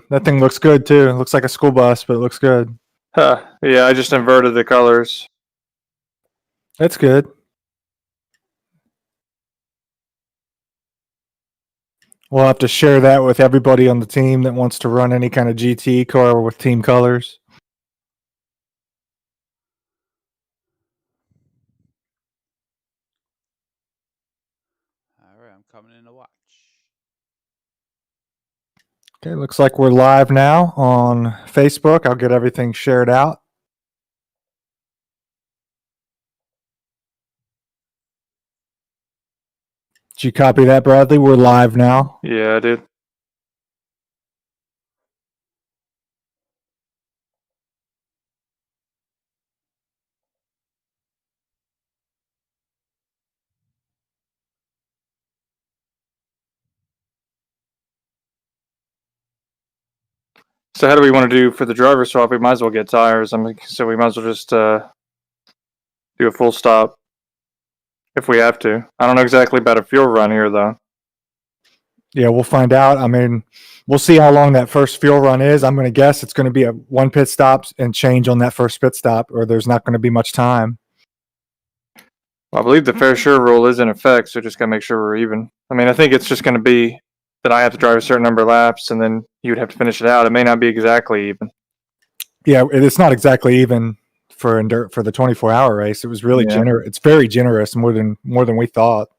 That thing looks good too. It looks like a school bus, but it looks good. Huh. Yeah, I just inverted the colors. That's good. We'll have to share that with everybody on the team that wants to run any kind of GT car with team colors. All right, I'm coming in to watch. Okay, looks like we're live now on Facebook. I'll get everything shared out. Did you copy that, Bradley? We're live now. Yeah, I did. So how do we want to do for the driver swap? We might as well get tires. So we might as well just do a full stop if we have to. I don't know exactly about a fuel run here though. Yeah, we'll find out. I mean, we'll see how long that first fuel run is. I'm going to guess it's going to be a one pit stop and change on that first pit stop, or there's not going to be much time. Well, I believe the fair share rule is in effect, so just gotta make sure we're even. I mean, I think it's just gonna be that I have to drive a certain number of laps, and then you would have to finish it out. It may not be exactly even. Yeah, it's not exactly even for the 24-hour race. It was really generous. It's very generous, more than we thought.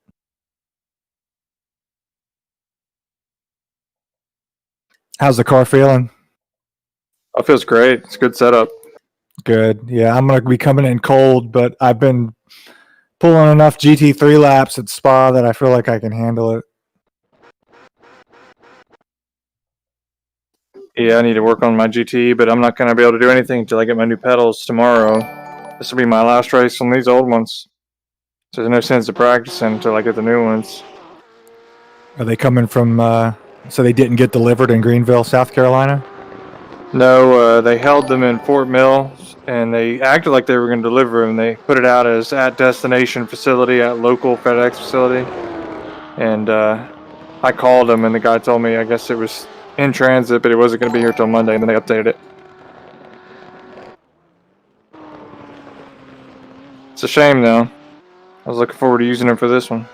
How's the car feeling? It feels great. It's a good setup. Good. Yeah, I'm going to be coming in cold, but I've been pulling enough GT3 laps at Spa that I feel like I can handle it. Yeah, I need to work on my GT, but I'm not gonna be able to do anything until I get my new pedals tomorrow. This will be my last race on these old ones. So there's no sense of practicing until I get the new ones. Are they coming from, so they didn't get delivered in Greenville, South Carolina? No, they held them in Fort Mill, and they acted like they were going to deliver them. They put it out as at destination facility, at local FedEx facility. And I called them, and the guy told me I guess it was in transit, but it wasn't going to be here till Monday, and then they updated it. It's a shame, though. I was looking forward to using them for this one.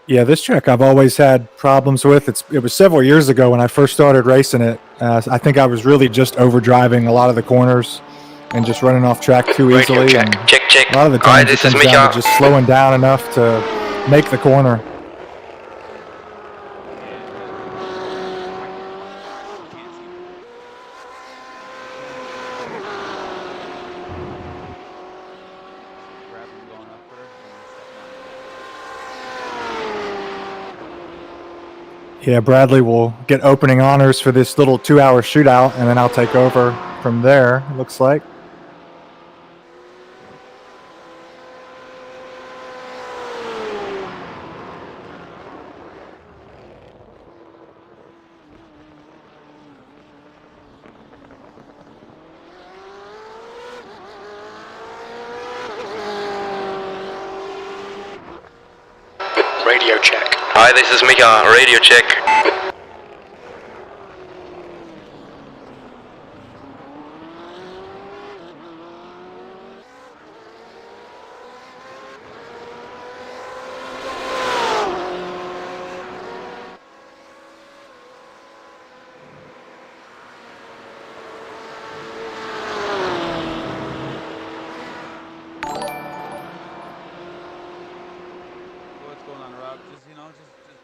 Yeah, this track I've always had problems with. It was several years ago when I first started racing it. I think I was really just overdriving a lot of the corners and just running off track too easily. Check. A lot of the times it comes down to just slowing down enough to make the corner. Yeah, Bradley will get opening honors for this little 2-hour shootout, and then I'll take over from there, it looks like. Radio check. Hi, this is Mika. Radio check.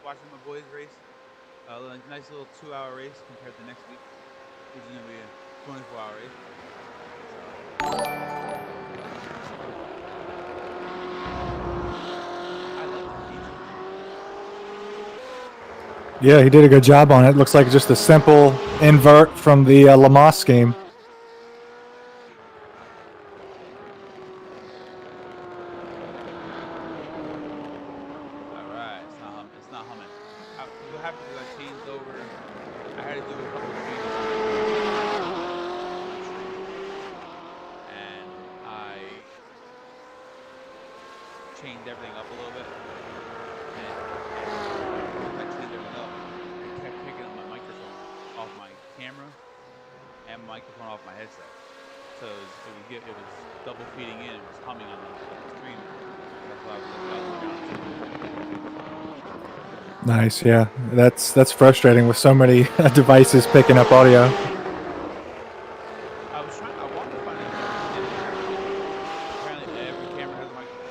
Watching my boys race, nice little 2-hour race compared to next week, which is gonna be a 24-hour race. Yeah, he did a good job on it. Looks like just a simple invert from the Lamas scheme. what happened is I changed over. I had to do a couple changes on the stream, and I changed everything up a little bit. And once I changed everything up, it kept picking up my microphone off my camera and my microphone off my headset. So it was double feeding in. It was humming on the stream. That's why I was Nice, yeah. That's frustrating with so many devices picking up audio. I wanted to find out if it did actually. Apparently, every camera has a microphone.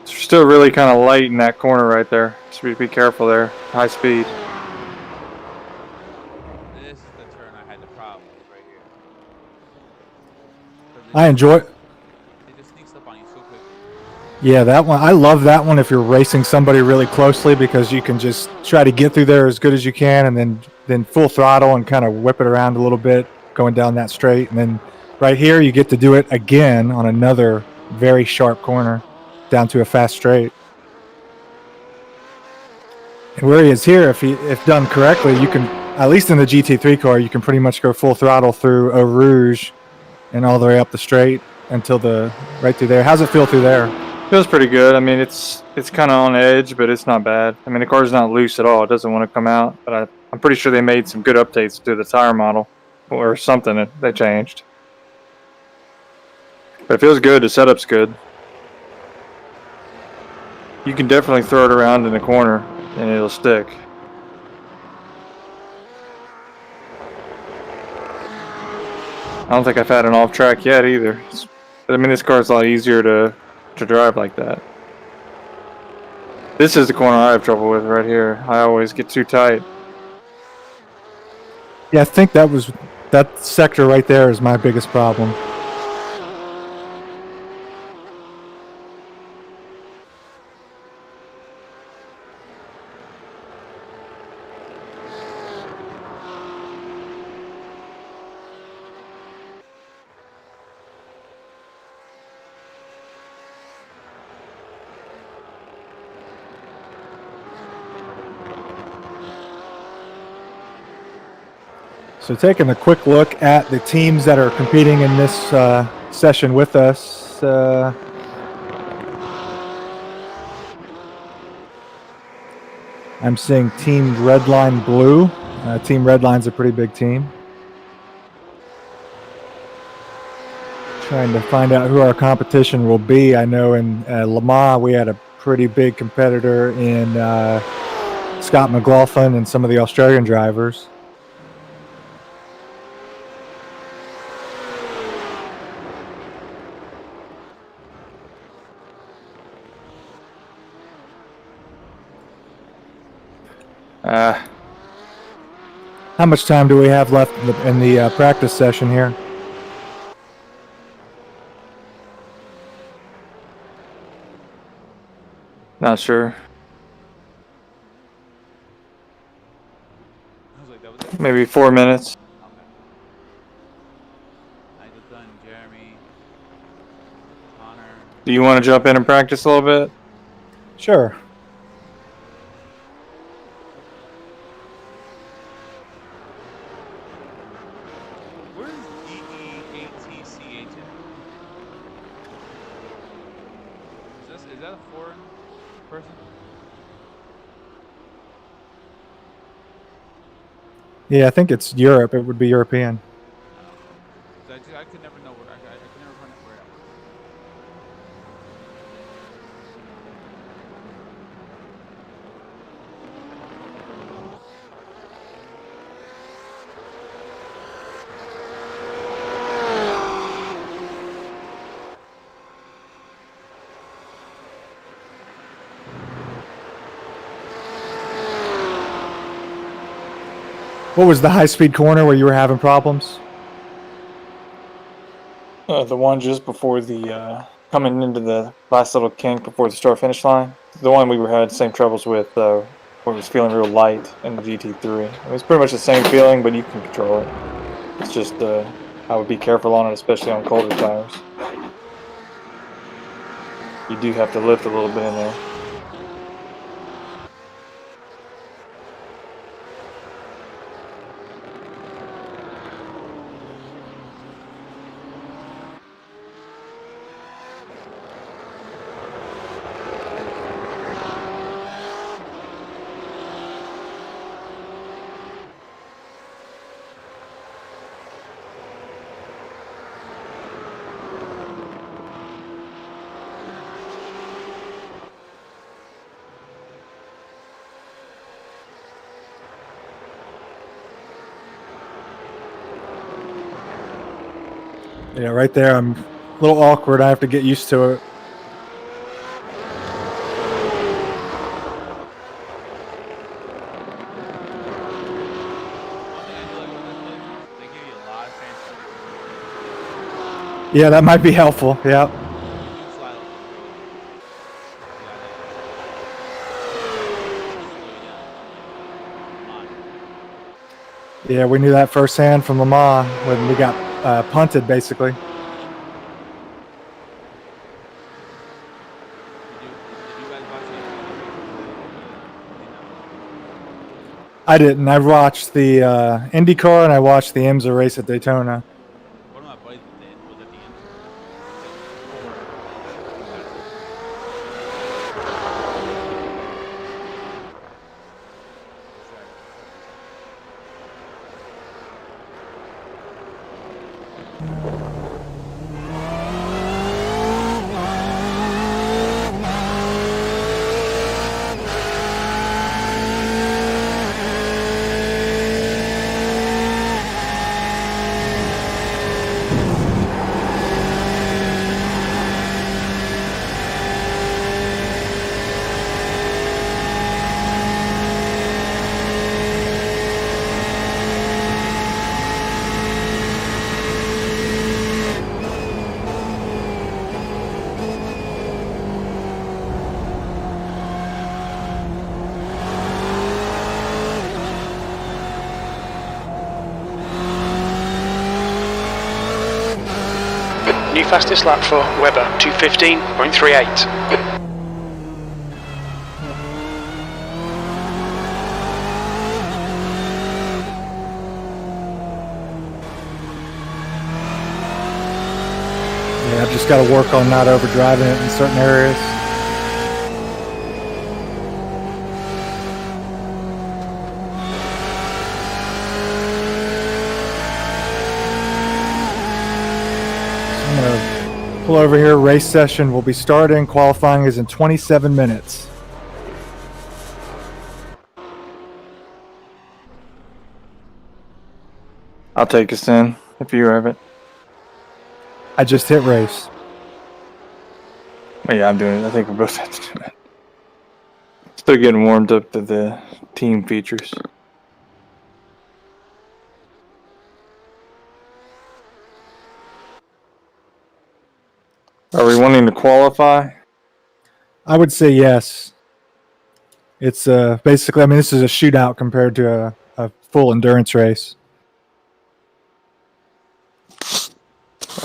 It's still really kind of light in that corner right there. So be careful there. High speed. This is the turn I had the problem with right here. I enjoy. It just sneaks up on you so quickly. Yeah, that one. I love that one if you're racing somebody really closely because you can just try to get through there as good as you can, and then full throttle and kind of whip it around a little bit going down that straight, and then right here you get to do it again on another very sharp corner down to a fast straight. And where he is here, if done correctly, you can, at least in the GT3 car, you can pretty much go full throttle through Eau Rouge and all the way up the straight until right through there. How's it feel through there? Feels pretty good. I mean, it's kind of on edge, but it's not bad. I mean, the car's not loose at all. It doesn't want to come out, but I'm pretty sure they made some good updates to the tire model or something that they changed. But it feels good. The setup's good. You can definitely throw it around in the corner and it'll stick. I don't think I've had an off track yet either. But I mean, this car's a lot easier to drive like that. This is the corner I have trouble with right here. I always get too tight. Yeah, I think that sector right there is my biggest problem. So taking a quick look at the teams that are competing in this session with us. I'm seeing Team Redline Blue. Team Redline's a pretty big team. Trying to find out who our competition will be. I know in Le Mans we had a pretty big competitor in Scott McLaughlin and some of the Australian drivers. How much time do we have left in the practice session here? Not sure. I was like, that was it. Maybe 4 minutes. Okay. I just done Jeremy, Connor. Do you want to jump in and practice a little bit? Sure. Where is EEATCH at? Is that a foreign person? Yeah, I think it's Europe. It would be European. I could never know where I could never find out where that was. What was the high-speed corner where you were having problems? The one just before the coming into the last little kink before the start finish line. The one we had the same troubles with, where it was feeling real light in the GT3. It was pretty much the same feeling, but you can control it. It's just I would be careful on it, especially on colder tires. You do have to lift a little bit in there. Yeah, right there. I'm a little awkward. I have to get used to it. One thing I do like about this place is they give you a lot of transfer. Yeah, that might be helpful. Yeah. You do slide a little bit. You gotta slow you down. Come on. Yeah, we knew that firsthand from Le Mans when we got punted, basically. Did you guys watch the I didn't. I watched the IndyCar and I watched the IMSA race at Daytona. One of my buddies was at the end. New fastest lap for Webber, 2:15.38. Yeah, I've just got to work on not overdriving it in certain areas. I'm going to pull over here. Race session will be starting. Qualifying is in 27 minutes. I'll take us in if you have it. I just hit race. Oh, yeah, I'm doing it. I think we both have to do it. Still getting warmed up to the team features. Are we wanting to qualify? I would say yes. It's basically, I mean, this is a shootout compared to a full endurance race.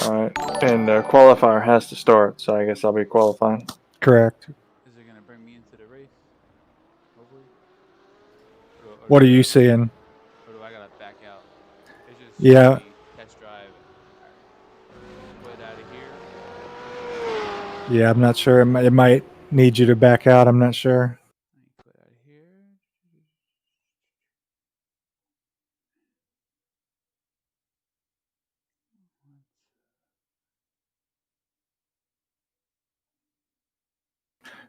Alright, and qualifier has to start, so I guess I'll be qualifying. Correct. Is it gonna bring me into the race? Hopefully. What are you seeing? Or do I gotta back out? It's just Yeah. test drive. Quit out of here. Yeah, I'm not sure. It might need you to back out. I'm not sure. Quit out of here.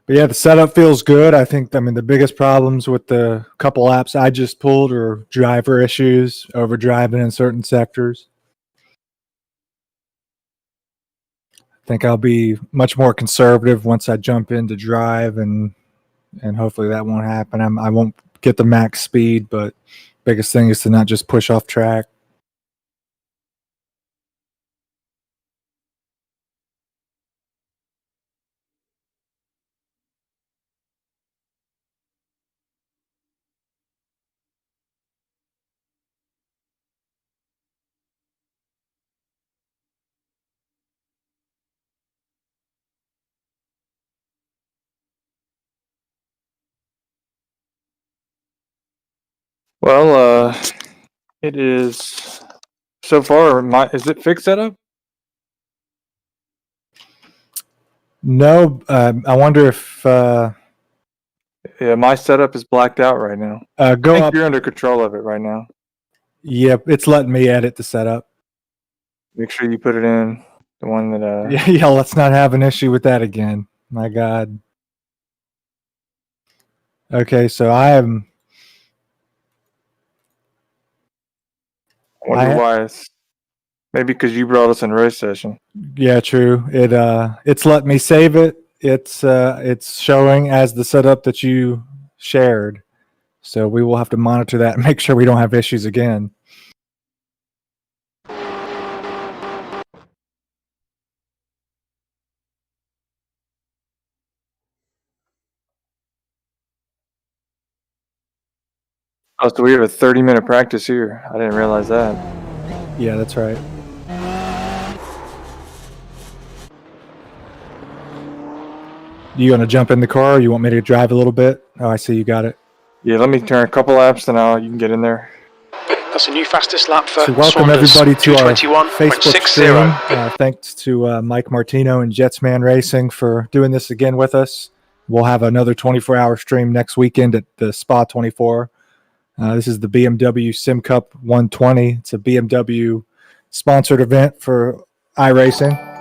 But yeah, the setup feels good. I think, I mean, the biggest problems with the couple laps I just pulled are driver issues, overdriving in certain sectors. I think I'll be much more conservative once I jump into drive, and hopefully that won't happen. I won't get the max speed, but biggest thing is to not just push off track. Well, it is so far. Is it fixed setup? No, I wonder if Yeah, my setup is blacked out right now. I go think up. you're under control of it right now. Yep, it's letting me edit the setup. Make sure you put it in the one that. Yeah, let's not have an issue with that again. My God. Okay, so I am. I wonder why it's. Maybe because you brought us in race session. Yeah, true. It's let me save it. It's showing as the setup that you shared. So we will have to monitor that and make sure we don't have issues again. Oh, so we have a 30-minute practice here. I didn't realize that. Yeah, that's right. You want to jump in the car or you want me to drive a little bit? Oh, I see you got it. Yeah, let me turn a couple laps, then you can get in there. That's a new fastest lap for So welcome Saunders, everybody to our 221.60. Facebook stream. Thanks to Mike Martino and Jetsman Racing for doing this again with us. We'll have another 24-hour stream next weekend at the Spa 24. This is the BMW Sim Cup 120. It's a BMW sponsored event for iRacing.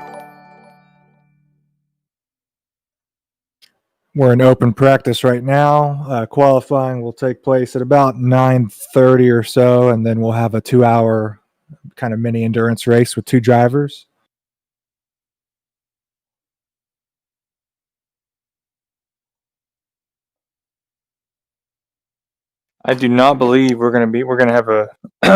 We're in open practice right now. Qualifying will take place at about 9:30 or so, and then we'll have a 2-hour kind of mini endurance race with 2 drivers. I do not believe we're gonna have a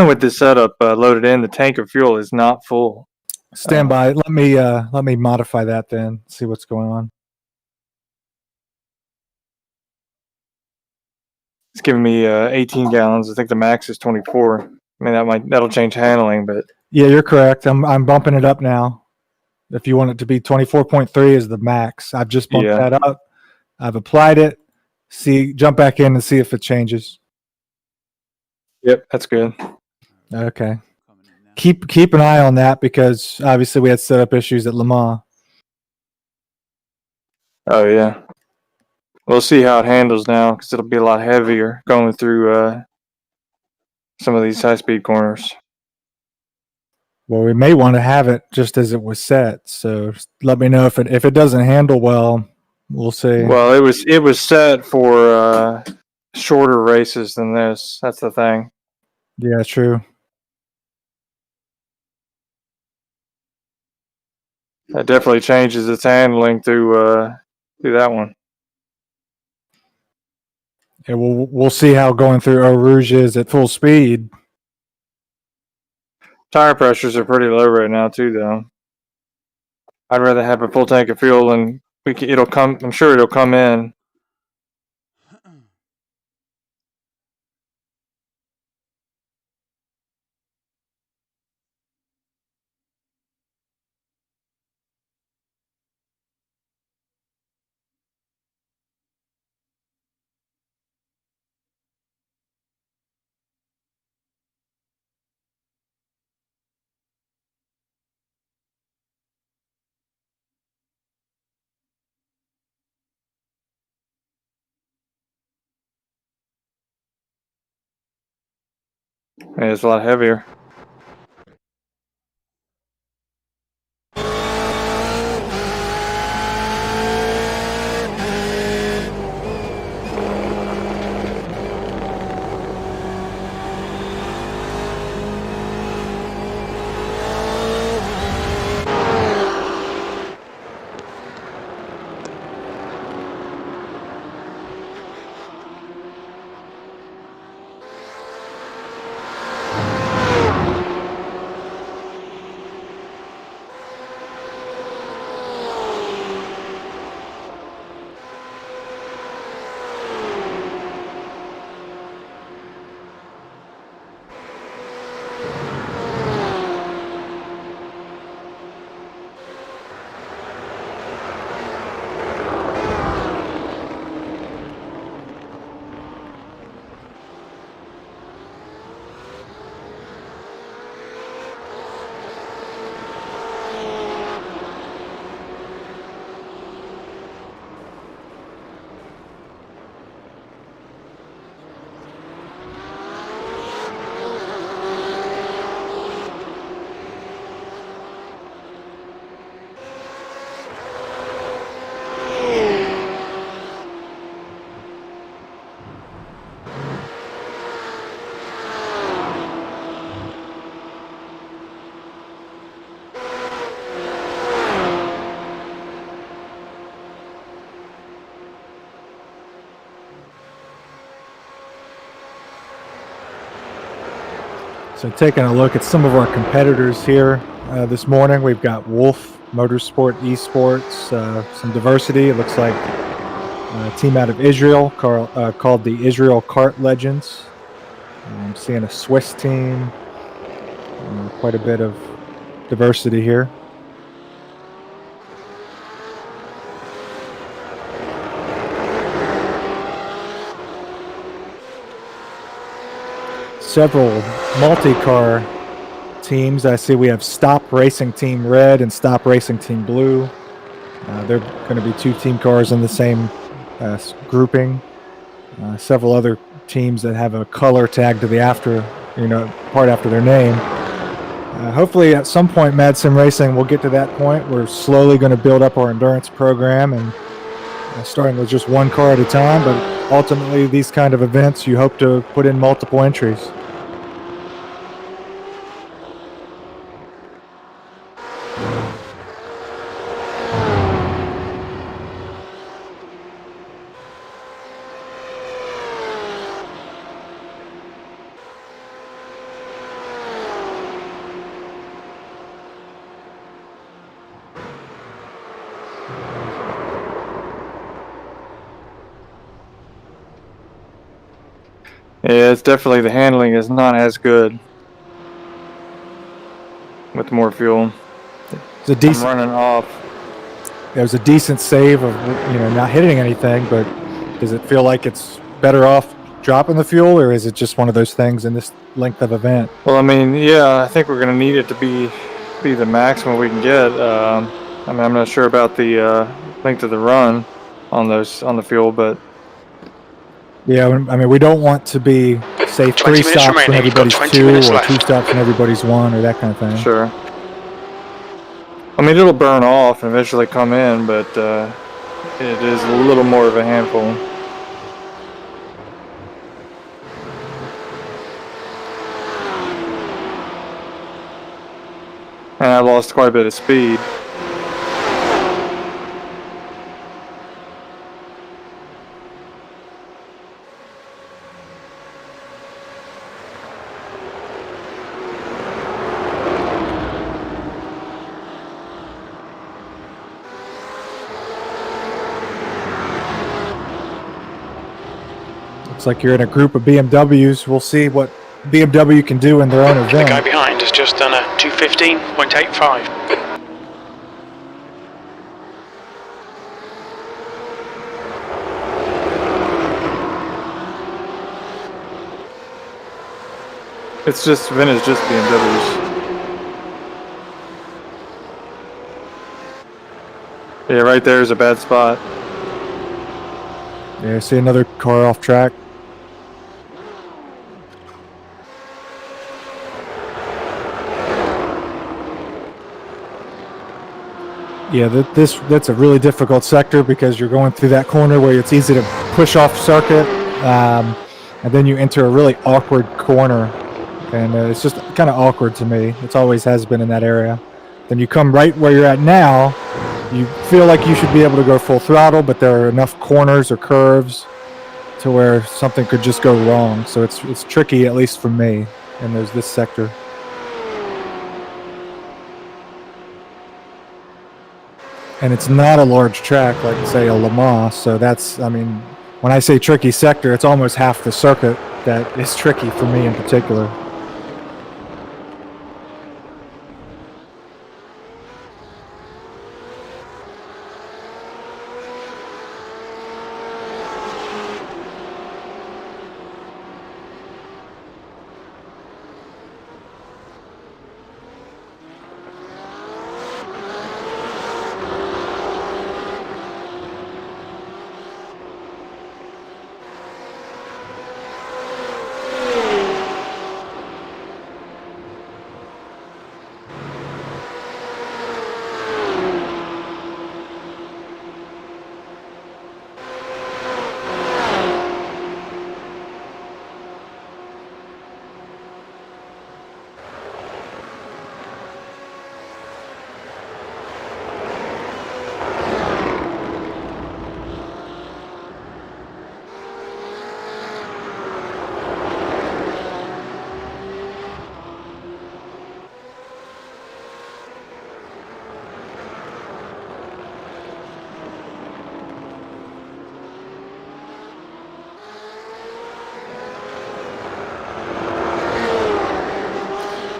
with this setup loaded in. The tank of fuel is not full. Stand by. Let me modify that then. See what's going on. It's giving me 18 gallons. I think the max is 24. I mean that'll change handling, but Yeah, you're correct. I'm bumping it up now. If you want it to be 24.3 is the max. I've just bumped that up. I've applied it. Jump back in and see if it changes. Yep, that's good. Okay. Keep an eye on that because obviously we had setup issues at Le Mans. Oh yeah. We'll see how it handles now because it'll be a lot heavier going through some of these high-speed corners. Well, we may want to have it just as it was set. So let me know if it doesn't handle well. We'll see. Well, it was set for shorter races than this. That's the thing. Yeah, true. That definitely changes its handling through that one. Yeah, we'll see how going through Eau Rouge is at full speed. Tire pressures are pretty low right now too, though. I'd rather have a full tank of fuel, and it'll come. I'm sure it'll come in. And it's a lot heavier. So taking a look at some of our competitors here this morning, we've got Wolf Motorsport Esports, some diversity. It looks like a team out of Israel called the Israel Kart Legends. I'm seeing a Swiss team, quite a bit of diversity here. Several multi-car teams. I see we have Stop Racing Team Red and Stop Racing Team Blue. They're going to be 2 team cars in the same grouping. Several other teams that have a color tag to the part after their name. Hopefully at some point madsim racing will get to that point. We're slowly going to build up our endurance program and starting with just 1 car at a time, but ultimately these kind of events you hope to put in multiple entries. Yeah, it's definitely the handling is not as good with more fuel. It's a decent. I'm running off. There's a decent save of not hitting anything, but does it feel like it's better off dropping the fuel, or is it just one of those things in this length of event? Well, I mean, yeah, I think we're going to need it to be the maximum we can get. I mean, I'm not sure about the length of the run on the fuel, but Yeah, I mean, we don't want to be, say, 3 minutes stops when remaining. You've got everybody's 20 2, minutes or left. 2 stops when everybody's 1, or that kind of thing. sure. I mean, it'll burn off and eventually come in, but it is a little more of a handful. And I lost quite a bit of speed. Looks like you're in a group of BMWs. We'll see what BMW can do in their own The guy event. behind has just done a 2:15.85. It's just vintage, just BMWs. Yeah, right there is a bad spot. Yeah, I see another car off track. Yeah, that's a really difficult sector because you're going through that corner where it's easy to push off circuit, and then you enter a really awkward corner, and it's just kind of awkward to me. It always has been in that area. Then you come right where you're at now. You feel like you should be able to go full throttle, but there are enough corners or curves to where something could just go wrong. So it's tricky, at least for me, and there's this sector. And it's not a large track like, say, a Le Mans. So that's, I mean, when I say tricky sector, it's almost half the circuit that is tricky for me in particular.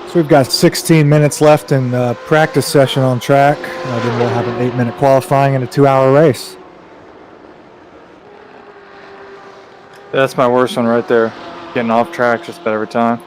So we've got 16 minutes left in practice session on track. Then we'll have an 8-minute qualifying and a 2-hour race. That's my worst one right there. Getting off track just about every time.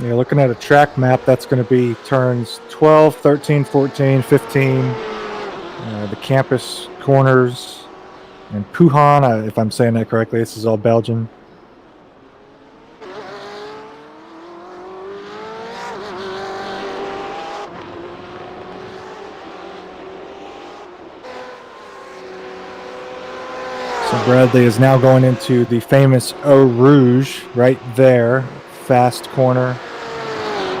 You're looking at a track map. That's going to be turns 12, 13, 14, 15, the campus corners, and Puhan, if I'm saying that correctly. This is all Belgian. So Bradley is now going into the famous Eau Rouge right there. Fast corner.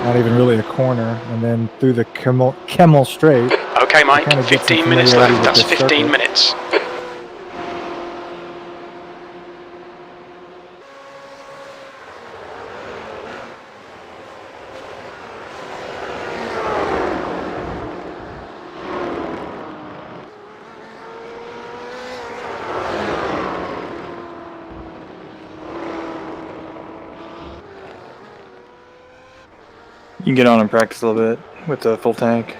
Not even really a corner. And then through the Kemmel Straight. Okay, Mike, Kind of get some 15 minutes familiarity left. with That's this 15 circuit. minutes. You can get on and practice a little bit with the full tank.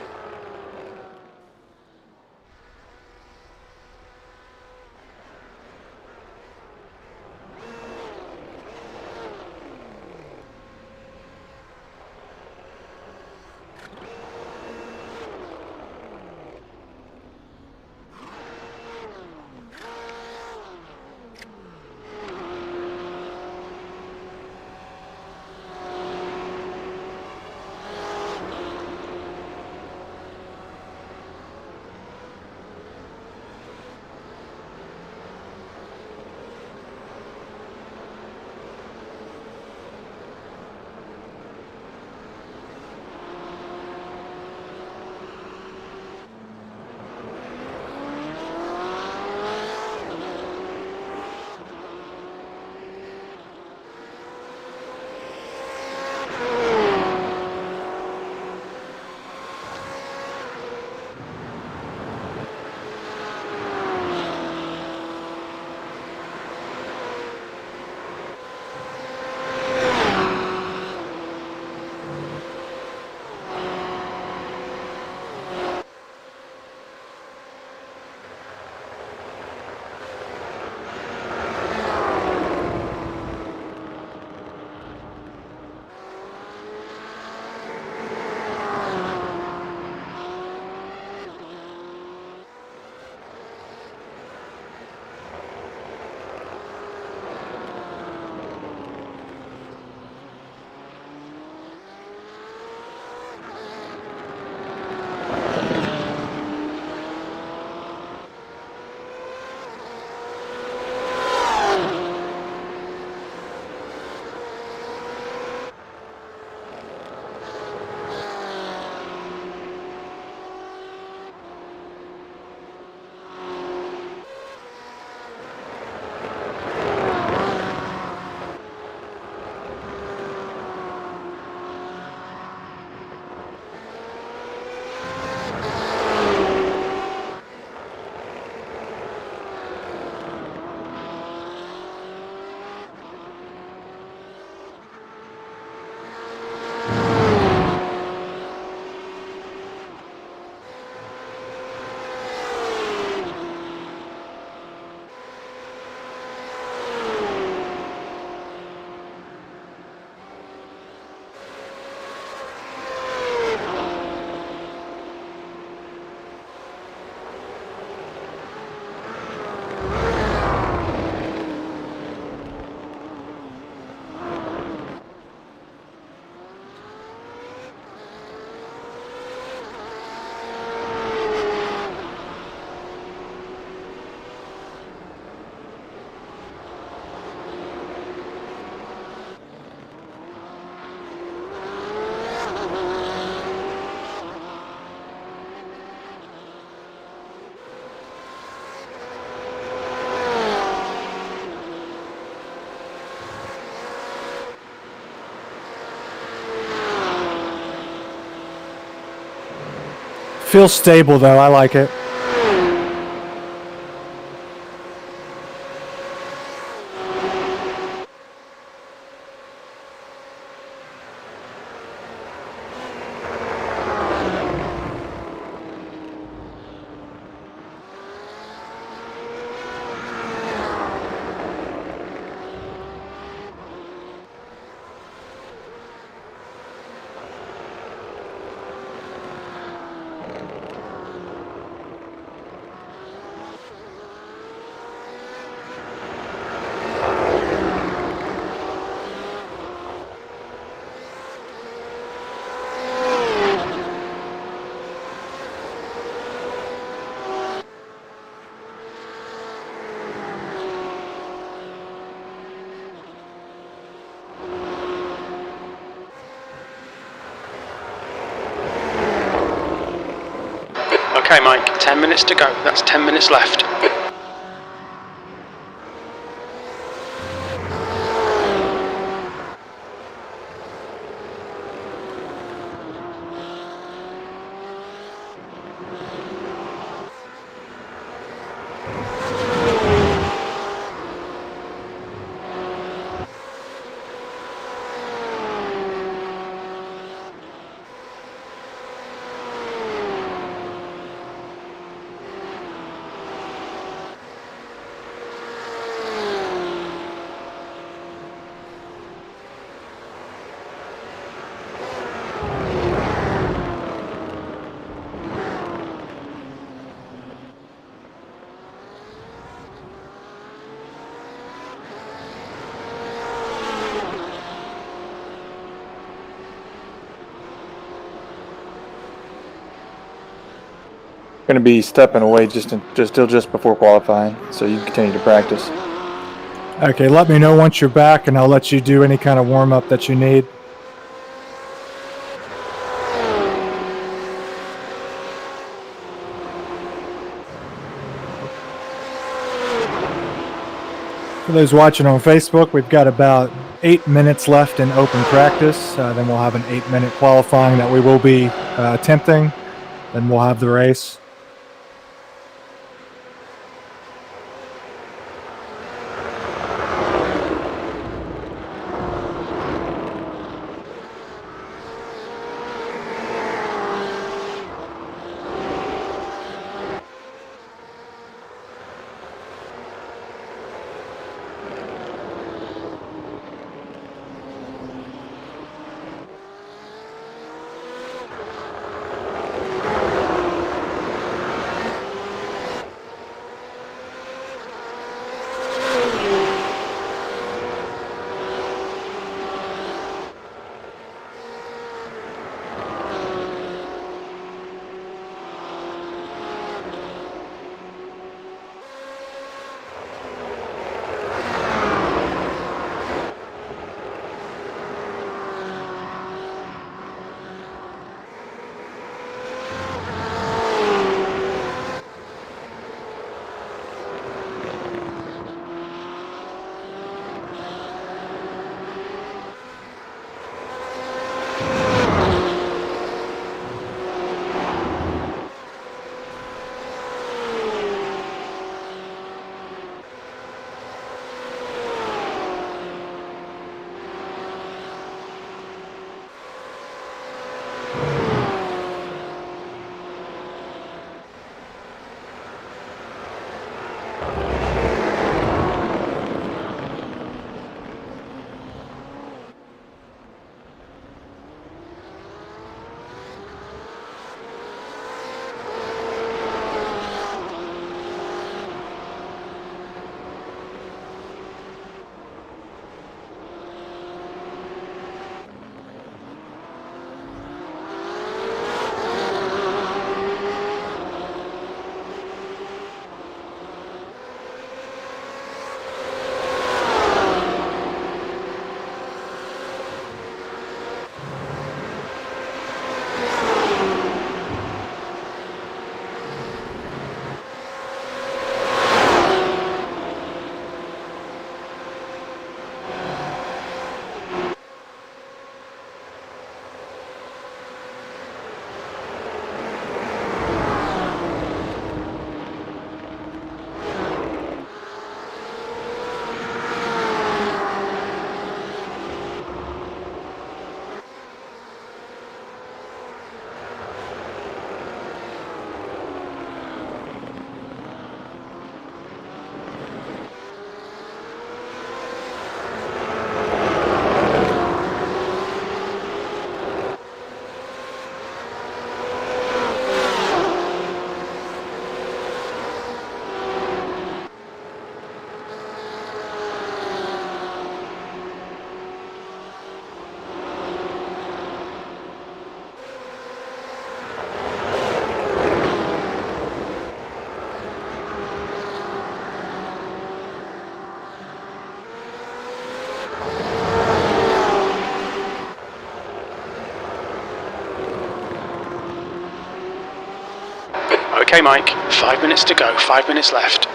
feels stable though. I like it. Okay, Mike, 10 minutes to go. That's 10 minutes left. Going to be stepping away just before qualifying, so you can continue to practice. Okay, let me know once you're back, and I'll let you do any kind of warm up that you need. For those watching on Facebook, we've got about 8 minutes left in open practice. Then we'll have an 8-minute qualifying that we will be attempting. Then we'll have the race. Okay, Mike. 5 minutes to go. 5 minutes left.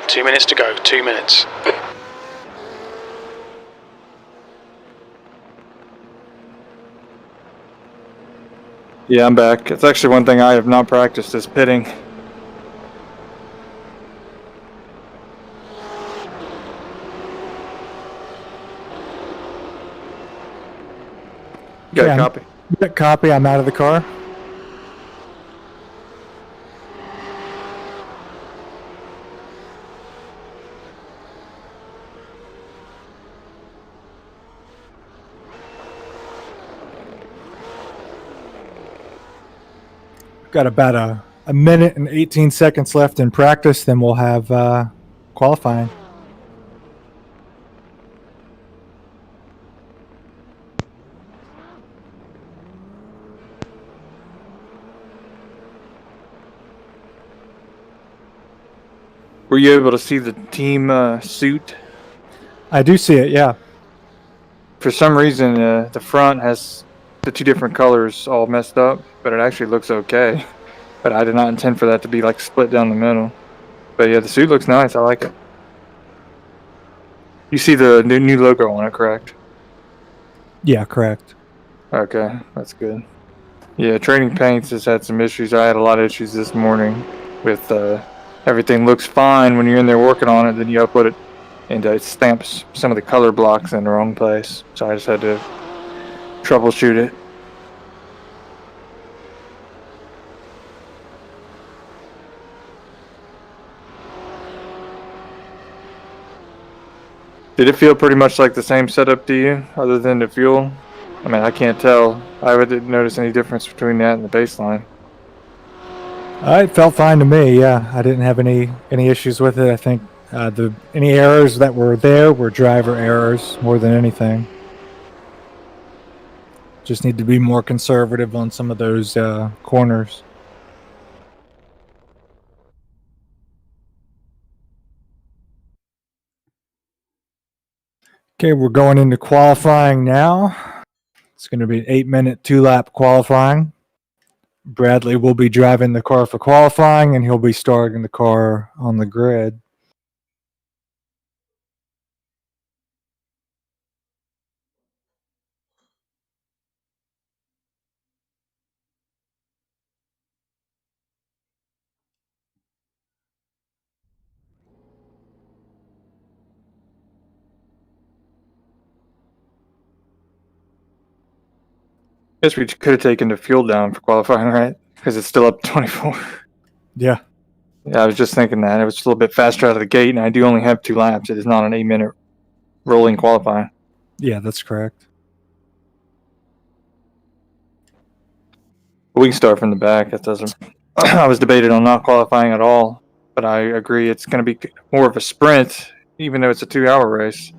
Two minutes to go. 2 minutes. Yeah, I'm back. It's actually one thing I have not practiced is pitting. You got Yeah, a copy? Copy. I'm out of the car. Got about a minute and 18 seconds left in practice, then we'll have qualifying. Were you able to see the team suit? I do see it, yeah. For some reason, the front has the two different colors all messed up, but it actually looks okay. But I did not intend for that to be like split down the middle. But yeah, the suit looks nice. I like it. You see the new logo on it, correct? Yeah, correct. Okay, that's good. Yeah, Trading Paints has had some issues. I had a lot of issues this morning with everything looks fine when you're in there working on it, then you upload it and it stamps some of the color blocks in the wrong place. So I just had to troubleshoot it. Did it feel pretty much like the same setup to you, other than the fuel? I mean, I can't tell. I didn't notice any difference between that and the baseline. It felt fine to me, yeah. I didn't have any issues with it. I think Any errors that were there were driver errors more than anything. Just need to be more conservative on some of those corners. Okay, we're going into qualifying now. It's going to be an 8-minute 2-lap qualifying. Bradley will be driving the car for qualifying, and he'll be starting the car on the grid. Guess we could have taken the fuel down for qualifying, right? Because it's still up 24. Yeah. Yeah, I was just thinking that. It was a little bit faster out of the gate, and I do only have 2 laps. It is not an 8-minute rolling qualifying. Yeah, that's correct. But we can start from the back. That doesn't. I was debated on not qualifying at all, but I agree it's going to be more of a sprint, even though it's a 2-hour race.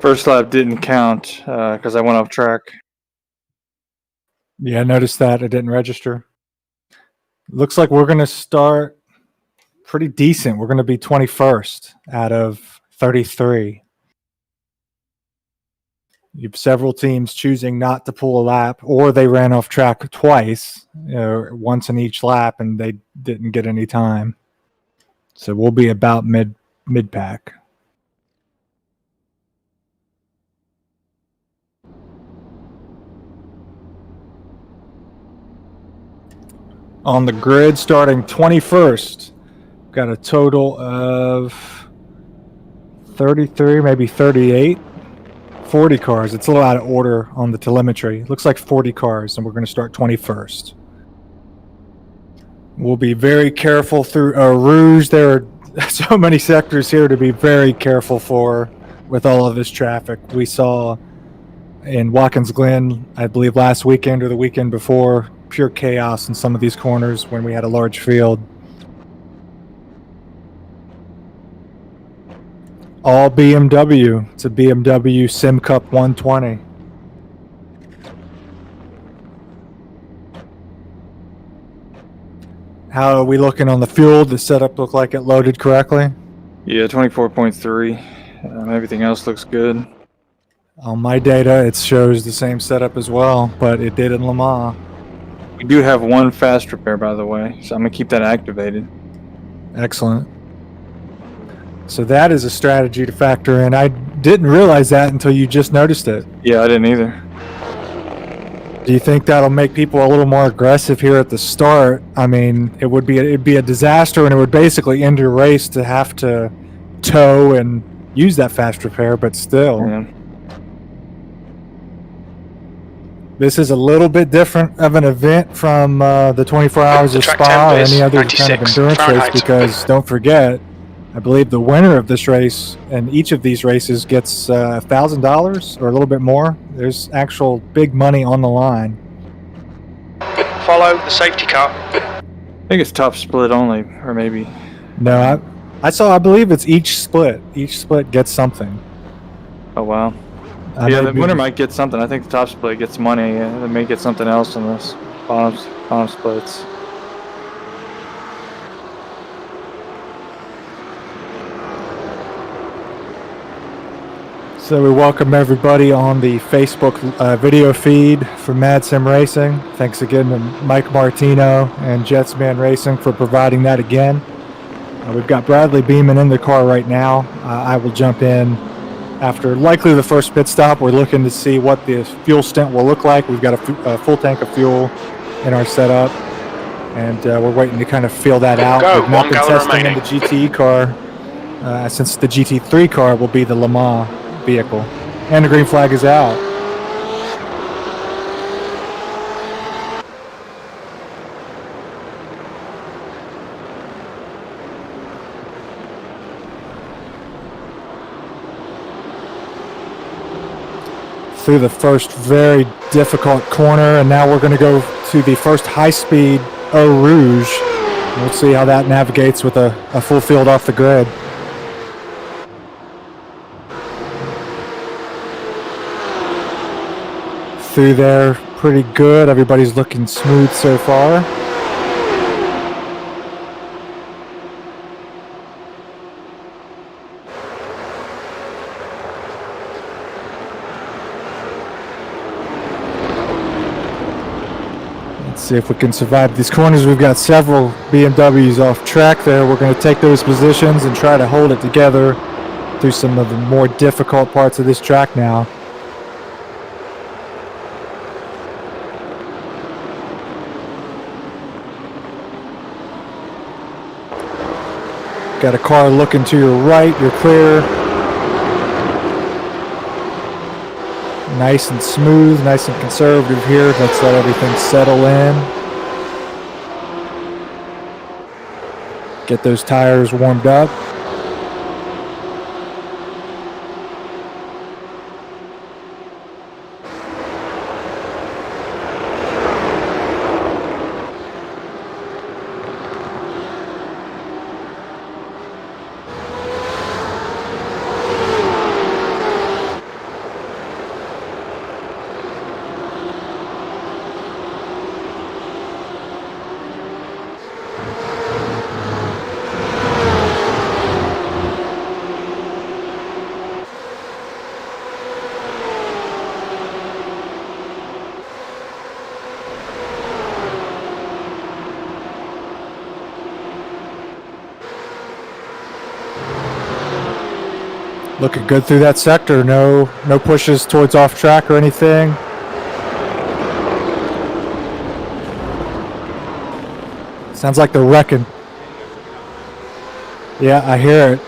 First lap didn't count because I went off track. Yeah, I noticed that. It didn't register. Looks like we're going to start pretty decent. We're going to be 21st out of 33. You have several teams choosing not to pull a lap, or they ran off track twice, once in each lap, and they didn't get any time. So we'll be about mid pack. On the grid, starting 21st, got a total of 33, maybe 38, 40 cars. It's a little out of order on the telemetry. Looks like 40 cars, and we're going to start 21st. We'll be very careful through Rouge. There are so many sectors here to be very careful for with all of this traffic. We saw in Watkins Glen, I believe last weekend or the weekend before, pure chaos in some of these corners when we had a large field. All BMW. It's a BMW Sim Cup 120. How are we looking on the fuel? The setup look like it loaded correctly? Yeah, 24.3. Everything else looks good. On my data, it shows the same setup as well, but it did in Le Mans. We do have one fast repair, by the way, so I'm going to keep that activated. Excellent. So that is a strategy to factor in. I didn't realize that until you just noticed it. Yeah, I didn't either. Do you think that'll make people a little more aggressive here at the start? I mean, it'd be a disaster, and it would basically end your race to have to tow and use that fast repair, but still. Yeah. This is a little bit different of an event from the 24 Hours of Track Spa or temp is any other kind of 96 endurance race, Fahrenheit. because don't forget, I believe the winner of this race and each of these races gets $1,000 or a little bit more. There's actual big money on the line. Follow the safety car. I think it's top split only, or maybe. No, I believe it's each split. Each split gets something. Oh, wow. Yeah, the winner might get something. I think the top split gets money. They may get something else in this bottom splits. So we welcome everybody on the Facebook video feed for madsim Racing. Thanks again to Mike Martino and Jetsman Racing for providing that again. We've got Bradley Beeman in the car right now. I will jump in after likely the first pit stop. We're looking to see what the fuel stint will look like. We've got a full tank of fuel in our setup, and we're waiting to kind of feel that out. Go, We've not 1 been gallon testing in the GTE car since the GT3 car will be the Le Mans vehicle. And the green flag is out. Through the first very difficult corner, and now we're going to go to the first high-speed Eau Rouge. We'll see how that navigates with a full field off the grid. Through there, pretty good. Everybody's looking smooth so far. Let's see if we can survive these corners. We've got several BMWs off track there. We're going to take those positions and try to hold it together through some of the more difficult parts of this track now. Got a car looking to your right. You're clear. Nice and smooth, nice and conservative here. Let's let everything settle in. Get those tires warmed up. Looking good through that sector. No pushes towards off track or anything. Sounds like they're wrecking. Yeah, I hear it.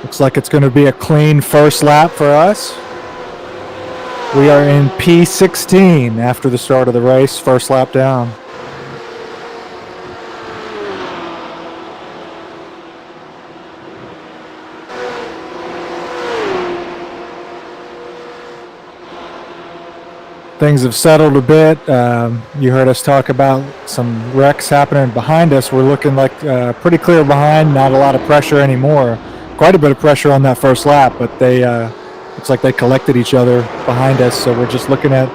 Looks like it's going to be a clean first lap for us. We are in P16 after the start of the race, first lap down. Things have settled a bit. You heard us talk about some wrecks happening behind us. We're looking like pretty clear behind, not a lot of pressure anymore. Quite a bit of pressure on that first lap, but they looks like they collected each other behind us. So we're just looking at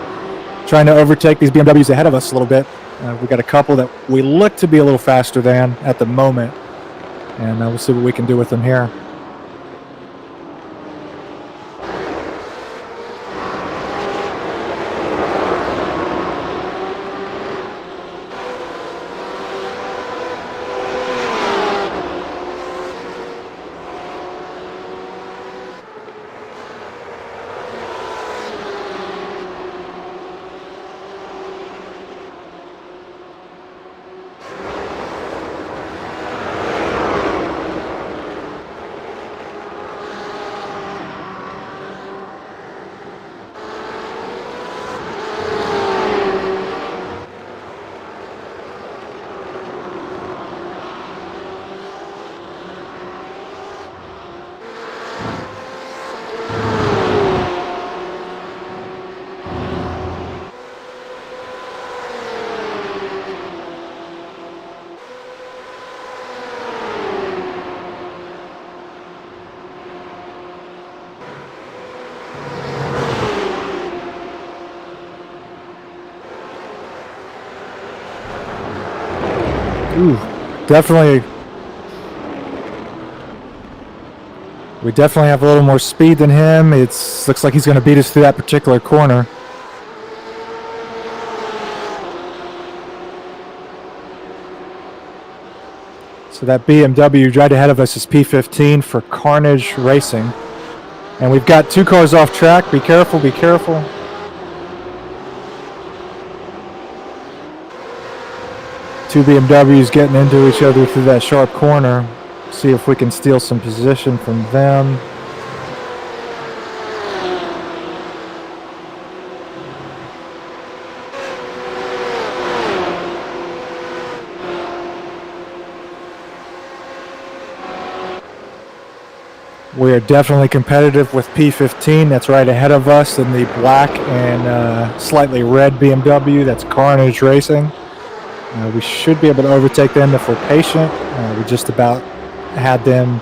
trying to overtake these BMWs ahead of us a little bit. We got a couple that we look to be a little faster than at the moment, and we'll see what we can do with them here. Ooh, definitely. We definitely have a little more speed than him. Looks like he's going to beat us through that particular corner. So that BMW right ahead of us is P15 for Carnage Racing. And we've got two cars off track. Be careful, be careful. Two BMWs getting into each other through that sharp corner. See if we can steal some position from them. We are definitely competitive with P15. That's right ahead of us in the black and slightly red BMW. That's Carnage Racing. We should be able to overtake them if we're patient. We just about had them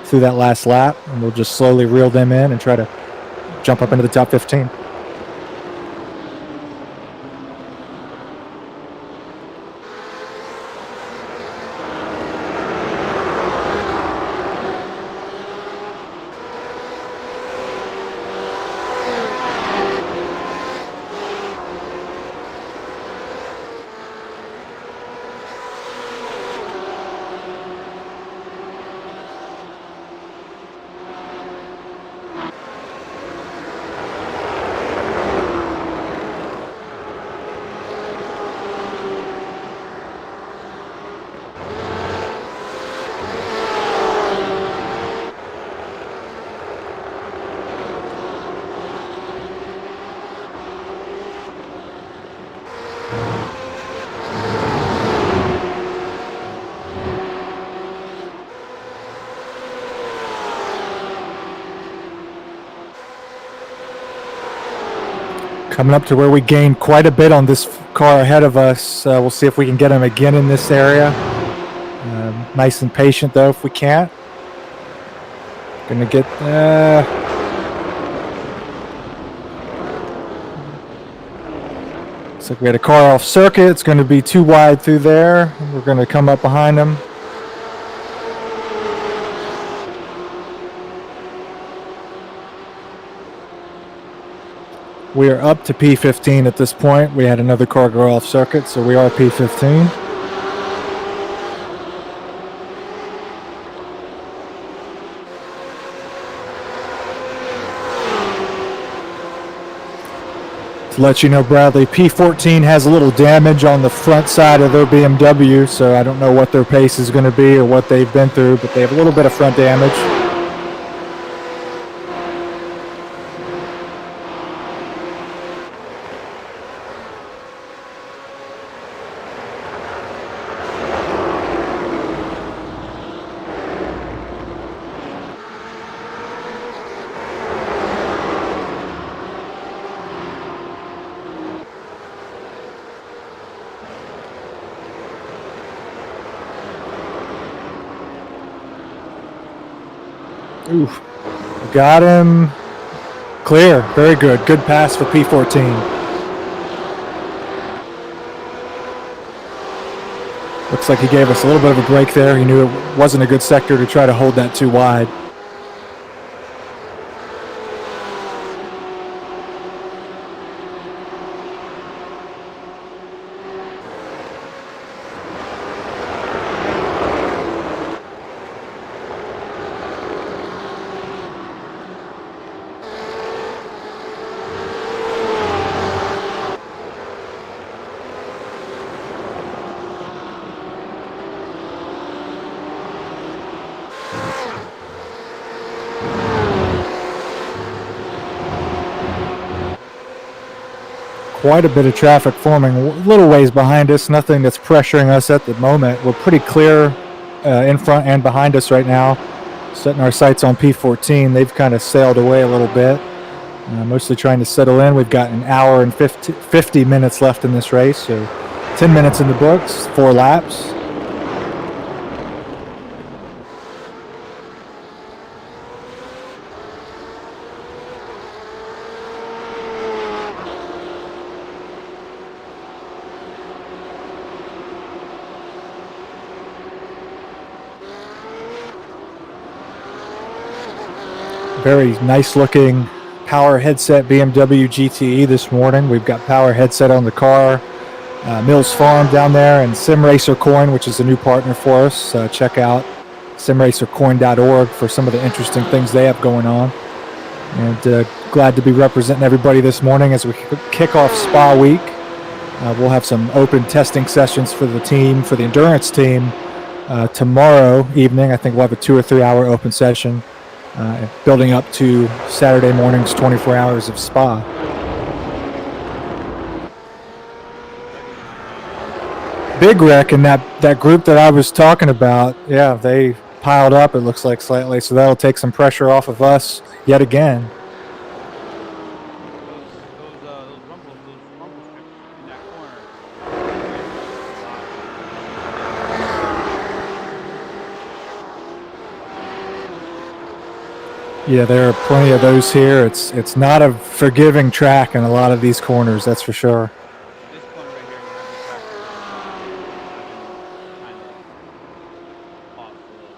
through that last lap, and we'll just slowly reel them in and try to jump up into the top 15. Coming up to where we gained quite a bit on this car ahead of us. We'll see if we can get him again in this area. Nice and patient though if we can't. Gonna get looks like we had a car off circuit. It's going to be too wide through there. We're going to come up behind him. We are up to P15 at this point. We had another car go off circuit, so we are P15. To let you know, Bradley, P14 has a little damage on the front side of their BMW, so I don't know what their pace is going to be or what they've been through, but they have a little bit of front damage. Oof. Got him. Clear. Very good. Good pass for P14. Looks like he gave us a little bit of a break there. He knew it wasn't a good sector to try to hold that too wide. Quite a bit of traffic forming a little ways behind us. Nothing that's pressuring us at the moment. We're pretty clear in front and behind us right now. Setting our sights on P14. They've kind of sailed away a little bit. Mostly trying to settle in. We've got an hour and 50 minutes left in this race. So 10 minutes in the books, 4 laps. Very nice looking power headset BMW GTE this morning. We've got power headset on the car. Mills Farm down there, and Sim Racer Coin, which is a new partner for us. Check out simracercoin.org for some of the interesting things they have going on. And glad to be representing everybody this morning as we kick off Spa Week. We'll have some open testing sessions for the team, for the endurance team, tomorrow evening. I think we'll have a 2 or 3 hour open session. Building up to Saturday morning's 24 hours of spa. Big wreck in that group that I was talking about. Yeah, they piled up, it looks like, slightly, so that'll take some pressure off of us yet again. Those rumble strips in that corner. Yeah, there are plenty of those here. It's not a forgiving track in a lot of these corners, that's for sure. This corner right here, kind of off a little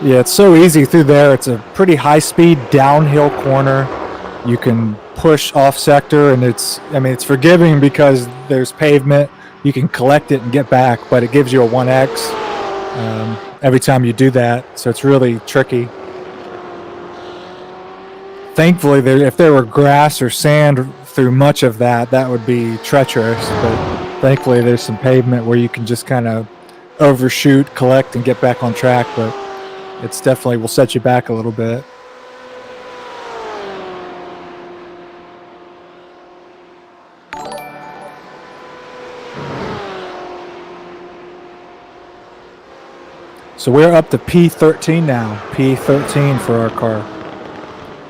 bit. Yeah, it's so easy through there. It's a pretty high-speed downhill corner. You can push off sector, and it's forgiving because there's pavement. You can collect it and get back, but it gives you a 1x every time you do that, so it's really tricky. Thankfully, if there were grass or sand through much of that, that would be treacherous, but thankfully there's some pavement where you can just kind of overshoot, collect, and get back on track, but it's definitely will set you back a little bit. So we're up to P13 now. P13 for our car.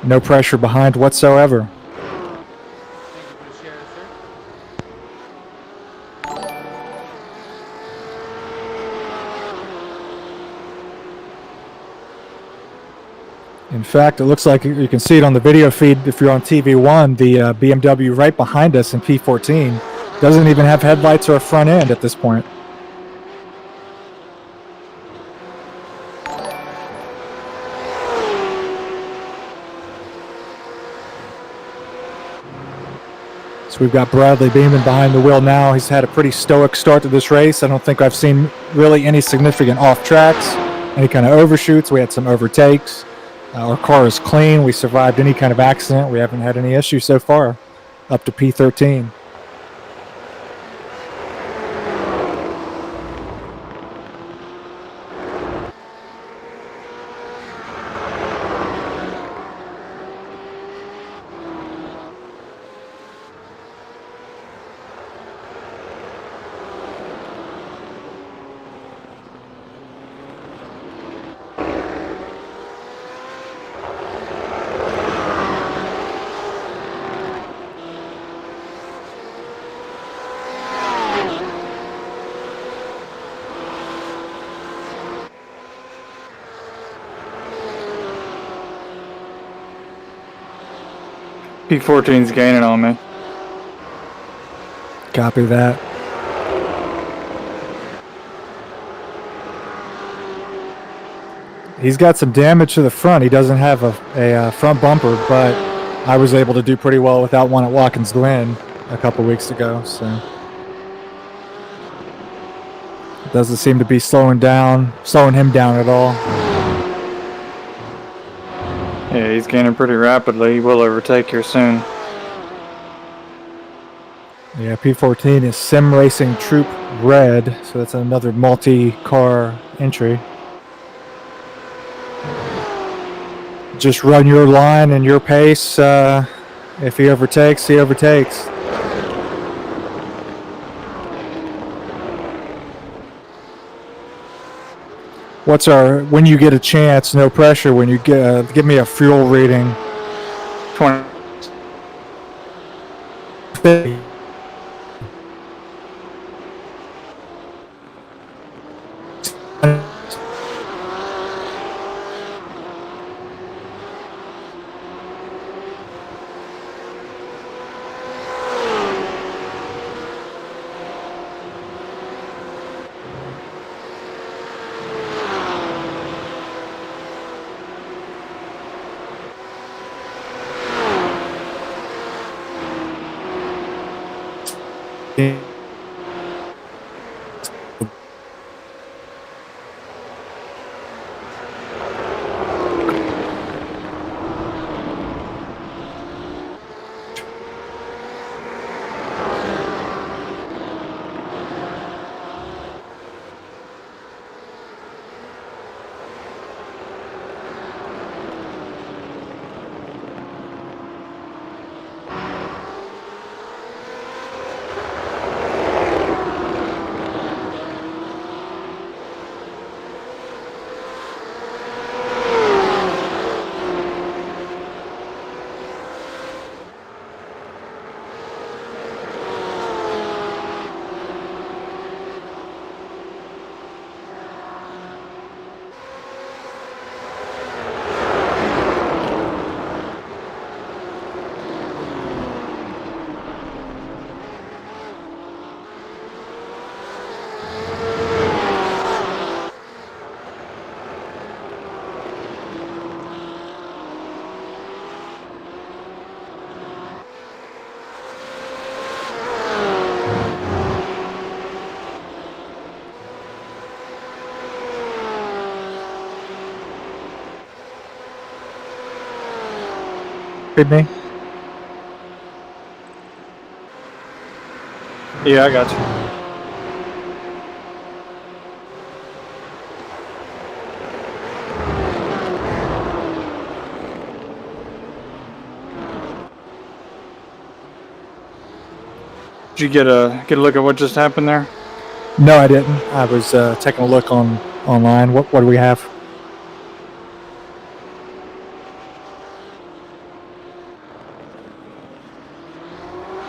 No pressure behind whatsoever. Thank you for the share, sir. In fact, it looks like you can see it on the video feed if you're on TV1, the BMW right behind us in P14 doesn't even have headlights or a front end at this point. So we've got Bradley Beeman behind the wheel now. He's had a pretty stoic start to this race. I don't think I've seen really any significant off tracks, any kind of overshoots. We had some overtakes. Our car is clean. We survived any kind of accident. We haven't had any issues so far, up to P13. P14's gaining on me. Copy that. He's got some damage to the front. He doesn't have a front bumper, but I was able to do pretty well without one at Watkins Glen a couple weeks ago. So it doesn't seem to be slowing him down at all. Yeah, he's gaining pretty rapidly. He will overtake here soon. Yeah, P14 is Sim Racing Troop Red, so that's another multi-car entry. Just run your line and your pace. If he overtakes, he overtakes. When you get a chance, no pressure, when you get, give me a fuel reading. 20. 50. Me? Yeah, I got you. Did you get a look at what just happened there? No, I didn't. I was taking a look online. What do we have?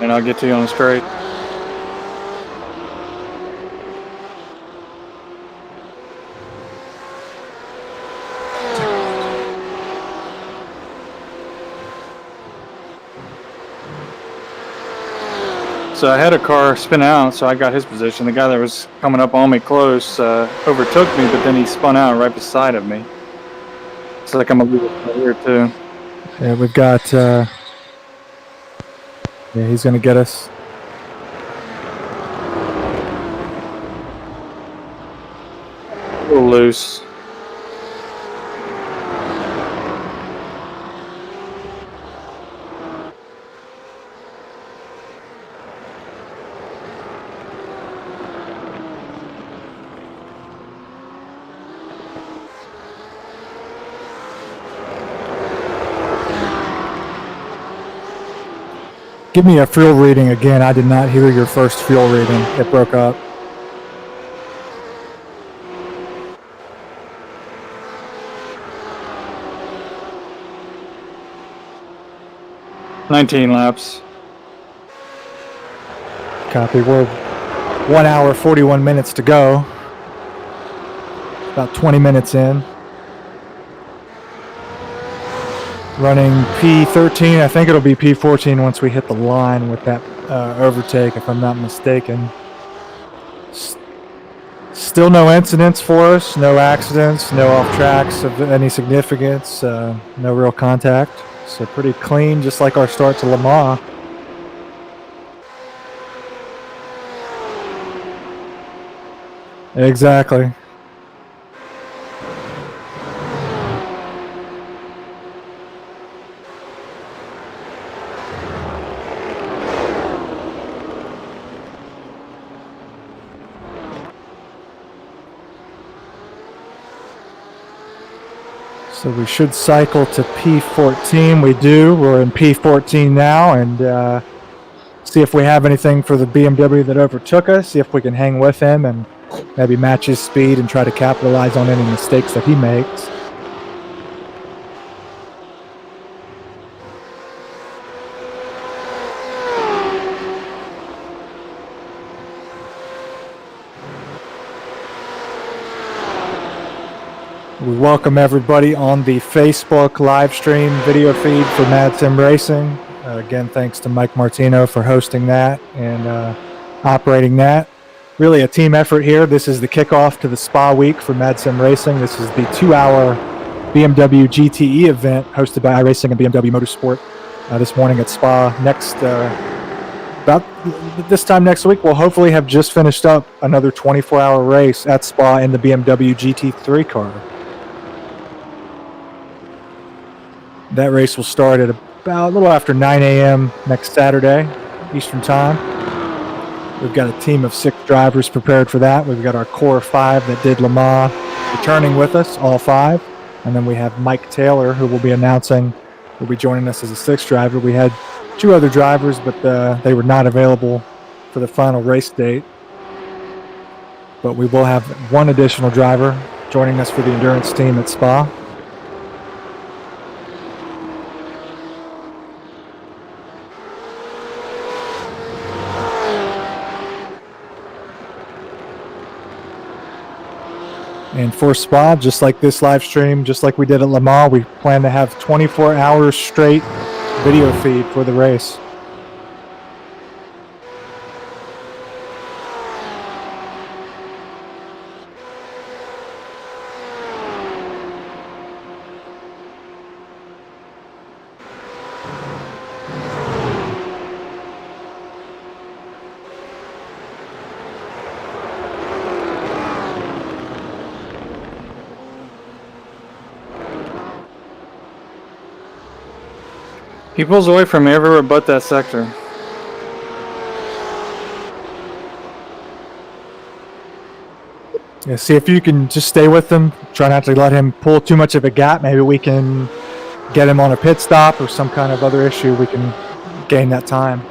And I'll get to you on the straight. So I had a car spin out, so I got his position. The guy that was coming up on me close overtook me, but then he spun out right beside of me. It's like I'm a little bit here too. Yeah, we've got Yeah, he's going to get us. A little loose. Give me a fuel reading again. I did not hear your first fuel reading. It broke up. "19 laps." Copy. We're 1 hour, 41 minutes to go. About 20 minutes in. Running P13. I think it'll be P14 once we hit the line with that overtake, if I'm not mistaken. Still no incidents for us. No accidents. No off tracks of any significance. No real contact. So pretty clean, just like our start to Le Mans. Exactly. So we should cycle to P14. We do. We're in P14 now, and see if we have anything for the BMW that overtook us. See if we can hang with him and maybe match his speed and try to capitalize on any mistakes that he makes. We welcome everybody on the Facebook live stream video feed for madsim Racing. Again, thanks to Mike Martino for hosting that and operating that. Really a team effort here. This is the kickoff to the Spa week for madsim Racing. This is the 2-hour BMW GTE event hosted by iRacing and BMW Motorsport this morning at Spa. About this time next week, we'll hopefully have just finished up another 24-hour race at Spa in the BMW GT3 car. That race will start at about a little after 9 a.m. next Saturday, Eastern Time. We've got a team of 6 drivers prepared for that. We've got our core 5 that did Le Mans returning with us, all 5. And then we have Mike Taylor, who will be announcing, will be joining us as a 6th driver. We had 2 other drivers, but they were not available for the final race date. But we will have 1 additional driver joining us for the endurance team at Spa. And for Spa, just like this live stream, just like we did at Le Mans, we plan to have 24 hours straight video feed for the race. He pulls away from everywhere but that sector. Yeah, see if you can just stay with him. Try not to let him pull too much of a gap. Maybe we can get him on a pit stop or some kind of other issue. We can gain that time.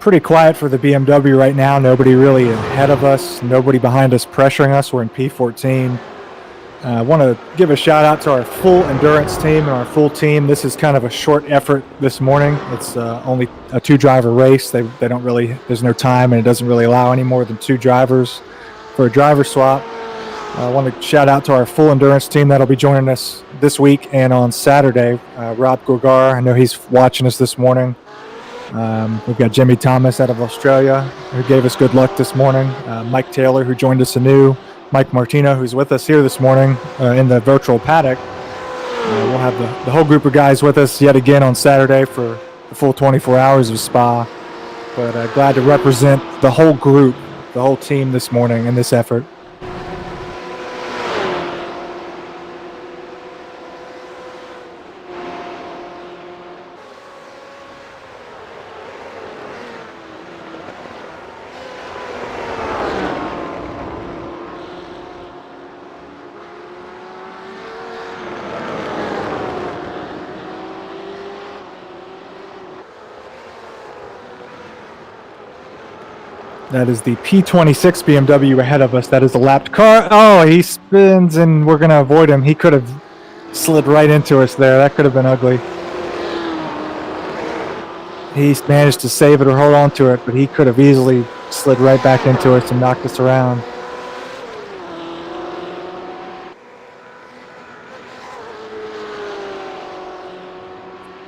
pretty quiet for the BMW right now. Nobody really ahead of us, nobody behind us pressuring us. We're in P14. I want to give a shout out to our full endurance team and our full team. This is kind of a short effort this morning. It's only a 2-driver race. They don't really, there's no time, and it doesn't really allow any more than 2 drivers for a driver swap. I want to shout out to our full endurance team that'll be joining us this week and on Saturday. Rob Gorgar, I know he's watching us this morning. We've got Jimmy Thomas out of Australia, who gave us good luck this morning. Mike Taylor, who joined us anew. Mike Martino, who's with us here this morning in the virtual paddock. We'll have the whole group of guys with us yet again on Saturday for the full 24 hours of Spa. But glad to represent the whole group, the whole team this morning in this effort. That is the P26 BMW ahead of us. That is the lapped car. Oh, he spins, and we're going to avoid him. He could have slid right into us there. That could have been ugly. He managed to save it or hold on to it, but he could have easily slid right back into us and knocked us around.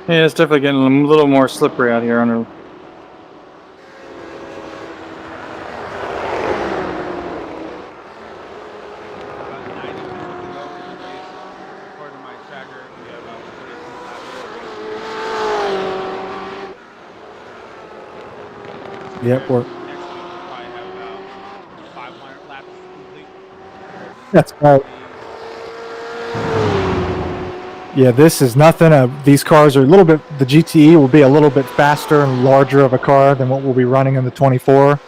Yeah, it's definitely getting a little more slippery out here under. Yep, we're. Next week we'll probably have about 500 laps complete. That's right. Yeah, this is nothing. These cars are a little bit. The GTE will be a little bit faster and larger of a car than what we'll be running in the 24.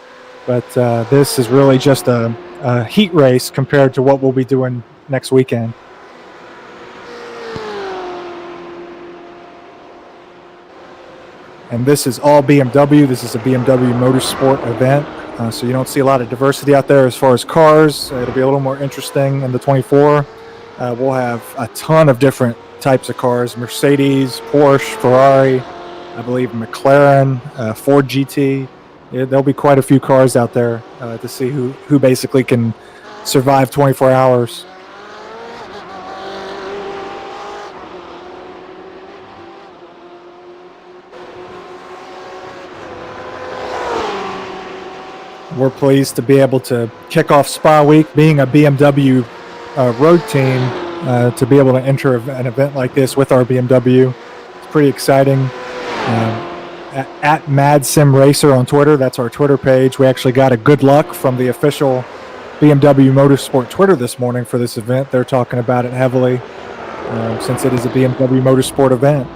But this is really just a heat race compared to what we'll be doing next weekend. And this is all BMW. This is a BMW Motorsport event. So you don't see a lot of diversity out there as far as cars. It'll be a little more interesting in the 24. We'll have a ton of different types of cars: Mercedes, Porsche, Ferrari, I believe McLaren, Ford GT. There'll be quite a few cars out there to see who basically can survive 24 hours. We're pleased to be able to kick off Spa Week, being a BMW road team, to be able to enter an event like this with our BMW. It's pretty exciting. At madsim Racer on Twitter, that's our Twitter page. We actually got a good luck from the official BMW Motorsport Twitter this morning for this event. They're talking about it heavily since it is a BMW Motorsport event.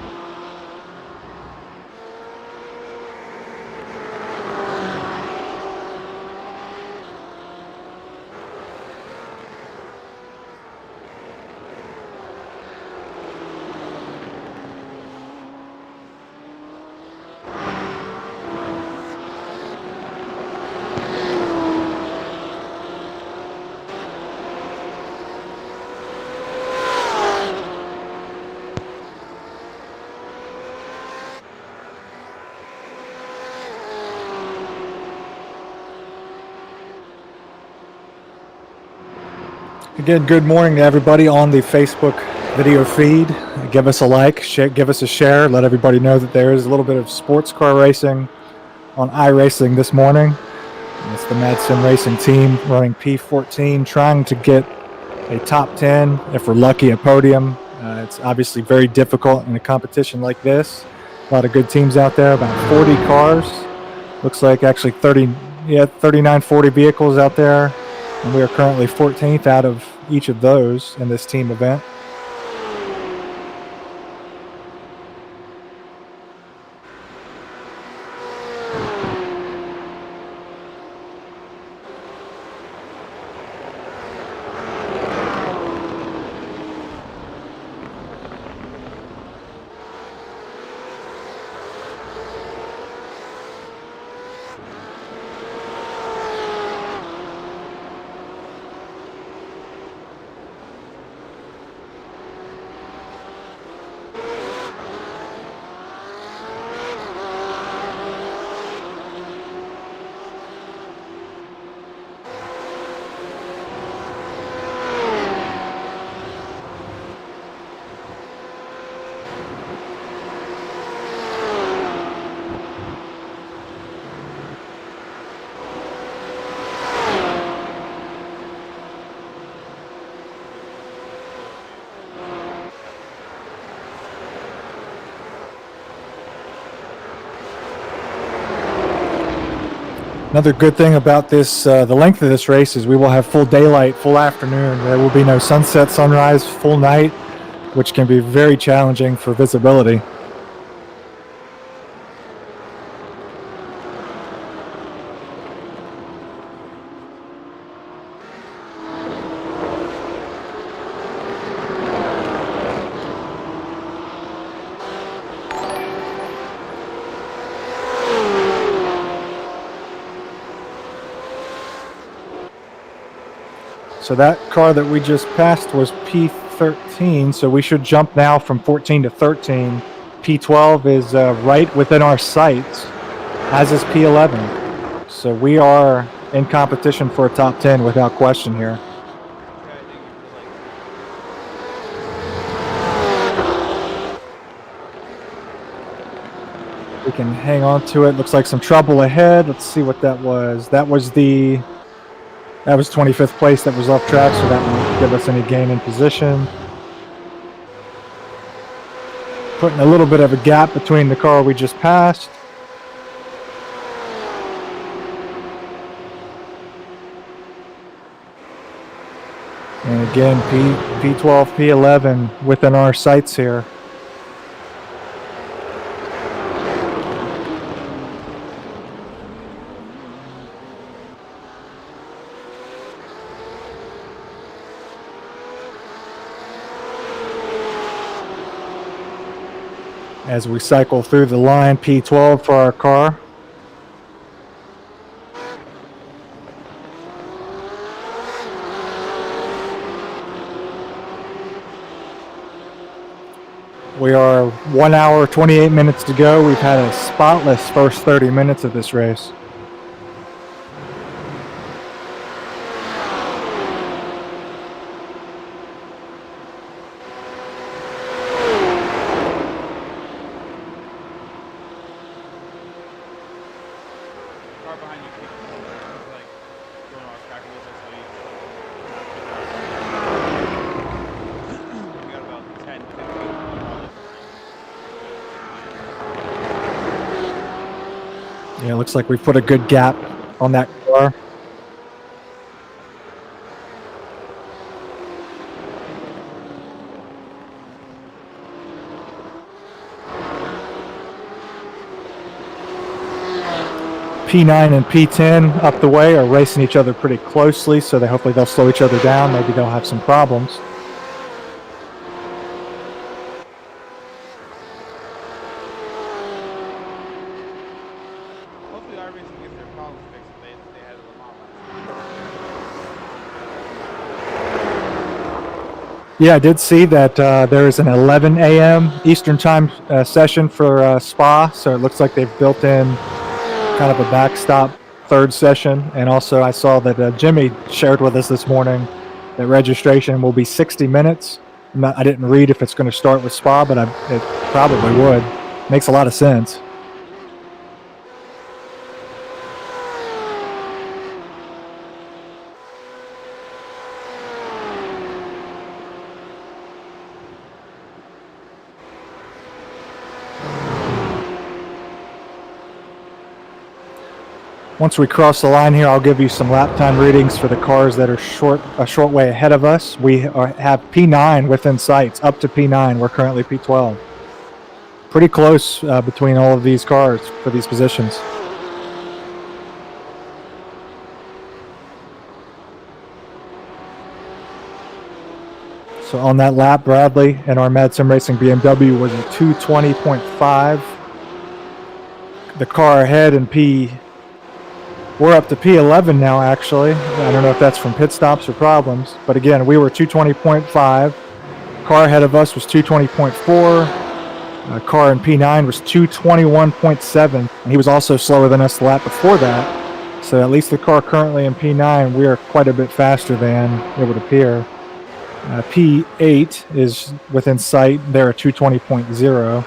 Again, good morning to everybody on the Facebook video feed. Give us a like, give us a share, let everybody know that there is a little bit of sports car racing on iRacing this morning. It's the madsim Racing team running P14, trying to get a top 10, if we're lucky, a podium. It's obviously very difficult in a competition like this. A lot of good teams out there, about 40 cars. Looks like actually 39, 40 vehicles out there. And we are currently 14th out of each of those in this team event. Another good thing about this, the length of this race, is we will have full daylight, full afternoon. There will be no sunset, sunrise, full night, which can be very challenging for visibility. So that car that we just passed was P13, so we should jump now from 14 to 13. P12 is right within our sights, as is P11. So we are in competition for a top 10 without question here. We can hang on to it. Looks like some trouble ahead. Let's see what that was. That was 25th place that was off track, so that won't give us any gain in position. Putting a little bit of a gap between the car we just passed. And again, P12, P11 within our sights here. As we cycle through the line, P12 for our car. We are 1 hour, 28 minutes to go. We've had a spotless first 30 minutes of this race. Car behind you, like going off track a little bit, so we got about 10, 15 Yeah, it looks like we've put a good gap on that car. P9 and P10 up the way are racing each other pretty closely, so hopefully they'll slow each other down. Maybe they'll have some problems. Hopefully our racing gets their problems fixed if they had a Le Mans. Yeah, I did see that there is an 11 a.m. Eastern time session for Spa, so it looks like they've built in kind of a backstop third session. And also I saw that Jimmy shared with us this morning that registration will be 60 minutes. I didn't read if it's going to start with Spa, but it probably would. Makes a lot of sense. Once we cross the line here, I'll give you some lap time readings for the cars that are a short way ahead of us. We have P9 within sights, up to P9. We're currently P12. Pretty close between all of these cars for these positions. So on that lap, Bradley in our madsim Racing BMW was a 220.5. The car ahead in we're up to P11 now, actually. I don't know if that's from pit stops or problems. But again, we were 220.5. Car ahead of us was 220.4. Car in P9 was 221.7. And he was also slower than us the lap before that. So at least the car currently in P9, we are quite a bit faster than it would appear. P8 is within sight. They're at 220.0.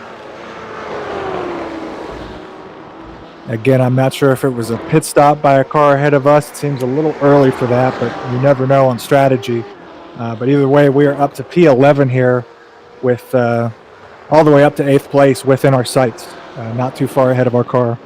Again, I'm not sure if it was a pit stop by a car ahead of us. It seems a little early for that, but you never know on strategy. But either way, we are up to P11 here with all the way up to 8th place within our sights, not too far ahead of our car.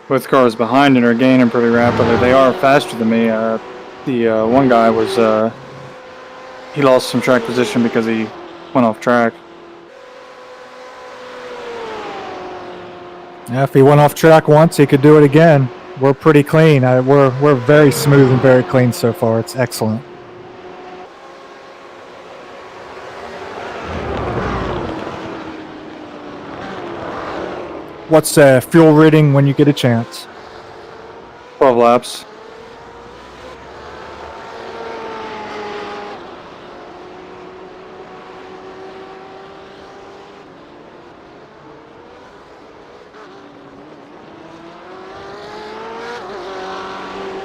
with cars behind and are gaining pretty rapidly. They are faster than me. The one guy was he lost some track position because he went off track. Yeah, if he went off track once, he could do it again. We're pretty clean. We're very smooth and very clean so far. It's excellent. What's fuel reading when you get a chance? 12 laps.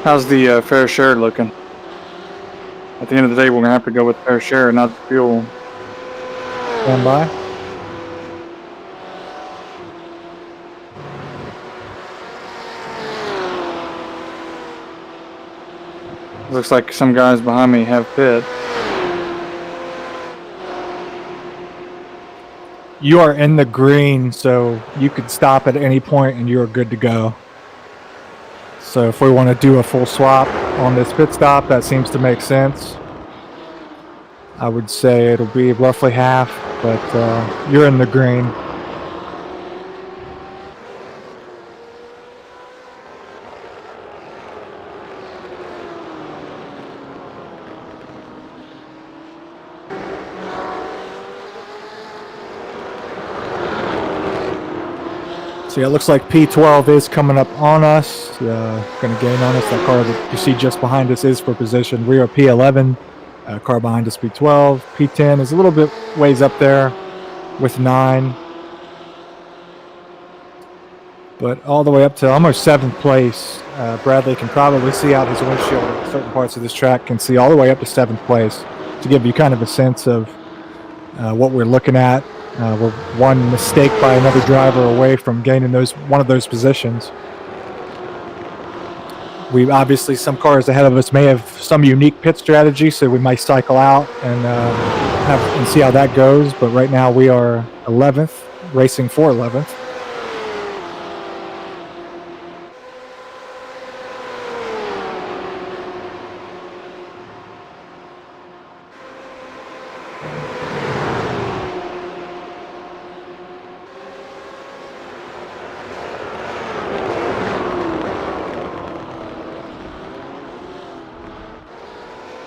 How's the fair share looking? At the end of the day, we're gonna have to go with fair share, not the fuel. Stand by. Looks like some guys behind me have pit. You are in the green, so you could stop at any point and you're good to go. So if we want to do a full swap on this pit stop, that seems to make sense. I would say it'll be roughly half, but you're in the green. So yeah, it looks like P12 is coming up on us, going to gain on us. That car that you see just behind us is for position. We are P11, car behind us P12. P10 is a little bit ways up there with 9. But all the way up to almost 7th place. Bradley can probably see out his windshield at certain parts of this track, can see all the way up to 7th place to give you kind of a sense of what we're looking at. We're one mistake by another driver away from gaining one of those positions. We obviously, some cars ahead of us may have some unique pit strategy, so we might cycle out and see how that goes. But right now we are 11th, racing for 11th.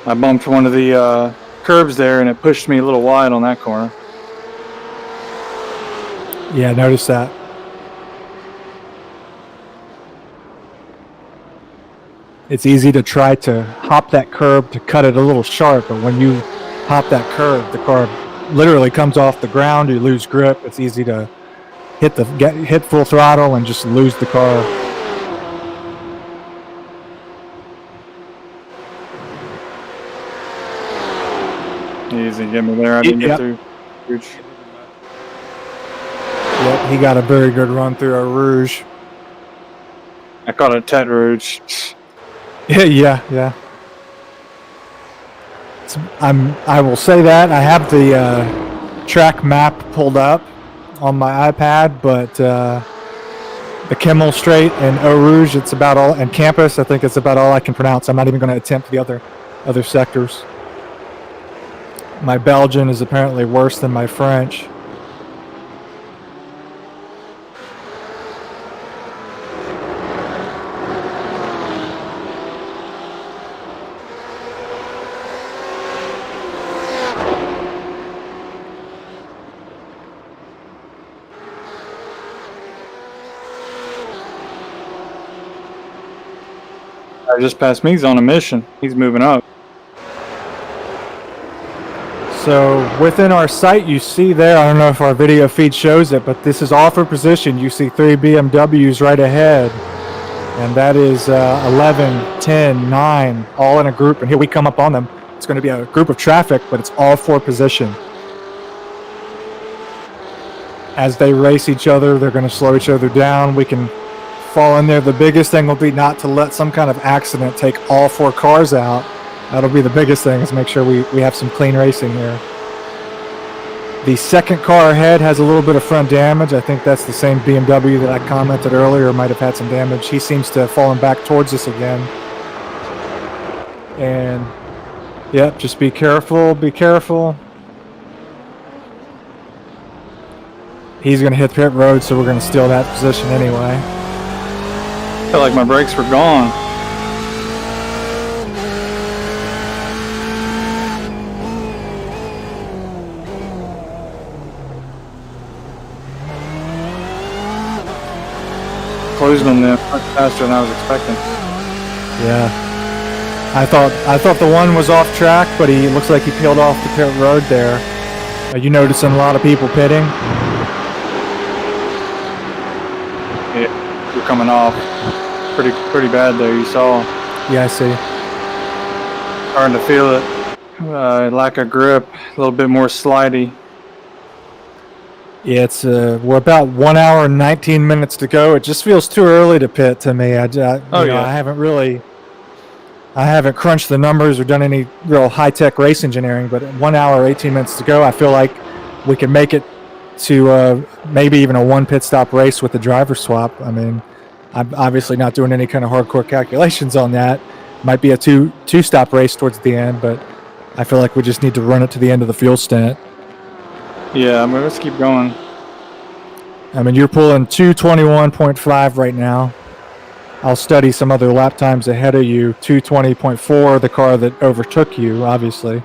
I bumped one of the curbs there and it pushed me a little wide on that corner. Yeah, notice that. It's easy to try to hop that curb to cut it a little sharp, but when you hop that curb, the car literally comes off the ground. You lose grip. It's easy to hit full throttle and just lose the car. Easy, get me there. I didn't get through. Huge. Yep, he got a very good run through a Rouge. I caught a Tet Rouge. Yeah. I will say that I have the track map pulled up on my iPad, but the Kimmel Straight and Eau Rouge, it's about all, and Campus, I think it's about all I can pronounce. I'm not even going to attempt the other sectors. My Belgian is apparently worse than my French. Just past me. He's on a mission. He's moving up. So within our sight, you see there, I don't know if our video feed shows it, but this is offer position. You see 3 BMWs right ahead. And that is 11, 10, 9, all in a group. And here we come up on them. It's going to be a group of traffic, but it's all for position. As they race each other, they're going to slow each other down. We can fall in there. The biggest thing will be not to let some kind of accident take all 4 cars out. That'll be the biggest thing, is make sure we have some clean racing here. The second car ahead has a little bit of front damage. I think that's the same BMW that I commented earlier might have had some damage. He seems to have fallen back towards us again. And, yep, just be careful, be careful. He's going to hit pit road, so we're going to steal that position anyway. I felt like my brakes were gone. Closing on them much faster than I was expecting. Yeah. I thought the one was off track, but he looks like he peeled off the pit road there. You noticing a lot of people pitting? Yeah, you're coming off. Pretty bad there, you saw. Yeah, I see. Starting to feel it. Lack of grip, a little bit more slidey. Yeah, it's we're about 1 hour and 19 minutes to go. It just feels too early to pit to me. I haven't crunched the numbers or done any real high-tech race engineering, but 1 hour, 18 minutes to go, I feel like we can make it to maybe even a one pit stop race with the driver swap. I mean, I'm obviously not doing any kind of hardcore calculations on that. Might be a two-stop race towards the end, but I feel like we just need to run it to the end of the fuel stint. Yeah, I mean, let's keep going. I mean, you're pulling 221.5 right now. I'll study some other lap times ahead of you. 220.4, the car that overtook you, obviously.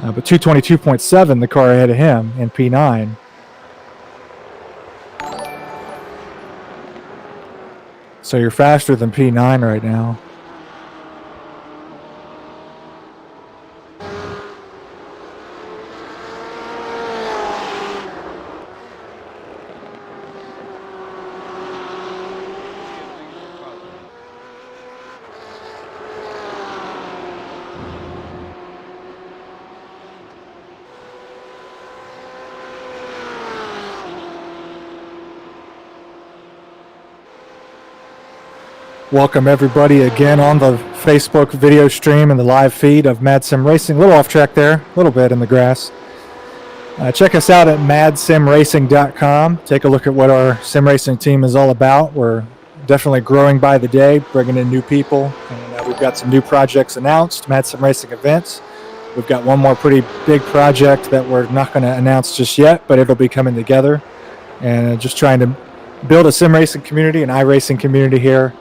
But 222.7, the car ahead of him in P9. So you're faster than P9 right now. Welcome everybody again on the Facebook video stream and the live feed of madsim Racing. A little off track there, a little bit in the grass. Check us out at madsimracing.com. Take a look at what our sim racing team is all about. We're definitely growing by the day, bringing in new people, and we've got some new projects announced, madsim Racing events. We've got one more pretty big project that we're not going to announce just yet, but it'll be coming together. And just trying to build a sim racing community, an iRacing community here.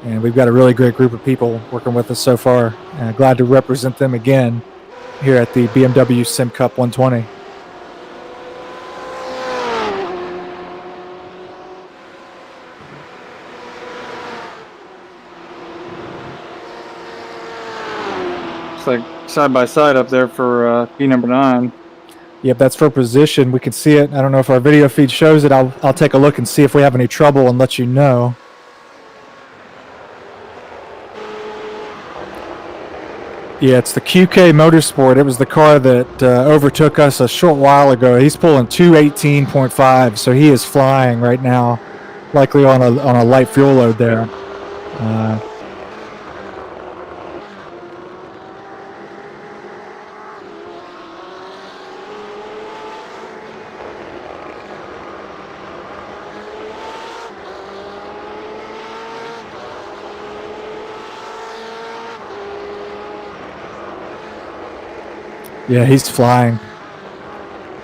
And we've got a really great group of people working with us so far. Glad to represent them again here at the BMW Sim Cup 120. It's like side by side up there for P number 9. Yep, that's for position. We can see it. I don't know if our video feed shows it. I'll take a look and see if we have any trouble and let you know. Yeah, it's the QK Motorsport. It was the car that overtook us a short while ago. He's pulling 218.5, so he is flying right now, likely on a light fuel load there. Yeah, he's flying.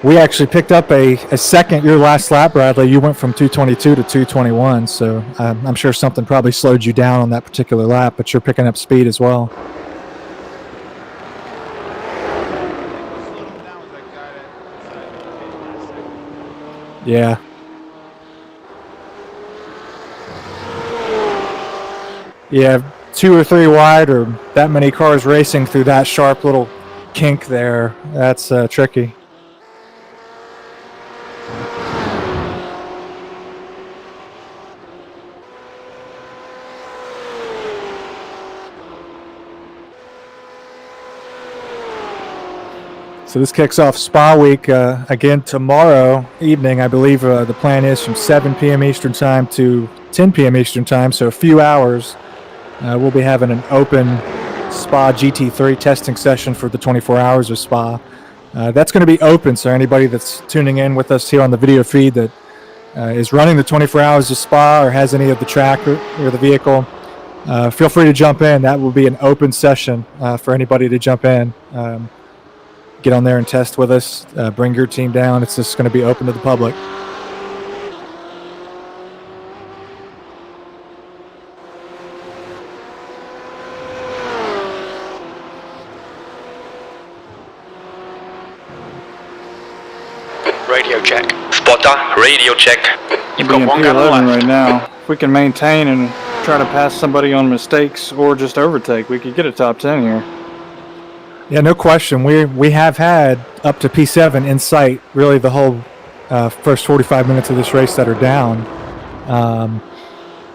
We actually picked up a second your last lap, Bradley. You went from 222 to 221, so I'm sure something probably slowed you down on that particular lap, but you're picking up speed as well. Yeah. Yeah, 2 or 3 wide or that many cars racing through that sharp little kink there. That's tricky. So this kicks off Spa Week again tomorrow evening. I believe the plan is from 7 p.m. Eastern Time to 10 p.m. Eastern Time, so a few hours. We'll be having an open Spa GT3 testing session for the 24 hours of Spa. That's going to be open, so anybody that's tuning in with us here on the video feed that is running the 24 hours of spa or has any of the track or the vehicle, feel free to jump in. That will be an open session for anybody to jump in. Get on there and test with us. Bring your team down. It's just going to be open to the public. Radio check. Spotter, radio check. You've Being got one gallon P11 left. right now. If we can maintain and try to pass somebody on mistakes or just overtake, we could get a top 10 here. Yeah, no question. We have had up to P7 in sight really the whole first 45 minutes of this race that are down.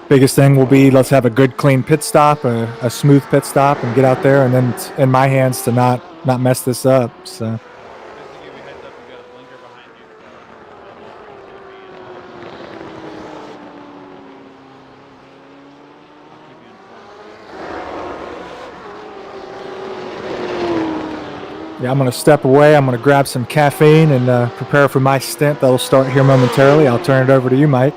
Biggest thing will be let's have a good clean pit stop, a smooth pit stop, and get out there. And then it's in my hands to not mess this up. So. Just to give you a heads up, you got a blinker behind you. I'll keep you informed. Yeah, I'm going to step away. I'm going to grab some caffeine and prepare for my stint that'll start here momentarily. I'll turn it over to you, Mike.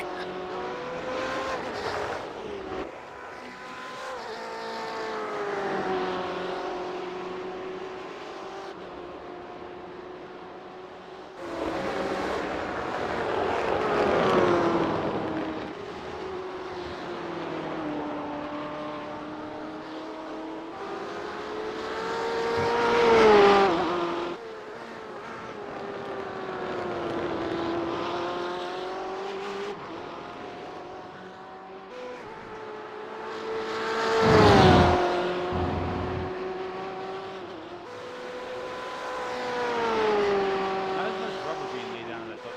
Not as much rubber being laid down as I thought.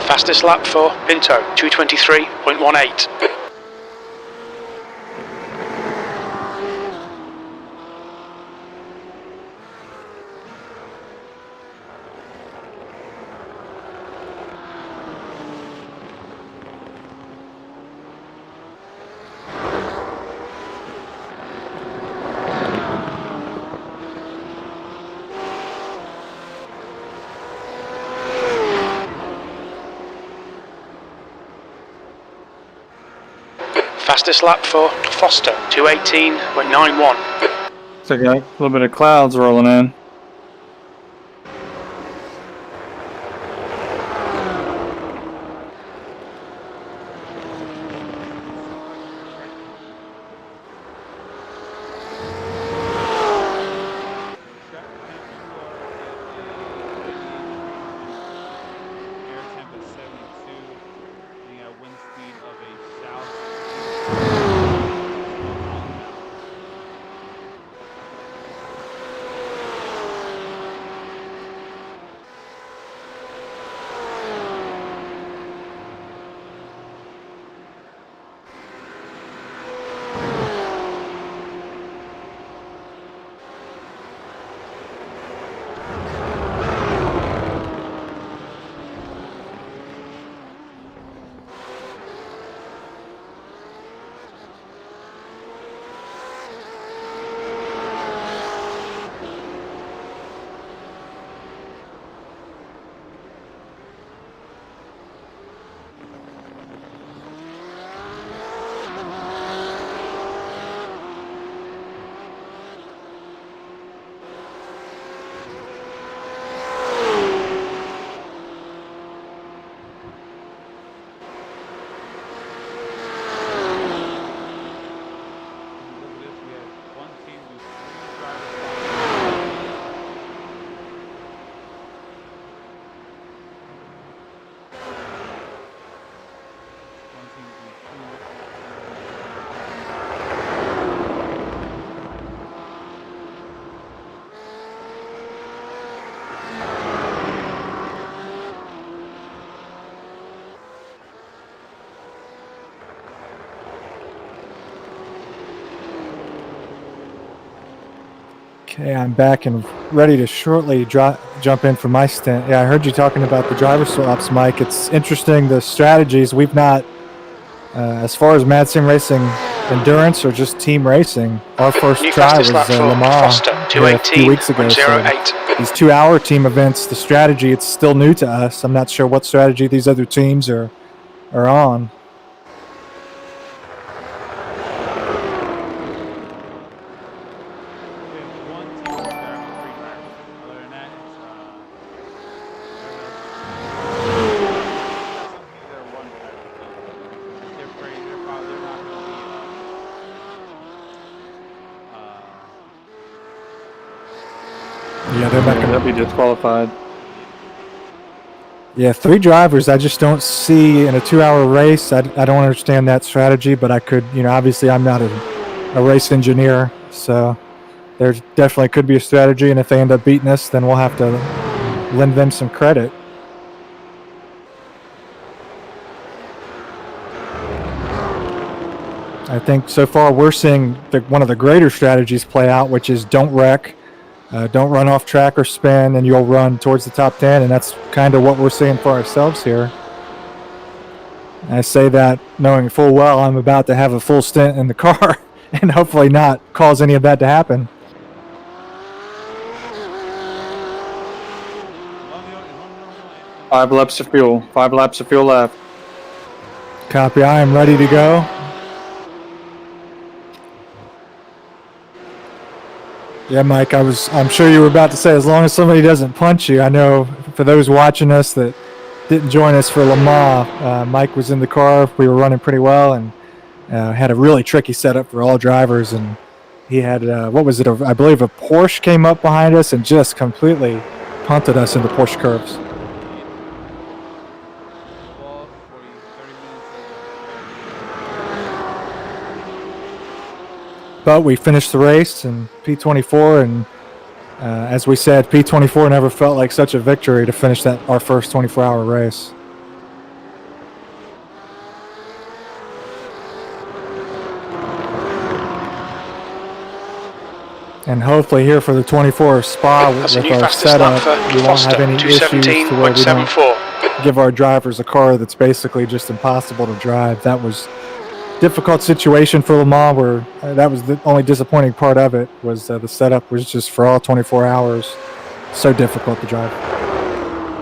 Fastest lap for Pinto, 2:23.18. Fastest lap for Foster, 2:18.91. So got a little bit of clouds rolling in. Air temp is 72. And you got a wind speed of a south. Okay, I'm back and ready to shortly jump in for my stint. Yeah, I heard you talking about the driver swaps, Mike. It's interesting, the strategies. We've not, as far as madsim racing endurance or just team racing, our first New try fastest was lap for Le Mans Foster, here a few weeks ago. So 218.08. these 2-hour team events, the strategy, it's still new to us. I'm not sure what strategy these other teams are on. We have one team that have 3 drivers. Other than that, it's some teams that are 1 driver. They're pretty. They're probably. They're not going to be. Yeah, they're not going They'll to be disqualified. Yeah, 3 drivers. I just don't see in a 2-hour race. I don't understand that strategy, but I could, obviously I'm not a race engineer, so there definitely could be a strategy. And if they end up beating us, then we'll have to lend them some credit. I think so far we're seeing one of the greater strategies play out, which is don't wreck. Don't run off track or spin, and you'll run towards the top 10, and that's kind of what we're seeing for ourselves here. I say that knowing full well I'm about to have a full stint in the car and hopefully not cause any of that to happen. Five laps of fuel. 5 laps of fuel left. Copy. I am ready to go. Yeah, Mike, I'm sure you were about to say, as long as somebody doesn't punch you. I know for those watching us that didn't join us for Le Mans, Mike was in the car. We were running pretty well and had a really tricky setup for all drivers. And he had, what was it? I believe a Porsche came up behind us and just completely punted us into Porsche curves. But we finished the race in P24, and as we said, P24 never felt like such a victory to finish our first 24-hour race. And hopefully here for the 24 Spa with our setup, we won't have any issues to where we don't give our drivers a car that's basically just impossible to drive. That was difficult situation for Le Mans, where that was the only disappointing part of it, was the setup was just for all 24 hours so difficult to drive.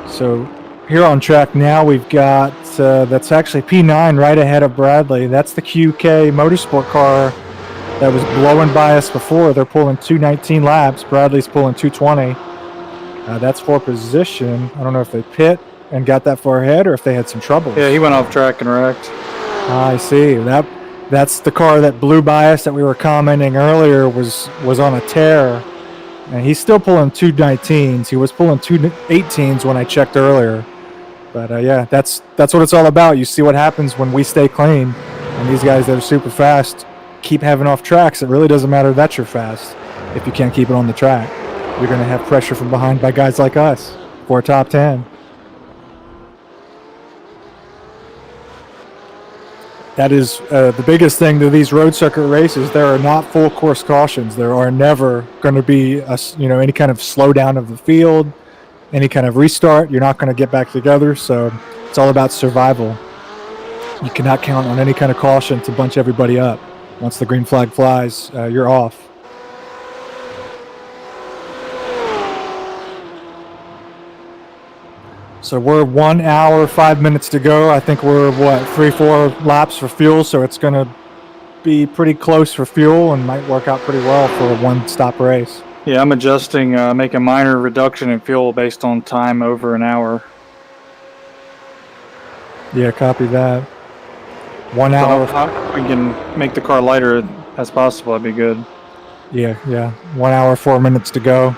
So here on track now we've got that's actually P9 right ahead of Bradley. That's the QK Motorsport car that was blowing by us before. They're pulling 219 laps. Bradley's pulling 220. That's for position. I don't know if they pit and got that far ahead or if they had some troubles. Yeah, he went off track and wrecked. I see. That's the car that blew by us that we were commenting earlier was on a tear. And he's still pulling 219s. He was pulling 218s when I checked earlier. But yeah, that's what it's all about. You see what happens when we stay clean. And these guys that are super fast keep having off tracks. It really doesn't matter that you're fast if you can't keep it on the track. You're going to have pressure from behind by guys like us for a top 10. That is the biggest thing to these road circuit races. There are not full course cautions. There are never going to be any kind of slowdown of the field, any kind of restart. You're not going to get back together. So it's all about survival. You cannot count on any kind of caution to bunch everybody up. Once the green flag flies, you're off. So we're 1 hour, 5 minutes to go. I think we're 3-4 laps for fuel. So it's going to be pretty close for fuel and might work out pretty well for a one-stop race. Yeah, I'm adjusting, make a minor reduction in fuel based on time over an hour. Yeah, copy that. 1 hour. If we can make the car lighter as possible, that'd be good. Yeah. 1 hour, 4 minutes to go.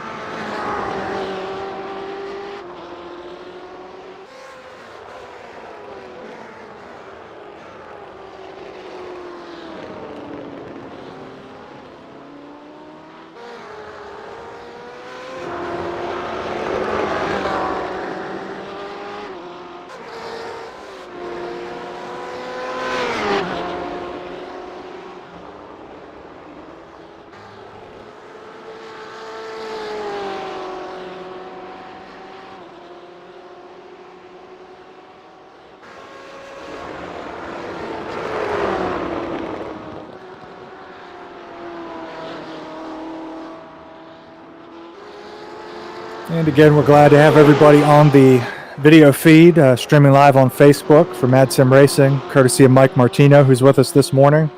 And again, we're glad to have everybody on the video feed, streaming live on Facebook for madsim Racing, courtesy of Mike Martino, who's with us this morning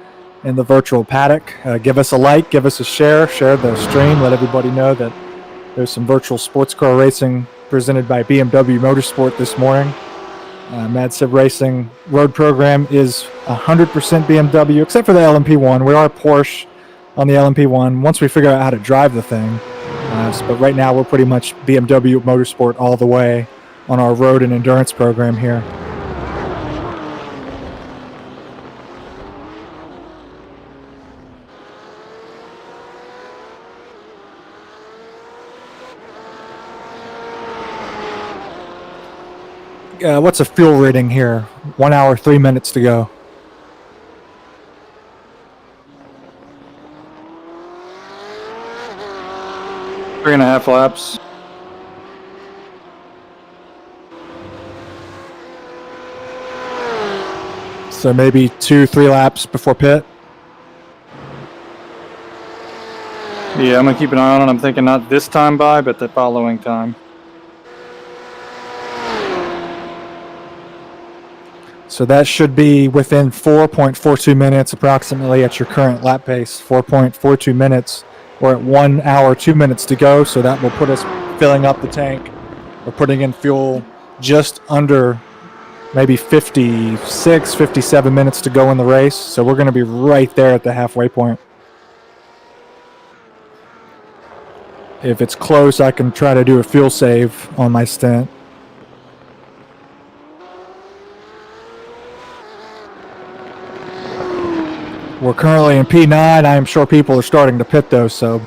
in the virtual paddock. Give us a like, give us a share the stream, let everybody know that there's some virtual sports car racing presented by BMW Motorsport this morning. madsim Racing road program is 100% BMW, except for the LMP1. We are Porsche on the LMP1 once we figure out how to drive the thing. But right now we're pretty much BMW Motorsport all the way on our road and endurance program here. What's a fuel rating here? 1 hour, 3 minutes to go. 3.5 laps. So maybe 2-3 laps before pit. Yeah, I'm gonna keep an eye on it. I'm thinking not this time by, but the following time. So that should be within 4.42 minutes approximately at your current lap pace. 4.42 minutes. We're at 1 hour, 2 minutes to go. So that will put us filling up the tank. We're putting in fuel just under maybe 56, 57 minutes to go in the race. So we're going to be right there at the halfway point. If it's close, I can try to do a fuel save on my stint. We're currently in P9. I am sure people are starting to pit though, so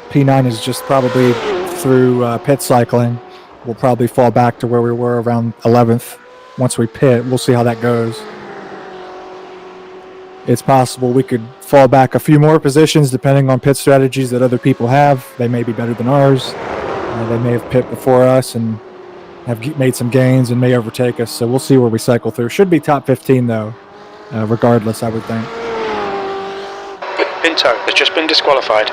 P9 is just probably through pit cycling. We'll probably fall back to where we were around 11th once we pit. We'll see how that goes. It's possible we could fall back a few more positions depending on pit strategies that other people have. They may be better than ours. They may have pit before us and have made some gains and may overtake us. So we'll see where we cycle through. Should be top 15 though, regardless, I would think. Pinto has just been disqualified.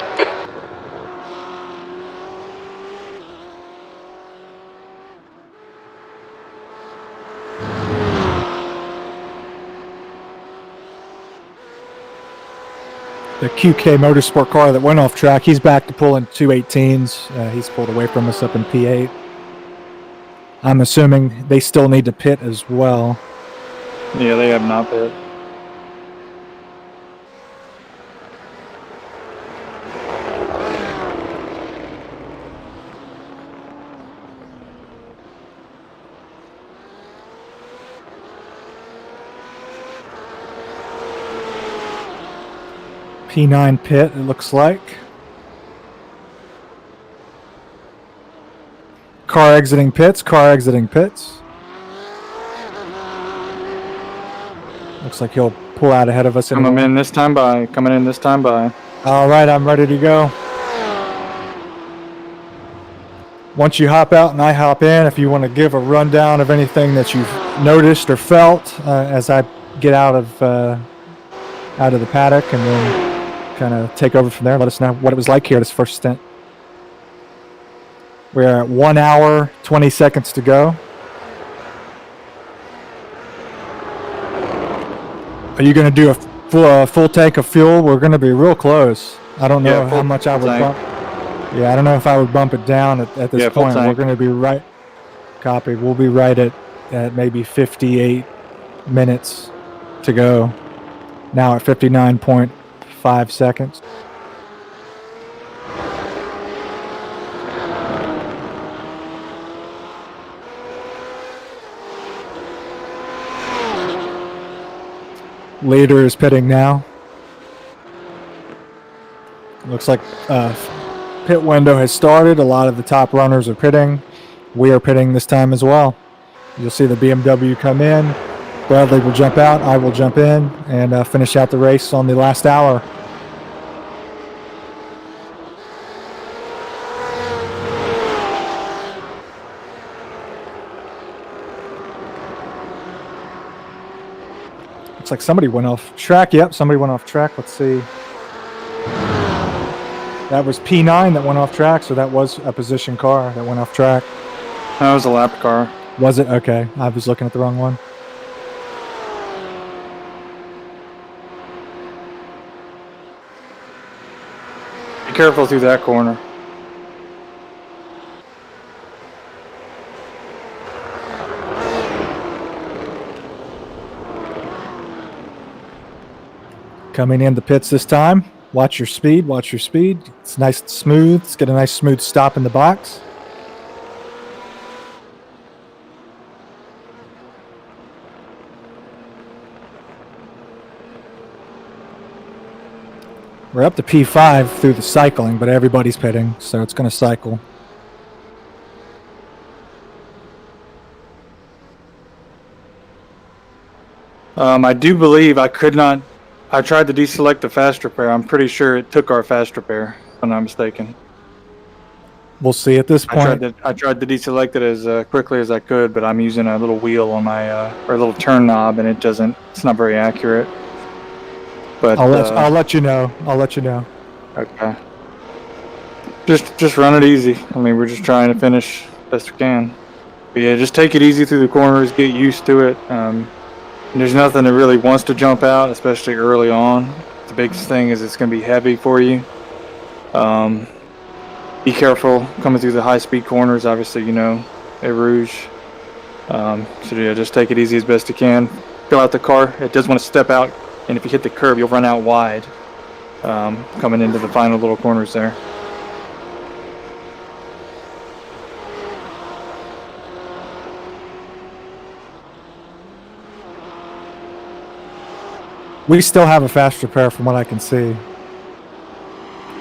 The QK Motorsport car that went off track, he's back to pulling 218s. He's pulled away from us up in P8. I'm assuming they still need to pit as well. Yeah, they have not pit. P9 pit, it looks like. Car exiting pits, car exiting pits. Looks like he'll pull out ahead of us. Coming in this time by. Coming in this time by. All right, I'm ready to go. Once you hop out and I hop in, if you want to give a rundown of anything that you've noticed or felt as I get out of the paddock, and then kind of take over from there. Let us know what it was like here this first stint. We're at 1 hour, 20 seconds to go. Are you going to do a full tank of fuel? We're going to be real close. I don't know how much I would bump. Yeah, I don't know if I would bump it down at this point. We're going to be right. Copy. We'll be right at maybe 58 minutes to go. Now at 59.5 seconds. Leader is pitting now. Looks like pit window has started. A lot of the top runners are pitting. We are pitting this time as well. You'll see the BMW come in. Bradley will jump out. I will jump in and finish out the race on the last hour. Looks like somebody went off track. Yep, somebody went off track. Let's see. That was P9 that went off track, so that was a position car that went off track. That was a lap car. Was it? Okay, I was looking at the wrong one. Be careful through that corner. Coming in the pits this time. Watch your speed. Watch your speed. It's nice and smooth. Let's get a nice smooth stop in the box. We're up to P5 through the cycling, but everybody's pitting, so it's going to cycle. I do believe I could not. I tried to deselect the fast repair. I'm pretty sure it took our fast repair, if I'm not mistaken. We'll see at this point. I tried to deselect it as quickly as I could, but I'm using a little wheel on my or a little turn knob, and it's not very accurate. But I'll let you know. I'll let you know. Okay. Just run it easy. I mean, we're just trying to finish best we can. But yeah, just take it easy through the corners. Get used to it. There's nothing that really wants to jump out, especially early on. The biggest thing is it's going to be heavy for you. Be careful coming through the high-speed corners. Obviously, you know, at Rouge. So yeah, just take it easy as best you can. Fill out the car. It does want to step out, and if you hit the curb, you'll run out wide. Coming into the final little corners there. We still have a fast repair from what I can see.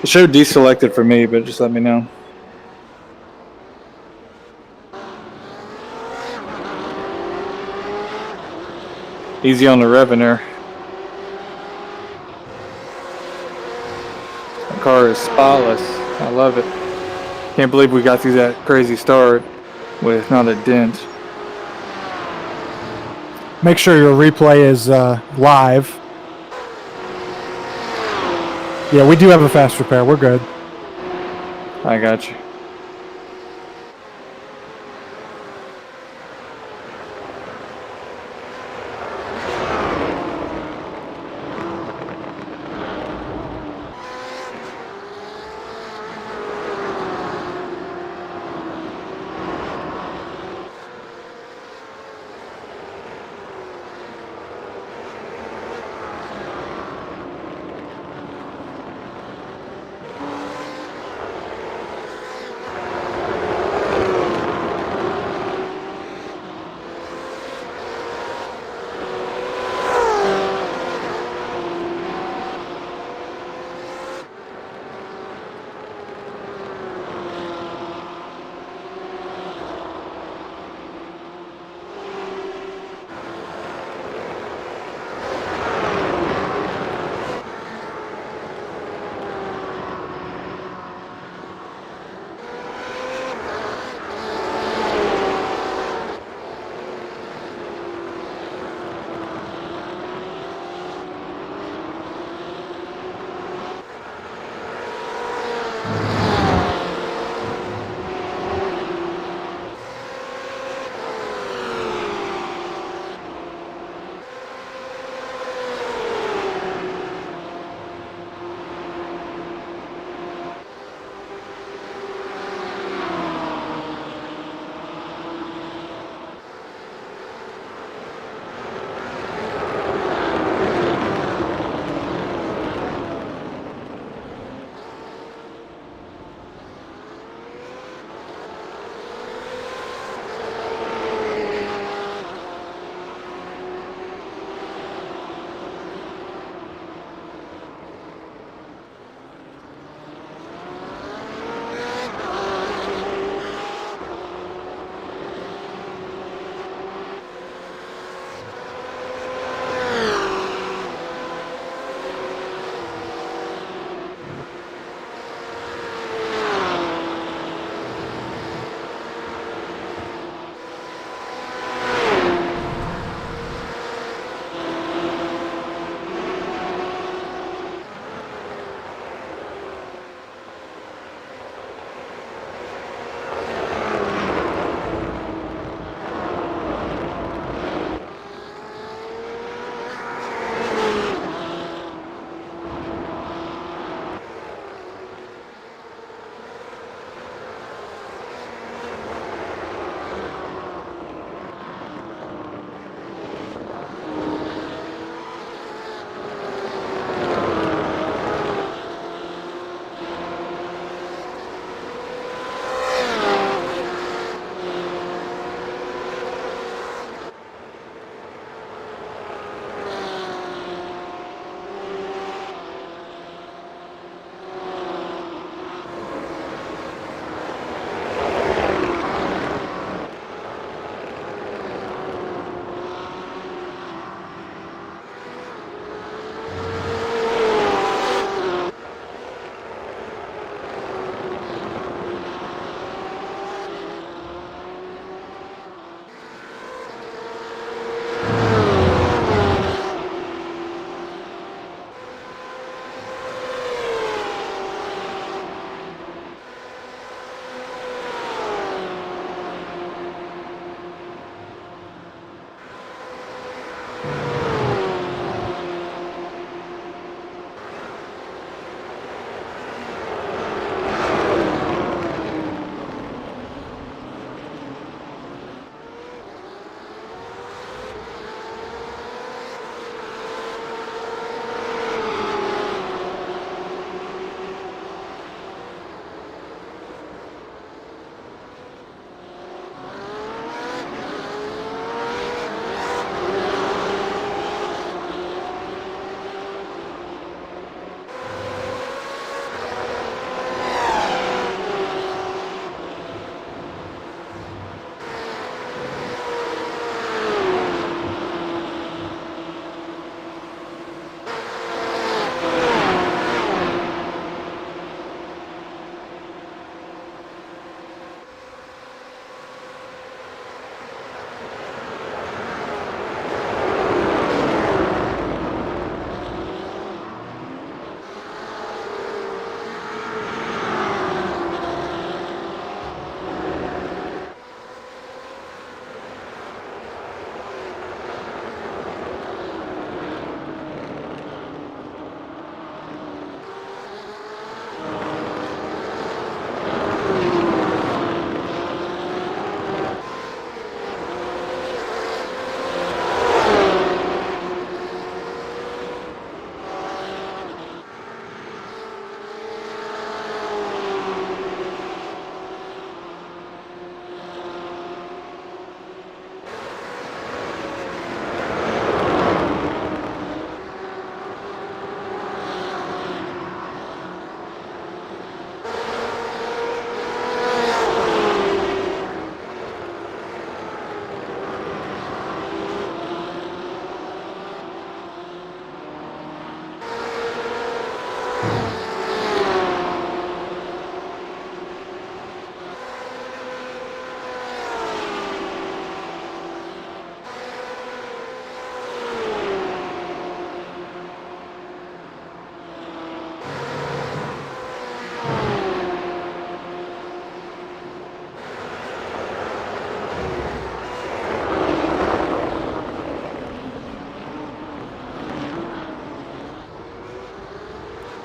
It showed deselected for me, but just let me know. Easy on the revener. The car is spotless. I love it. Can't believe we got through that crazy start with not a dent. Make sure your replay is live. Yeah, we do have a fast repair. We're good. I got you.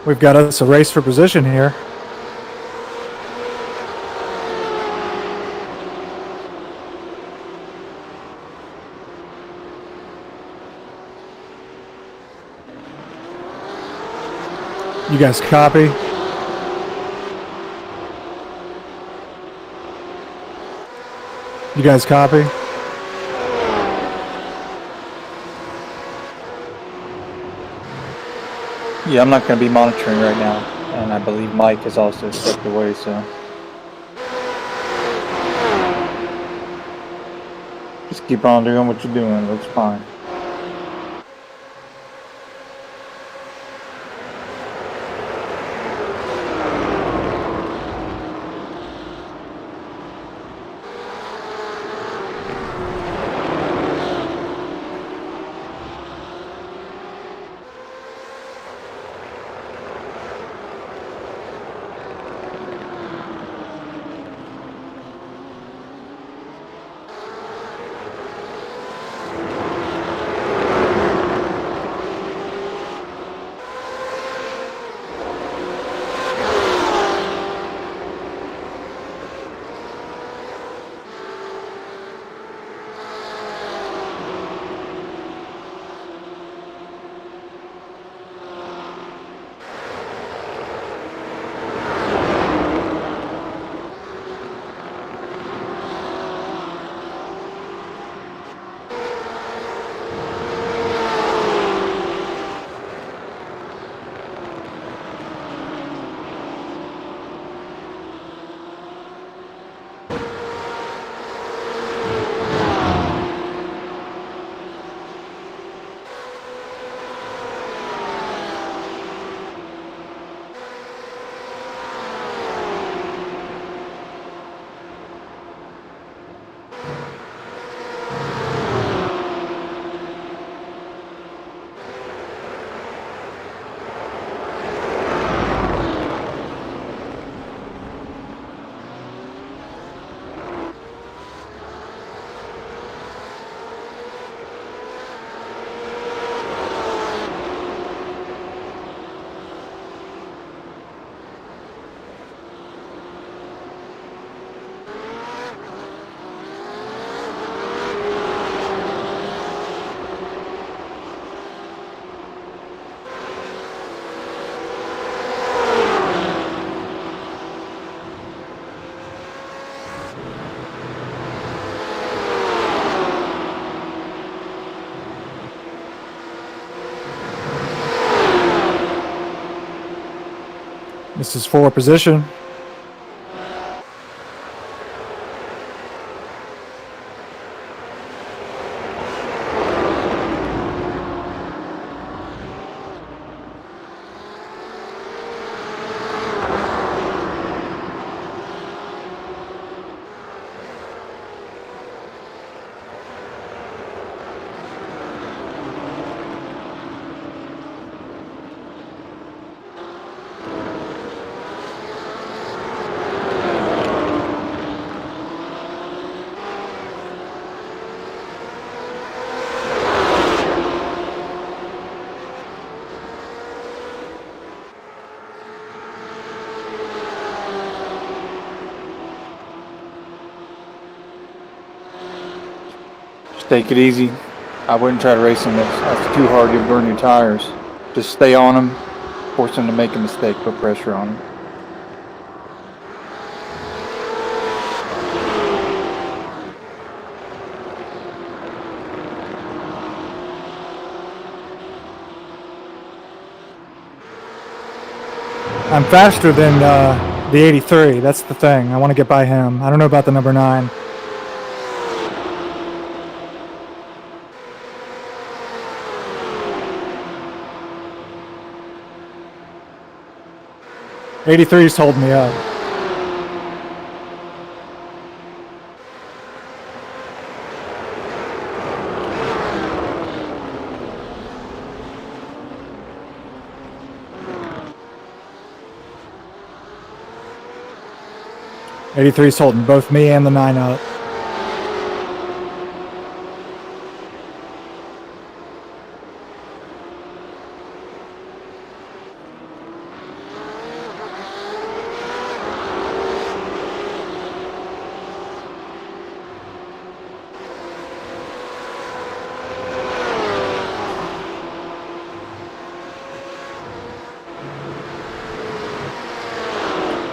We've got us a race for position here. You guys copy? You guys copy? Yeah, I'm not going to be monitoring right now, and I believe Mike has also stepped away, so just keep on doing what you're doing. It looks fine. This is for position. Just take it easy. I wouldn't try to race him. That's too hard. You'll burn your tires. Just stay on him. Force him to make a mistake. Put pressure on him. I'm faster than the 83. That's the thing. I want to get by him. I don't know about the number 9. '83's holding me up. '83's holding both me and the 9 up.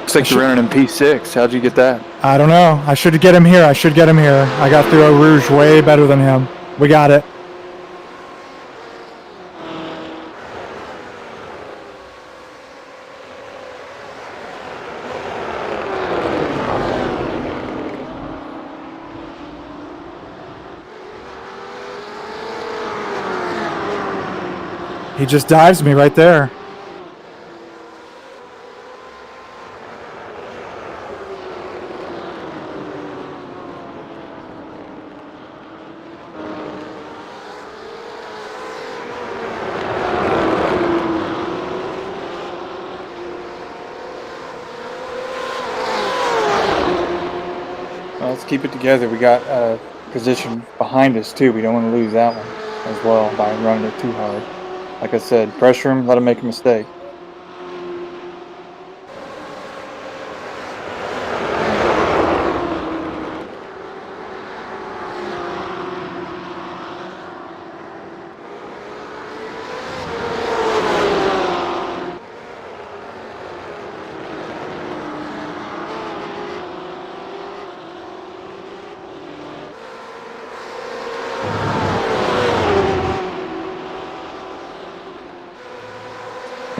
Looks like you're running in P6. How'd you get that? I don't know. I should get him here. I got through Eau Rouge way better than him. We got it. He just dives me right there. Well, let's keep it together. We got a position behind us too. We don't want to lose that one as well by running it too hard. Like I said, pressure him, let him make a mistake.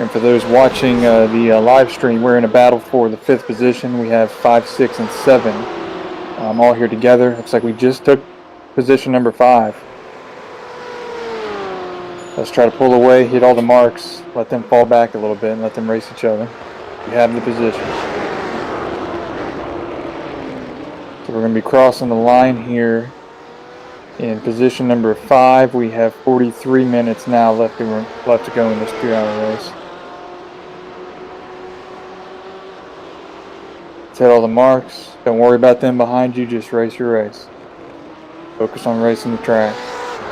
And for those watching the live stream, we're in a battle for the 5th position. We have 5, 6, and 7 all here together. Looks like we just took position number 5. Let's try to pull away, hit all the marks, let them fall back a little bit, and let them race each other. We have the position. So we're going to be crossing the line here in position number 5. We have 43 minutes now left to go in this 2-hour race. Hit all the marks. Don't worry about them behind you. Just race your race. Focus on racing the track.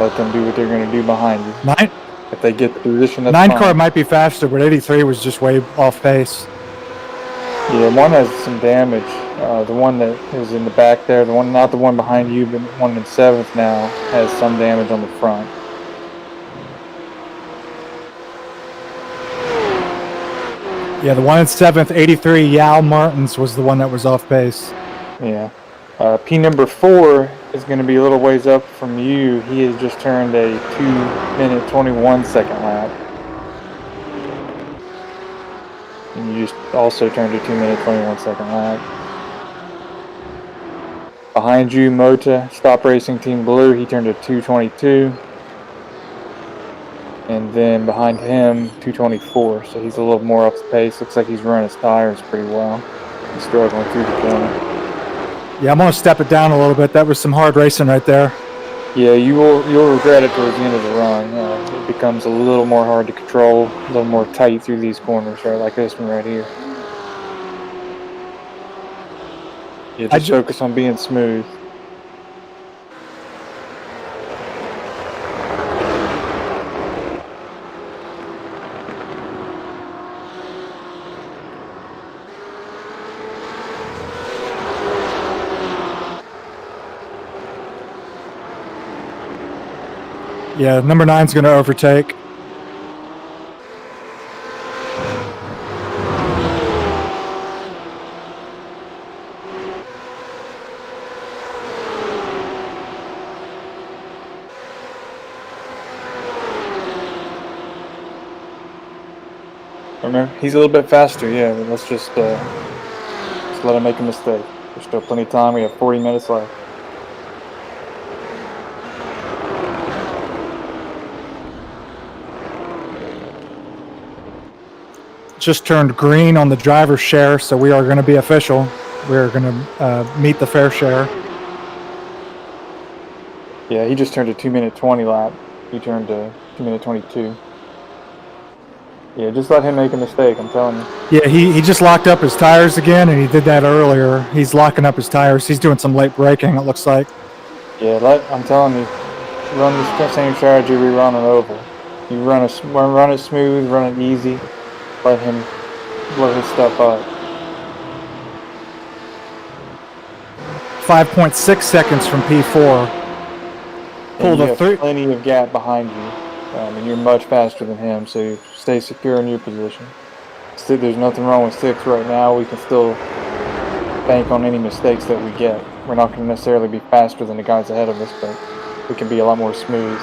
Let them do what they're going to do behind you. If they get the position, that's 9 fine. car might be faster, but 83 was just way off pace. Yeah, one has some damage. The one that is in the back there, not the one behind you, but the one in 7th now, has some damage on the front. Yeah, the one in 7th, 83, Yao Martins was the one that was off pace. Yeah. P number 4 is going to be a little ways up from you. He has just turned a 2-minute 21-second lap. And you just also turned a 2-minute 21-second lap. Behind you, Mota, Stop Racing Team Blue, he turned a 2:22. And then behind him, 2:24. So he's a little more off the pace. Looks like he's running his tires pretty well. He's struggling through the corner. Yeah, I'm going to step it down a little bit. That was some hard racing right there. Yeah, you'll regret it towards the end of the run. It becomes a little more hard to control, a little more tight through these corners, right? Like this one right here. Yeah, just focus on being smooth. Yeah, number 9's going to overtake. Remember, he's a little bit faster, yeah, but let's just let him make a mistake. There's still plenty of time. We have 40 minutes left. Just turned green on the driver's share, so we are going to be official. We are going to meet the fair share. Yeah, he just turned a 2-minute 20 lap. He turned a 2-minute 22. Yeah, just let him make a mistake, I'm telling you. Yeah, he just locked up his tires again, and he did that earlier. He's locking up his tires. He's doing some late braking, it looks like. Yeah, I'm telling you, run the same strategy we run on oval. You run it smooth, run it easy. Let him blow his stuff up. 5.6 seconds from P4. Pull the three. Plenty of gap behind you, and you're much faster than him. So stay secure in your position. There's nothing wrong with 6 right now. We can still bank on any mistakes that we get. We're not going to necessarily be faster than the guys ahead of us, but we can be a lot more smooth.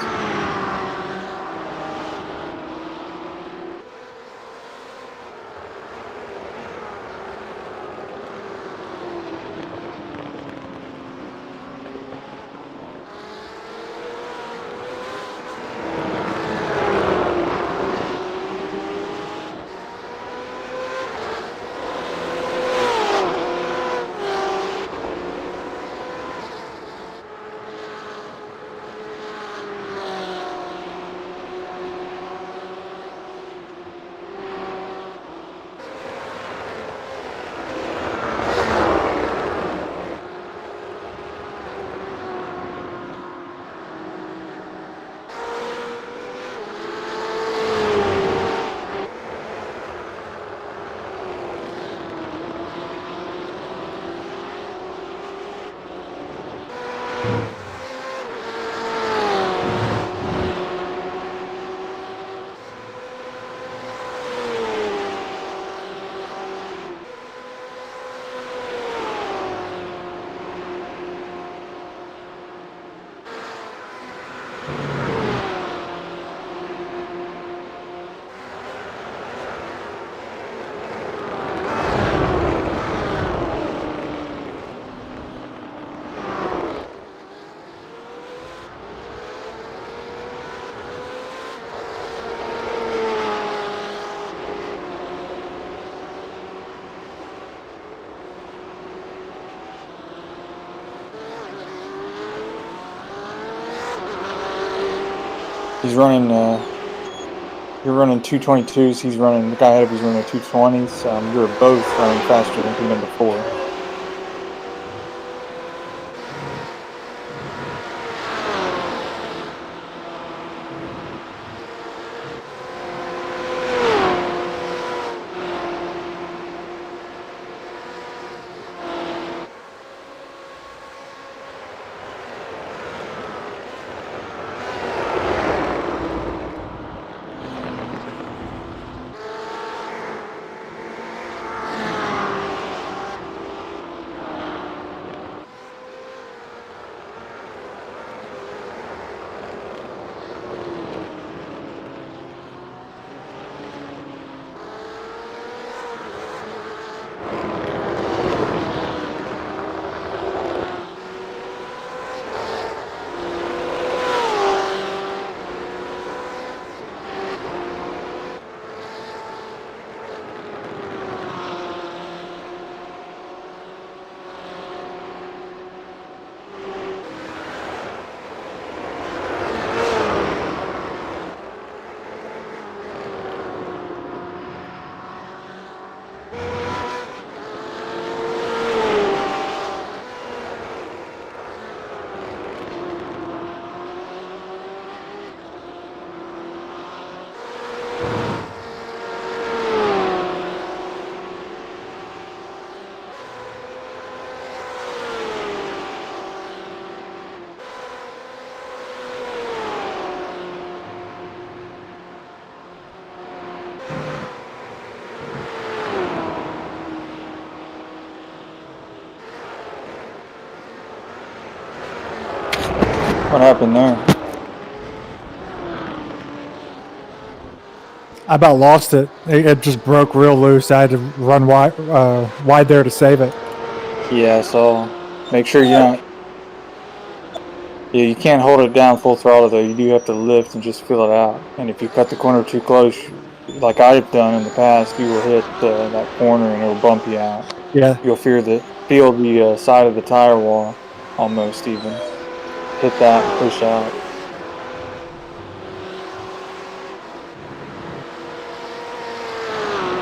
He's running, you're running 222s, he's running, the guy ahead of you's running 220s. You're both running faster than team number 4. What happened there? I about lost it. It just broke real loose. I had to run wide there to save it. Yeah, so make sure you don't. Yeah, you can't hold it down full throttle though. You do have to lift and just feel it out. And if you cut the corner too close, like I've done in the past, you will hit that corner and it'll bump you out. Yeah. You'll feel the side of the tire wall almost even. Hit that and push out.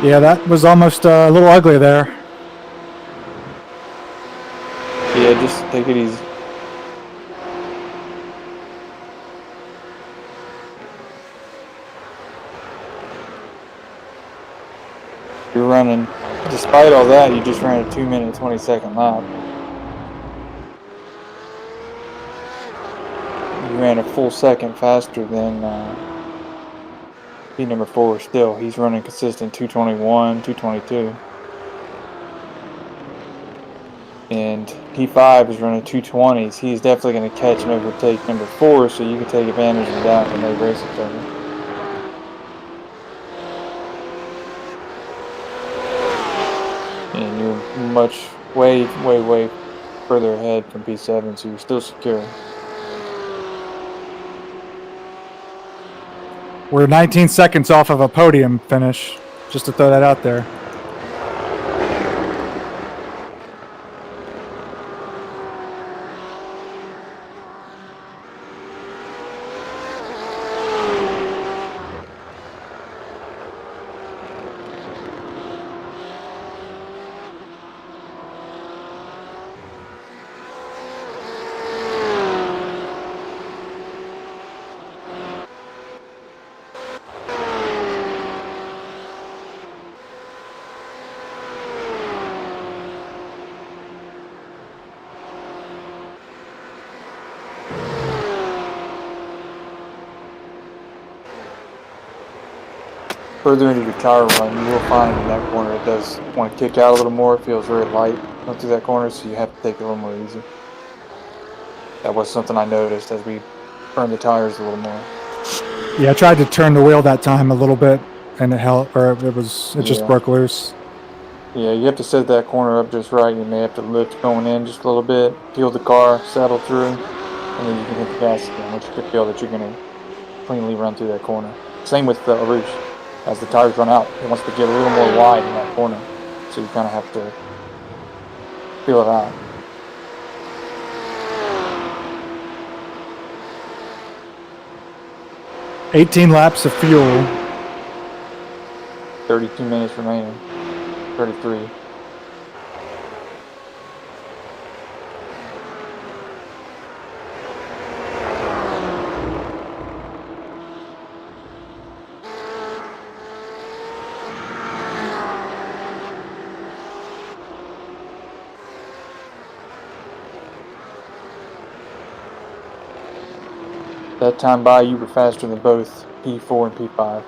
Yeah, that was almost a little ugly there. Yeah, just take it easy. You're running, despite all that, you just ran a 2-minute, 20-second lap. You ran a full second faster than P number 4 still. He's running consistent 221, 222. And P5 is running 220s. He's definitely going to catch and overtake number 4, so you can take advantage of that when they race each other. And you're way further ahead from P7, so you're still secure. We're 19 seconds off of a podium finish, just to throw that out there. Further into your tire run, you will find in that corner it does want to kick out a little more. It feels very light going through that corner, so you have to take it a little more easy. That was something I noticed as we burned the tires a little more. Yeah, I tried to turn the wheel that time a little bit, and it helped, or it just broke loose. Yeah, you have to set that corner up just right. You may have to lift going in just a little bit, peel the car, settle through, and then you can hit the gas again once you can feel that you're going to cleanly run through that corner. Same with the Arouche. As the tires run out, it wants to get a little more wide in that corner, so you kind of have to feel it out. $18 laps of fuel. 32 minutes remaining. 33. That time by, you were faster than both P4 and P5.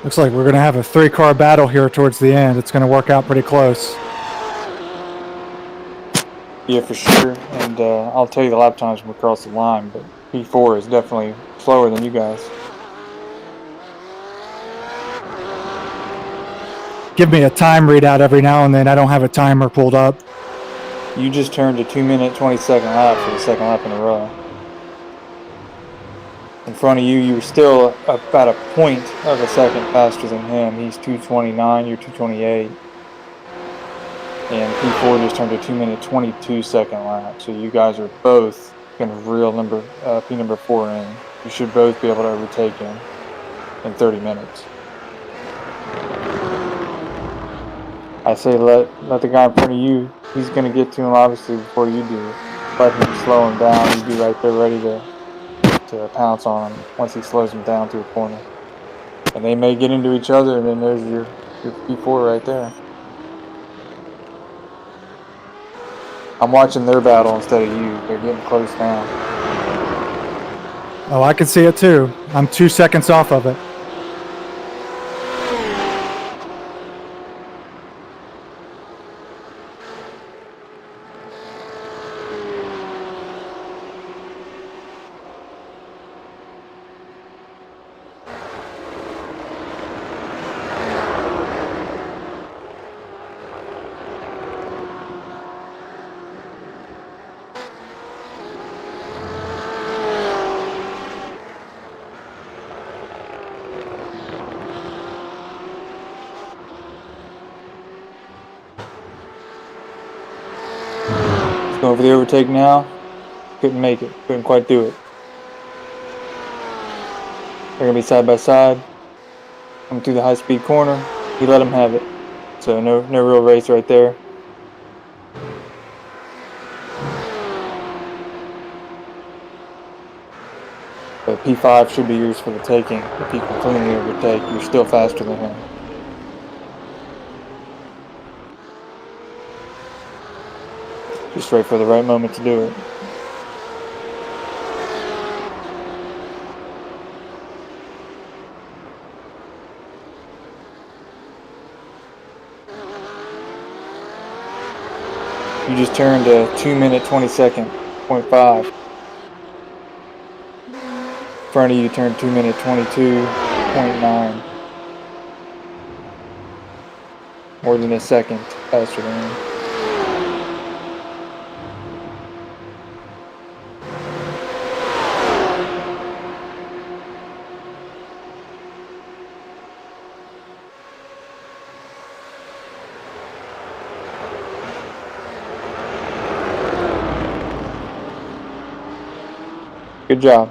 Looks like we're going to have a 3-car battle here towards the end. It's going to work out pretty close. Yeah, for sure. And I'll tell you the lap times when we cross the line, but P4 is definitely slower than you guys. Give me a time readout every now and then. I don't have a timer pulled up. You just turned a 2-minute, 20-second lap for the second lap in a row. In front of you, you were still about a point of a second faster than him. He's 229, you're 228. And P4 just turned a 2-minute, 22-second lap. So you guys are both going to reel P number 4 in. You should both be able to overtake him in 30 minutes. I say let the guy in front of you, he's going to get to him obviously before you do. Let him slow him down. You'd be right there ready to pounce on him once he slows him down to a corner. And they may get into each other, and then there's your P4 right there. I'm watching their battle instead of you. They're getting close now. Oh, I can see it too. I'm 2 seconds off of it. Going for the overtake now. Couldn't make it. Couldn't quite do it. They're gonna be side by side. Coming through the high-speed corner. He let him have it. So no real race right there. But P5 should be yours for the taking. If you can cleanly overtake, you're still faster than him. Just wait for the right moment to do it. You just turned a 2-minute 22nd, 0.5. In front of you turned 2-minute 22.9. More than a second faster than him. Good job.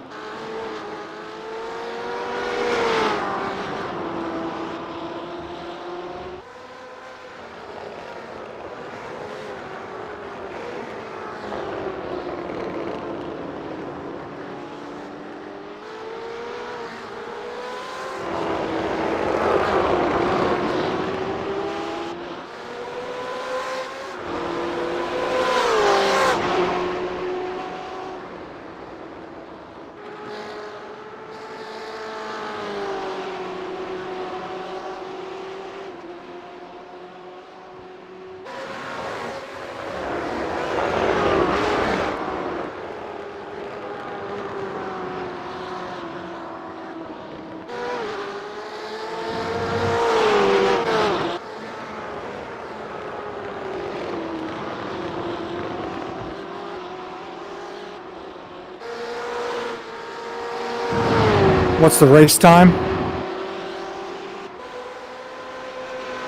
What's the race time?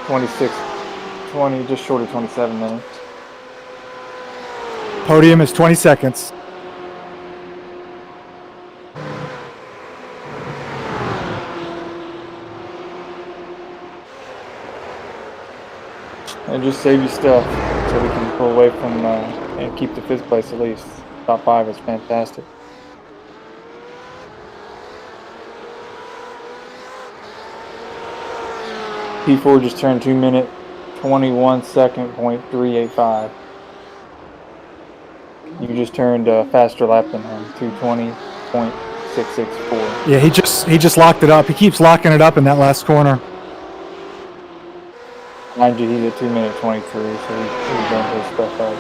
20, just short of 27 minutes. Podium is 20 seconds. And just save your stuff so we can pull away from and keep the 5th place at least. Top 5 is fantastic. P4 just turned 2-minute 21-second, 0.385. You just turned a faster lap than him, 220.664. Yeah, he just locked it up. He keeps locking it up in that last corner. Mind you, he's at 2-minute 23, so he's done his stuff out.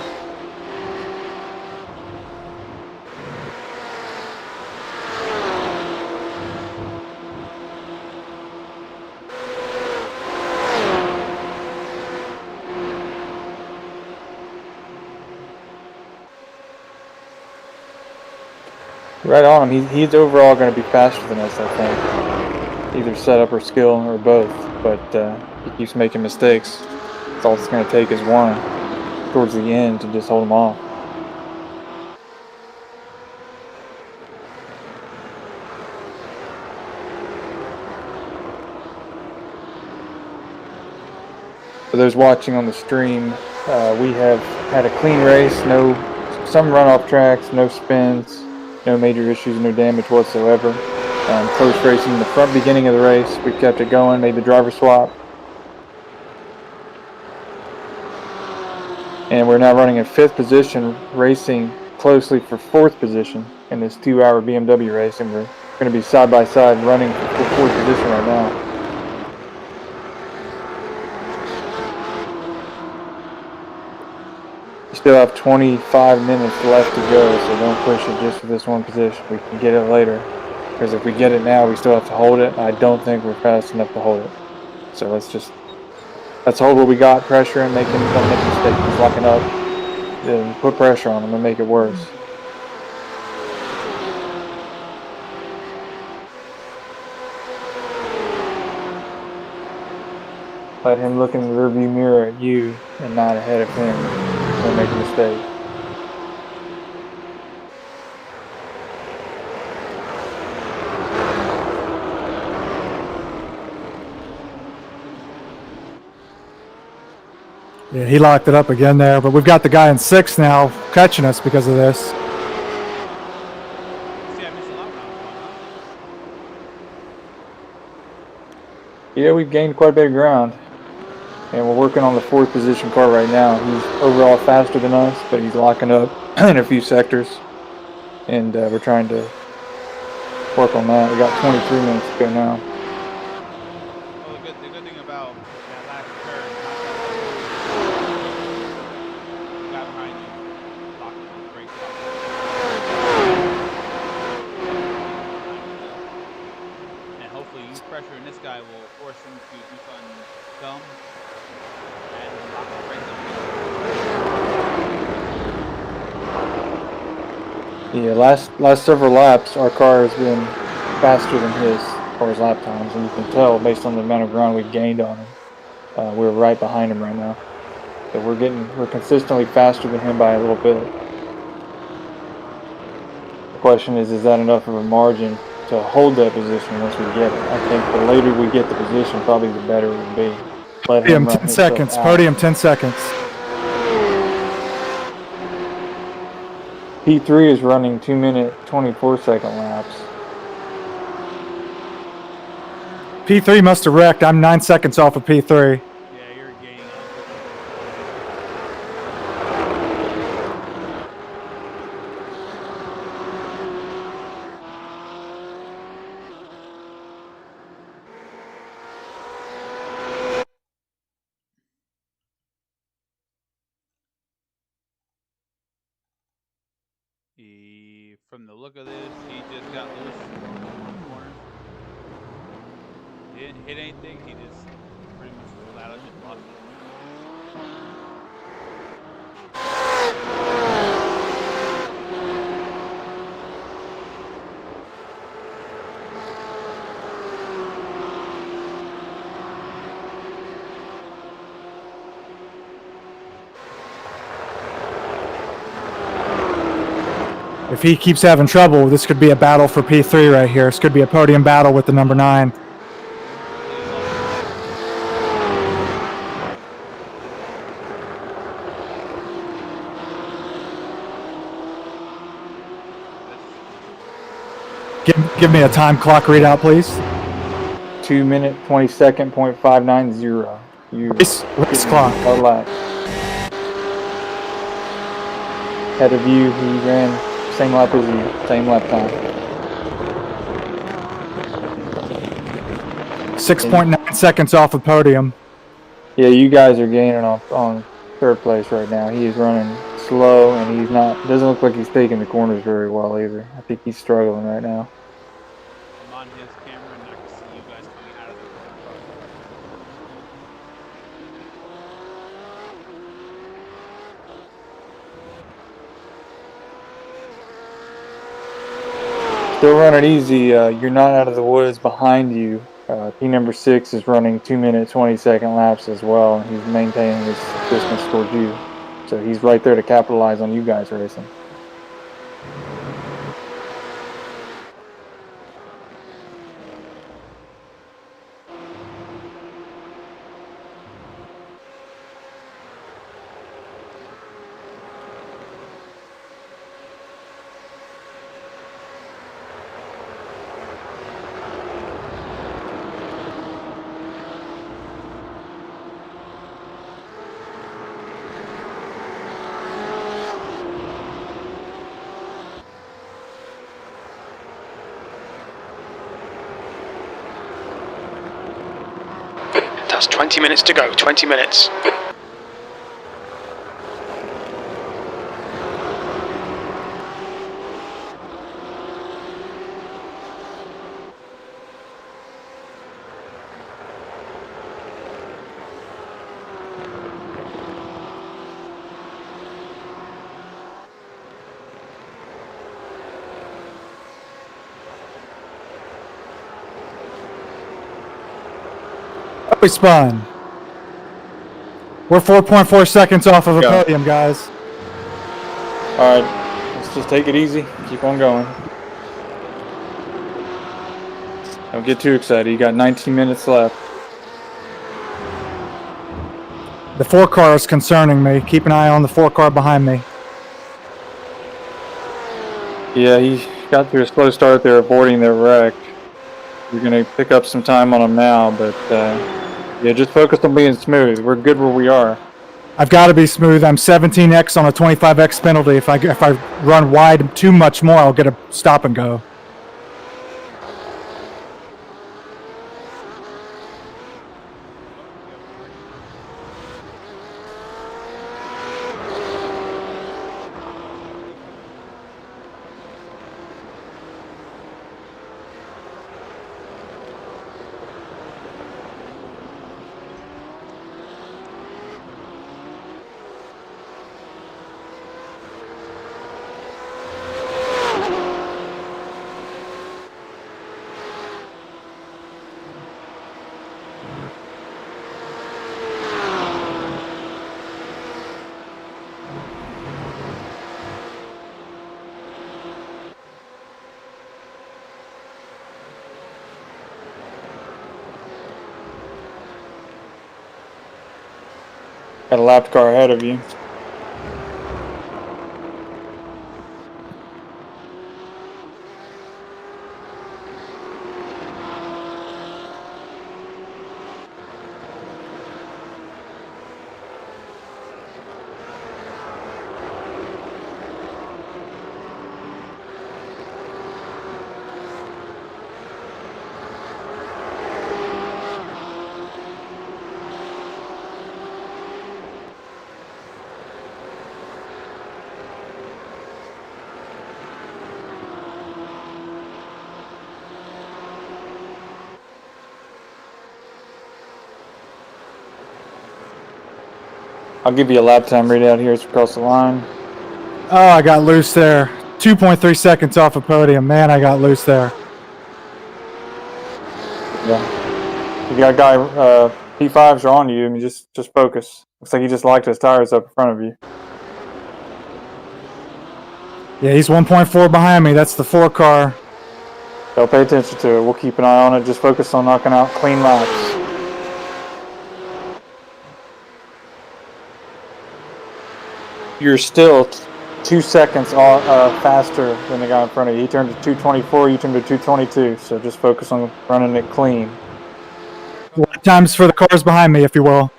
Right on him. He's overall going to be faster than us, I think. Either setup or skill or both. But he keeps making mistakes. That's all it's going to take is one towards the end to just hold him off. For those watching on the stream, we have had a clean race. Some runoff tracks, no spins. No major issues, no damage whatsoever. Close racing in the front beginning of the race. We kept it going, made the driver swap. And we're now running in 5th position, racing closely for 4th position in this 2-hour BMW race. And we're going to be side by side running for 4th position right now. You still have 25 minutes left to go, so don't push it just for this one position. We can get it later. Because if we get it now, we still have to hold it. I don't think we're fast enough to hold it. So let's hold what we got, pressure, and don't make mistakes. Just locking up and put pressure on them and make it worse. Let him look in the rearview mirror at you and not ahead of him. Don't make a mistake. Yeah, he locked it up again there, but we've got the guy in 6th now catching us because of this. See, I missed a lot of rounds one, huh? Yeah, we've gained quite a bit of ground. And we're working on the 4th position car right now. He's overall faster than us, but he's locking up in a few sectors. And we're trying to work on that. We got 23 minutes to go now. Well, the good thing about that last turn, the guy behind you locked the brakes off. And hopefully you pressuring this guy will force him to do something dumb and lock the brakes up. Yeah, last several laps, our car has been faster than his as far as lap times, and you can tell based on the amount of ground we've gained on him. We're right behind him right now, so we're consistently faster than him by a little bit. The question is that enough of a margin to hold that position once we get it? I think the later we get the position, probably the better it would be. Let him Podium run 10 himself seconds. out. Podium 10 seconds. P3 is running 2-minute 24-second laps. P3 must have wrecked. I'm 9 seconds off of P3. Yeah, you're gaining on from the look of this, he just got loose in the corners. He didn't hit anything, he just pretty much flat out just lost it. If he keeps having trouble, this could be a battle for P3 right here. This could be a podium battle with the number 9. Give me a time clock readout, please. 2-minute 20-second .590. Race clock. A lap. Head of you, he ran same lap as you, same lap time. 6.9 seconds off of podium. Yeah, you guys are gaining on 3rd place right now. He is running slow, and doesn't look like he's taking the corners very well either. I think he's struggling right now. I'm on his camera and I can see you guys coming out of the car. Still running easy. You're not out of the woods behind you. P number 6 is running 2-minute 20-second laps as well, and he's maintaining his distance towards you. So he's right there to capitalize on you guys racing. That's 20 minutes to go, 20 minutes. We spun. We're 4.4 seconds off of a Yeah. podium, guys. All right, let's just take it easy. Keep on going. Don't get too excited. You got 19 minutes left. The 4-car is concerning me. Keep an eye on the 4-car behind me. Yeah, he got through a slow start there, avoiding the wreck. We're going to pick up some time on him now, but yeah, just focus on being smooth. We're good where we are. I've got to be smooth. I'm 17x on a 25x penalty. If I run wide too much more, I'll get a stop and go. Got a lap car ahead of you. I'll give you a lap time readout here as we cross the line. Oh, I got loose there. 2.3 seconds off a podium. Man, I got loose there. Yeah. You got a guy, P5s are on you. I mean, just focus. Looks like he just locked his tires up in front of you. Yeah, he's 1.4 behind me. That's the 4-car. So pay attention to it. We'll keep an eye on it. Just focus on knocking out clean laps. You're still 2 seconds faster than the guy in front of you. He turned to 224, you turned to 222. So just focus on running it clean. Lap times for the cars behind me, if you will.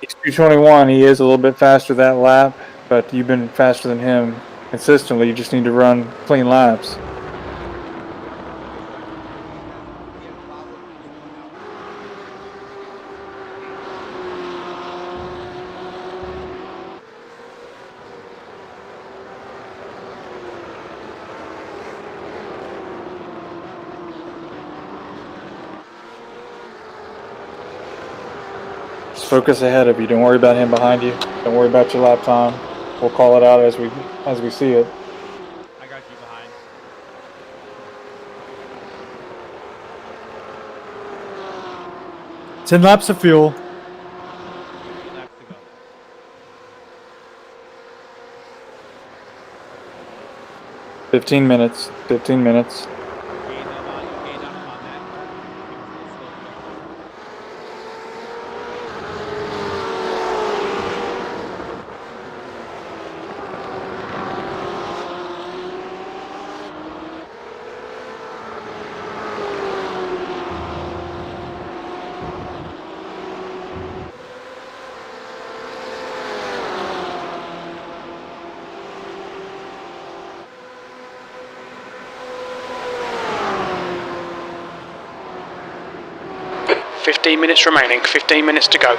He's 221. He is a little bit faster that lap, but you've been faster than him consistently. You just need to run clean laps. Just focus ahead of you. Don't worry about him behind you. Don't worry about your lap time. We'll call it out as we see it. I got you behind. 10 laps of fuel. 3 laps to go. 15 minutes. 15 minutes. Gained on him on that. He was a little slow to go. Fifteen minutes remaining. 15 minutes to go.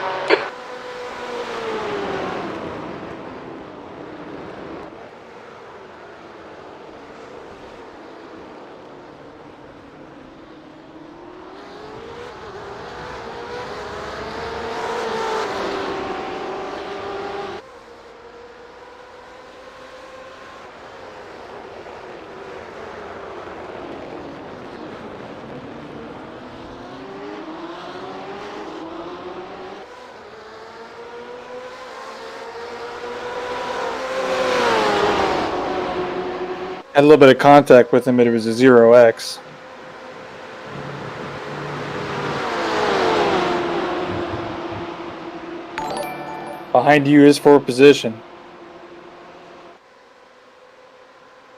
Had a little bit of contact with him, but it was a 0x. Behind you is for position.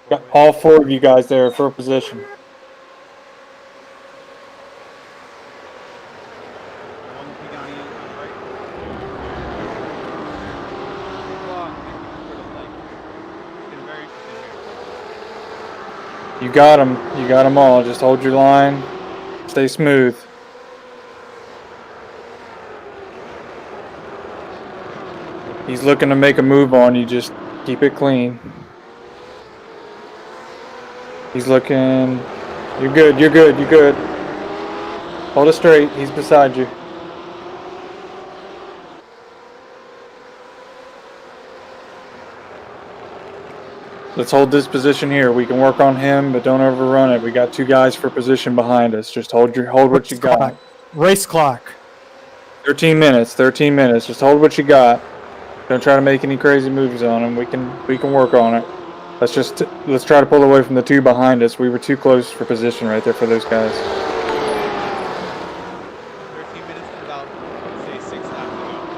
Got all 4 of you guys there for position. The one looking down here on the right. Well, sort of like getting very interesting here. You got them. You got them all. Just hold your line. Stay smooth. He's looking to make a move on you. Just keep it clean. He's looking. You're good. You're good. You're good. Hold it straight. He's beside you. Let's hold this position here. We can work on him, but don't overrun it. We got 2 guys for position behind us. Just hold what you got. Race clock. 13 minutes. 13 minutes. Just hold what you got. Don't try to make any crazy moves on him. We can work on it. Let's try to pull away from the 2 behind us. We were too close for position right there for those guys. 13 minutes and about, say, 6 laps to go.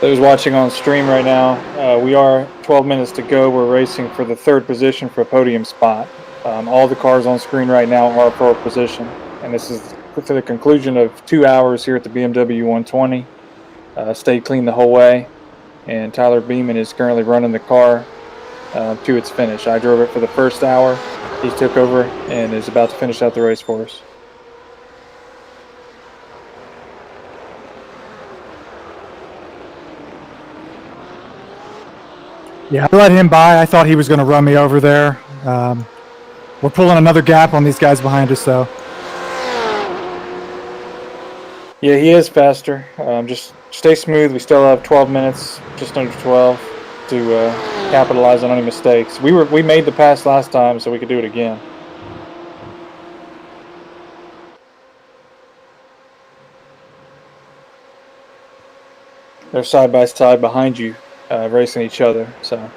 Those watching on stream right now, we are 12 minutes to go. We're racing for the 3rd position for a podium spot. All the cars on screen right now are for position, and this is to the conclusion of 2 hours here at the BMW 120. Stayed clean the whole way, and Tyler Beeman is currently running the car to its finish. I drove it for the first hour. He took over and is about to finish out the race for us. Yeah, I let him by. I thought he was going to run me over there. We're pulling another gap on these guys behind us, though. Yeah, he is faster. Just stay smooth. We still have 12 minutes, just under 12, to capitalize on any mistakes. We made the pass last time, so we could do it again. They're side by side behind you, racing each other. So.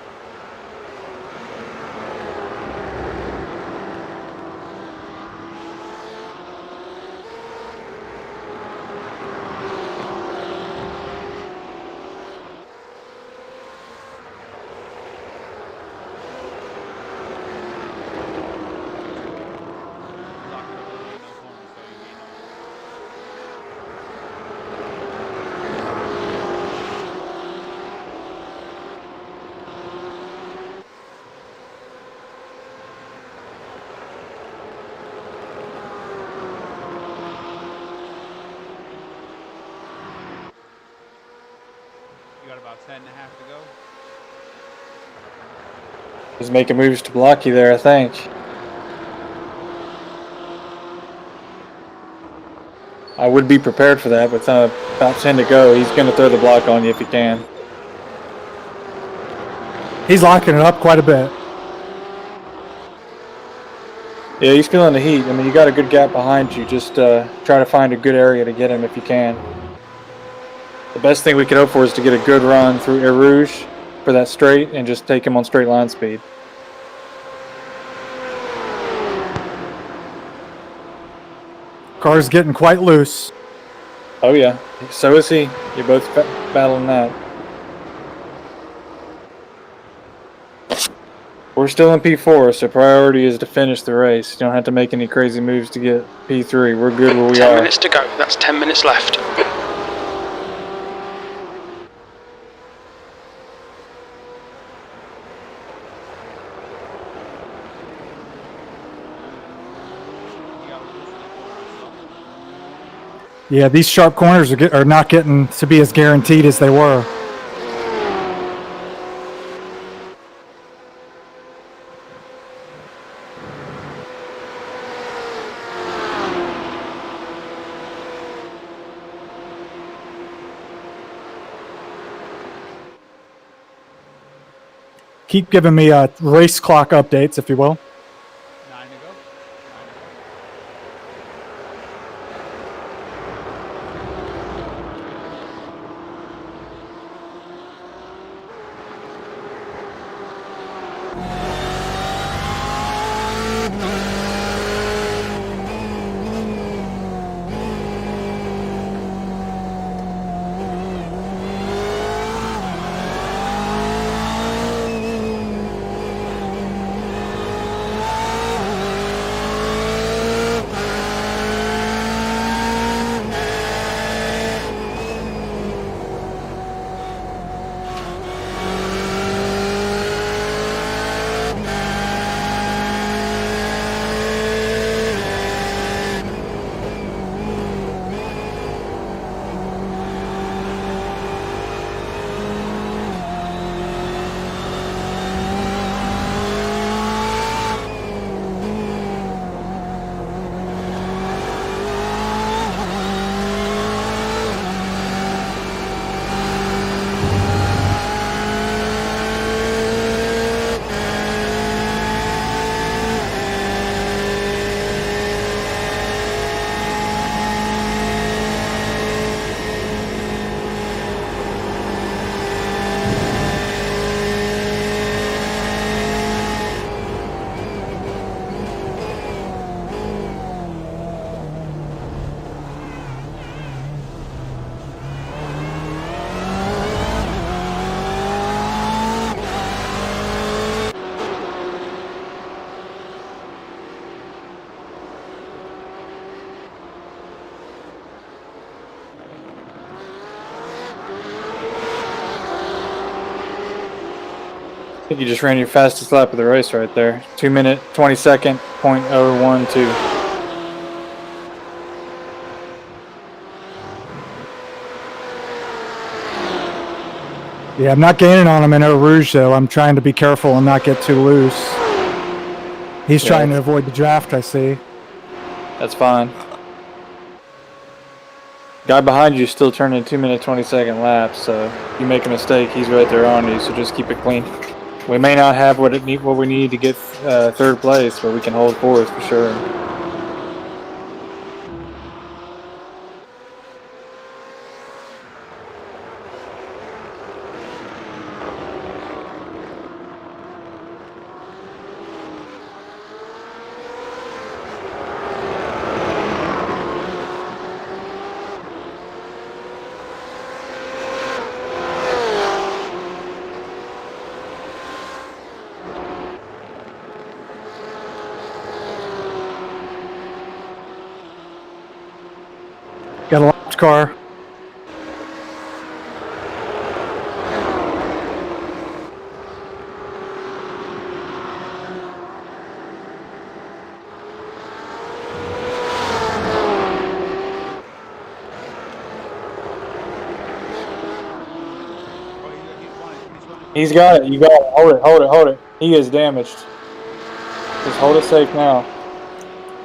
You got about 10 and a half to go. He's making moves to block you there, I think. I would be prepared for that, but about 10 to go. He's going to throw the block on you if he can. He's locking it up quite a bit. Yeah, he's feeling the heat. I mean, you got a good gap behind you. Just try to find a good area to get him if you can. The best thing we could hope for is to get a good run through Air Rouge for that straight and just take him on straight line speed. Car's getting quite loose. Oh yeah, so is he. You're both battling that. We're still in P4, so priority is to finish the race. You don't have to make any crazy moves to get P3. We're good where we 10 are. minutes to go. That's 10 minutes left. Yeah, these sharp corners are not getting to be as guaranteed as they were. Keep giving me race clock updates, if you will. 9 to go. I think you just ran your fastest lap of the race right there. 2 minute 22nd .012. Yeah, I'm not gaining on him in Eau Rouge, though. I'm trying to be careful and not get too loose. He's Yeah, trying to avoid the draft, I see. That's fine. Guy behind you is still turning 2 minute 22nd laps, so if you make a mistake, he's right there on you. So just keep it clean. We may not have what we need to get third place, but we can hold fourth for sure. Got a locked car. He's got it. You got it. Hold it. Hold it. Hold it. He is damaged. Just hold it safe now.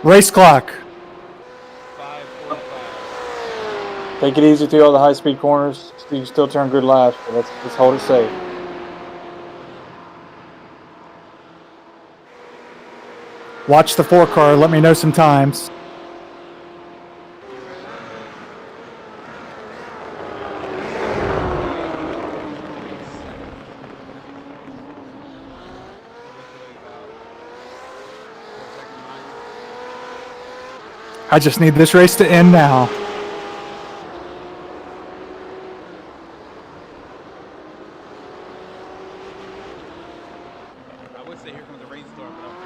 Race clock. 5:45. Take it easy through all the high-speed corners. You can still turn good laps, but let's hold it safe. Watch the 4 car. Let me know some times. I just need this race to end now. I would say here comes the rainstorm, but I'm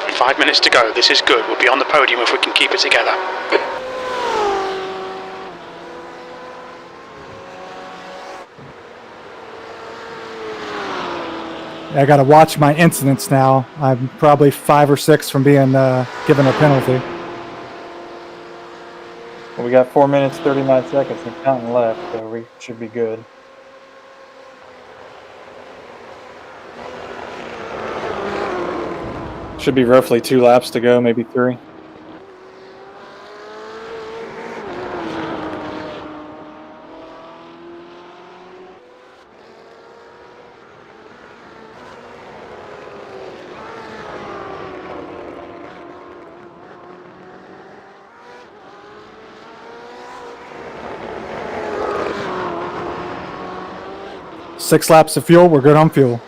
trapped. 5 minutes to go. This is good. We'll be on the podium if we can keep it together. I got to watch my incidents now. I'm probably 5 or 6 from being given a penalty. Well, we got 4 minutes 39 seconds and counting left, so we should be good. Should be roughly 2 laps to go, maybe 3. Six laps of fuel. We're good on fuel.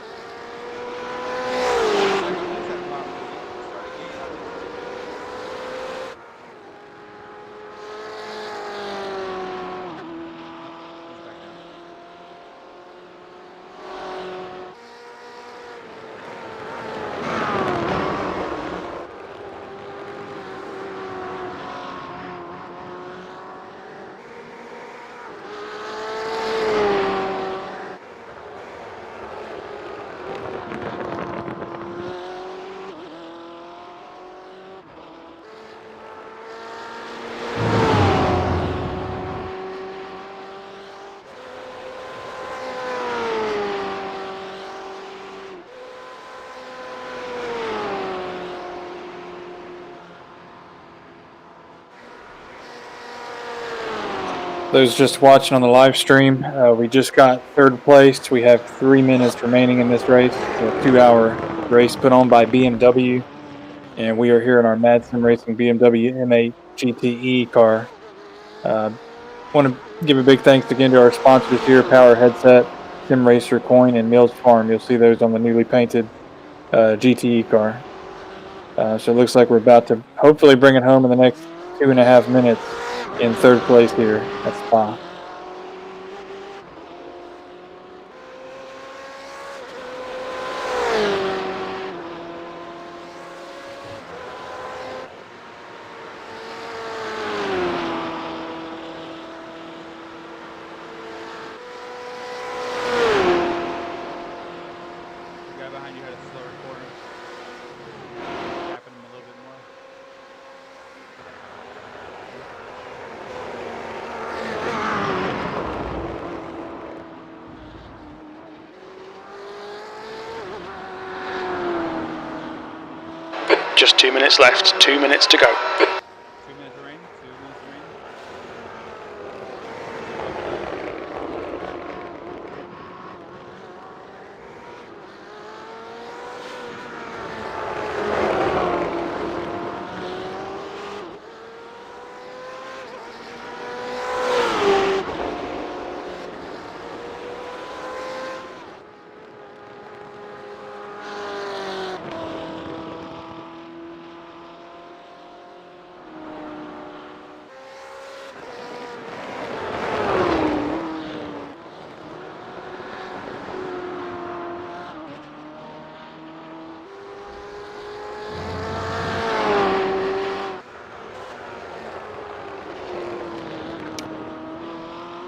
Those just watching on the live stream, we just got third place. We have 3 minutes remaining in this race. It's a 2-hour race put on by BMW, and we are here in our madsim Racing BMW M8 GTE car. Want to give a big thanks again to our sponsors here: Power Headset, Sim Racer Coin, and Mills Farm. You'll see those on the newly painted GTE car. So it looks like we're about to hopefully bring it home in the next 2.5 minutes in third place here at Spa. Just 2 minutes left. 2 minutes to go. 2 minutes remaining. 2 minutes remaining.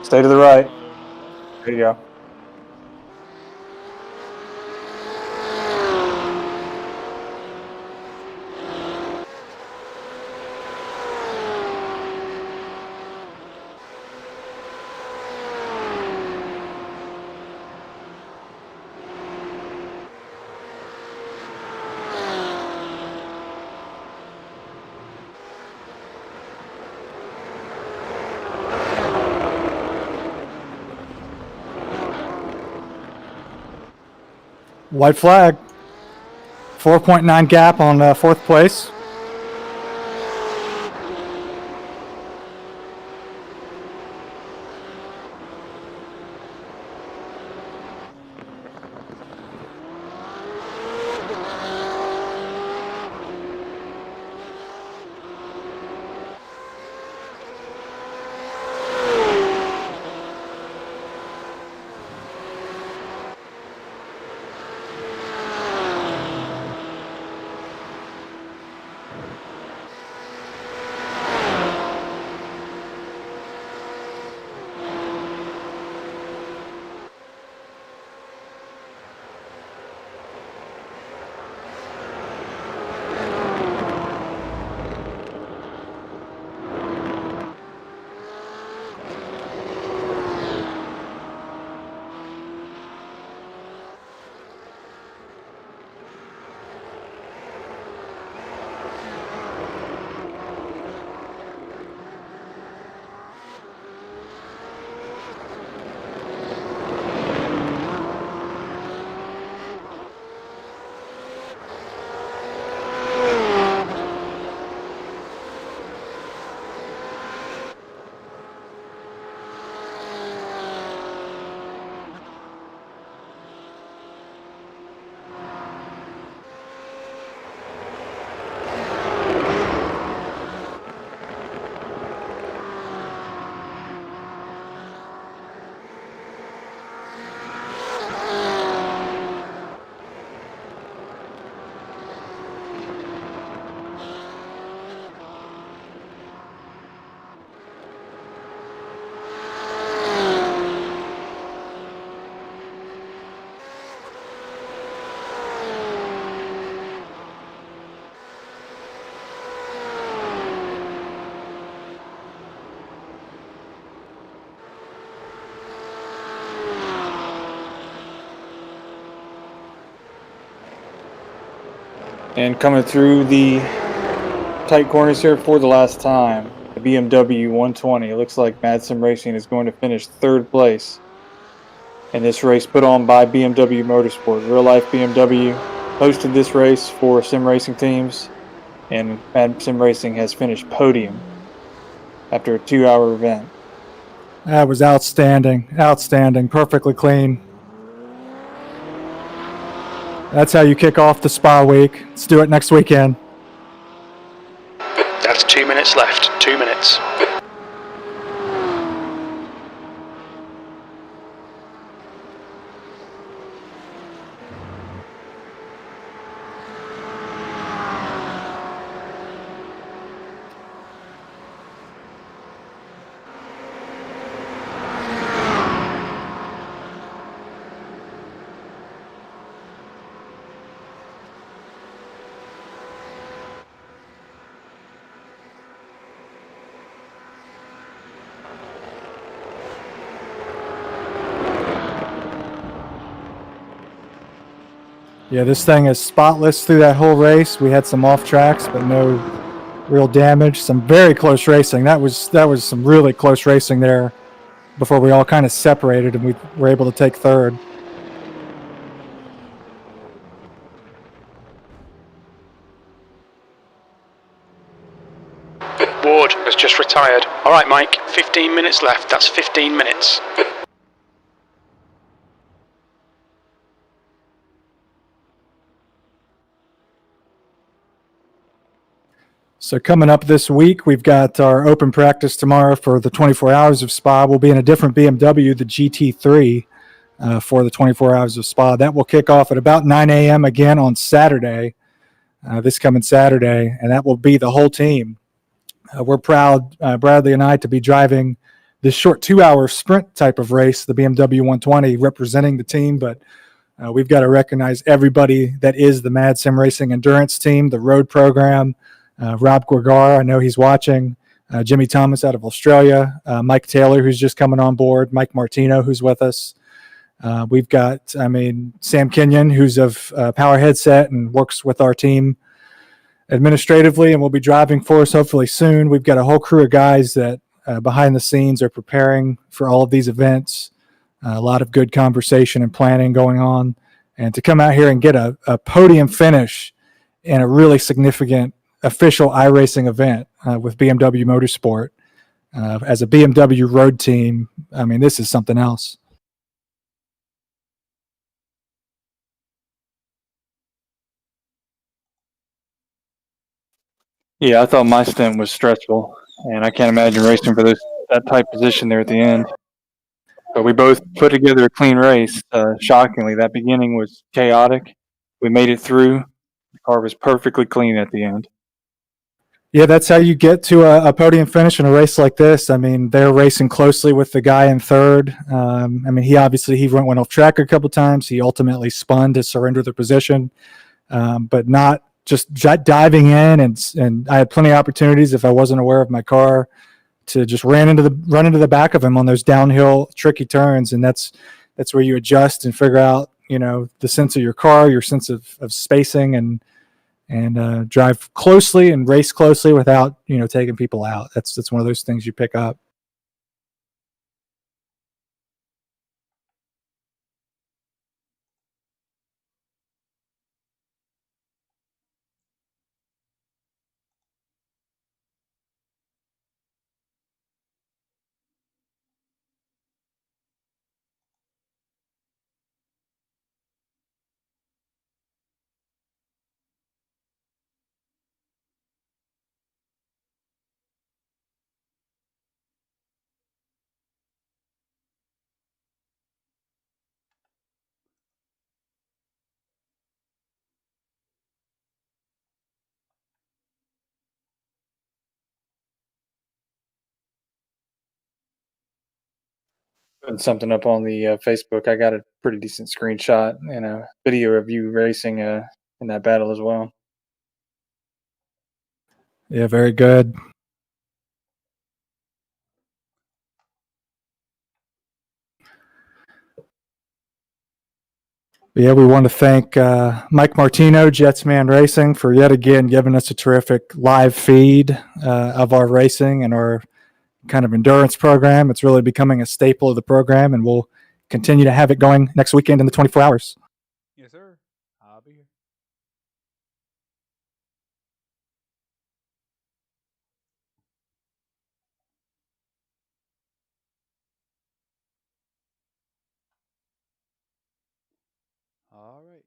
Stay to the right. There you go. White flag. 4.9 gap on fourth place. And coming through the tight corners here for the last time, the BMW 120. It looks like Madsim Racing is going to finish third place in this race put on by BMW Motorsport. Real life BMW hosted this race for sim racing teams, and Madsim Racing has finished podium after a 2-hour event. That was outstanding. Outstanding. Perfectly clean. That's how you kick off the spa week. Let's do it next weekend. That's 2 minutes left. 2 minutes. Yeah, this thing is spotless through that whole race. We had some off tracks, but no real damage. Some very close racing. That was some really close racing there before we all kind of separated and we were able to take third. Ward has just retired. All right, Mike, 15 minutes left. That's 15 minutes. So coming up this week, we've got our open practice tomorrow for the 24 hours of Spa. We'll be in a different BMW, the GT3, for the 24 hours of Spa. That will kick off at about 9 a.m. again on Saturday, this coming Saturday, and that will be the whole team. We're proud, Bradley and I, to be driving this short 2-hour sprint type of race, the BMW 120, representing the team, but we've got to recognize everybody that is the madsim Racing Endurance team, the road program. Rob Guergar, I know he's watching. Jimmy Thomas out of Australia. Mike Taylor, who's just coming on board. Mike Martino, who's with us. We've got, Sam Kenyon, who's of Power Headset and works with our team administratively and will be driving for us hopefully soon. We've got a whole crew of guys that behind the scenes are preparing for all of these events. A lot of good conversation and planning going on. And to come out here and get a podium finish in a really significant official iRacing event with BMW Motorsport as a BMW road team, this is something else. Yeah, I thought my stint was stressful, and I can't imagine racing for that tight position there at the end. But we both put together a clean race. Shockingly, that beginning was chaotic. We made it through. The car was perfectly clean at the end. Yeah, that's how you get to a podium finish in a race like this. They're racing closely with the guy in third. He went off track a couple times. He ultimately spun to surrender the position, but not just diving in. And I had plenty of opportunities if I wasn't aware of my car to just run into the back of him on those downhill tricky turns. And that's where you adjust and figure out, the sense of your car, your sense of spacing and drive closely and race closely without taking people out. That's one of those things you pick up. Putting something up on the Facebook. I got a pretty decent screenshot and a video of you racing in that battle as well. Yeah, very good. Yeah, we want to thank Mike Martino, Jetsman Racing, for yet again giving us a terrific live feed of our racing and our kind of endurance program. It's really becoming a staple of the program, and we'll continue to have it going next weekend in the 24 hours. Yes, sir. I'll be here. All right.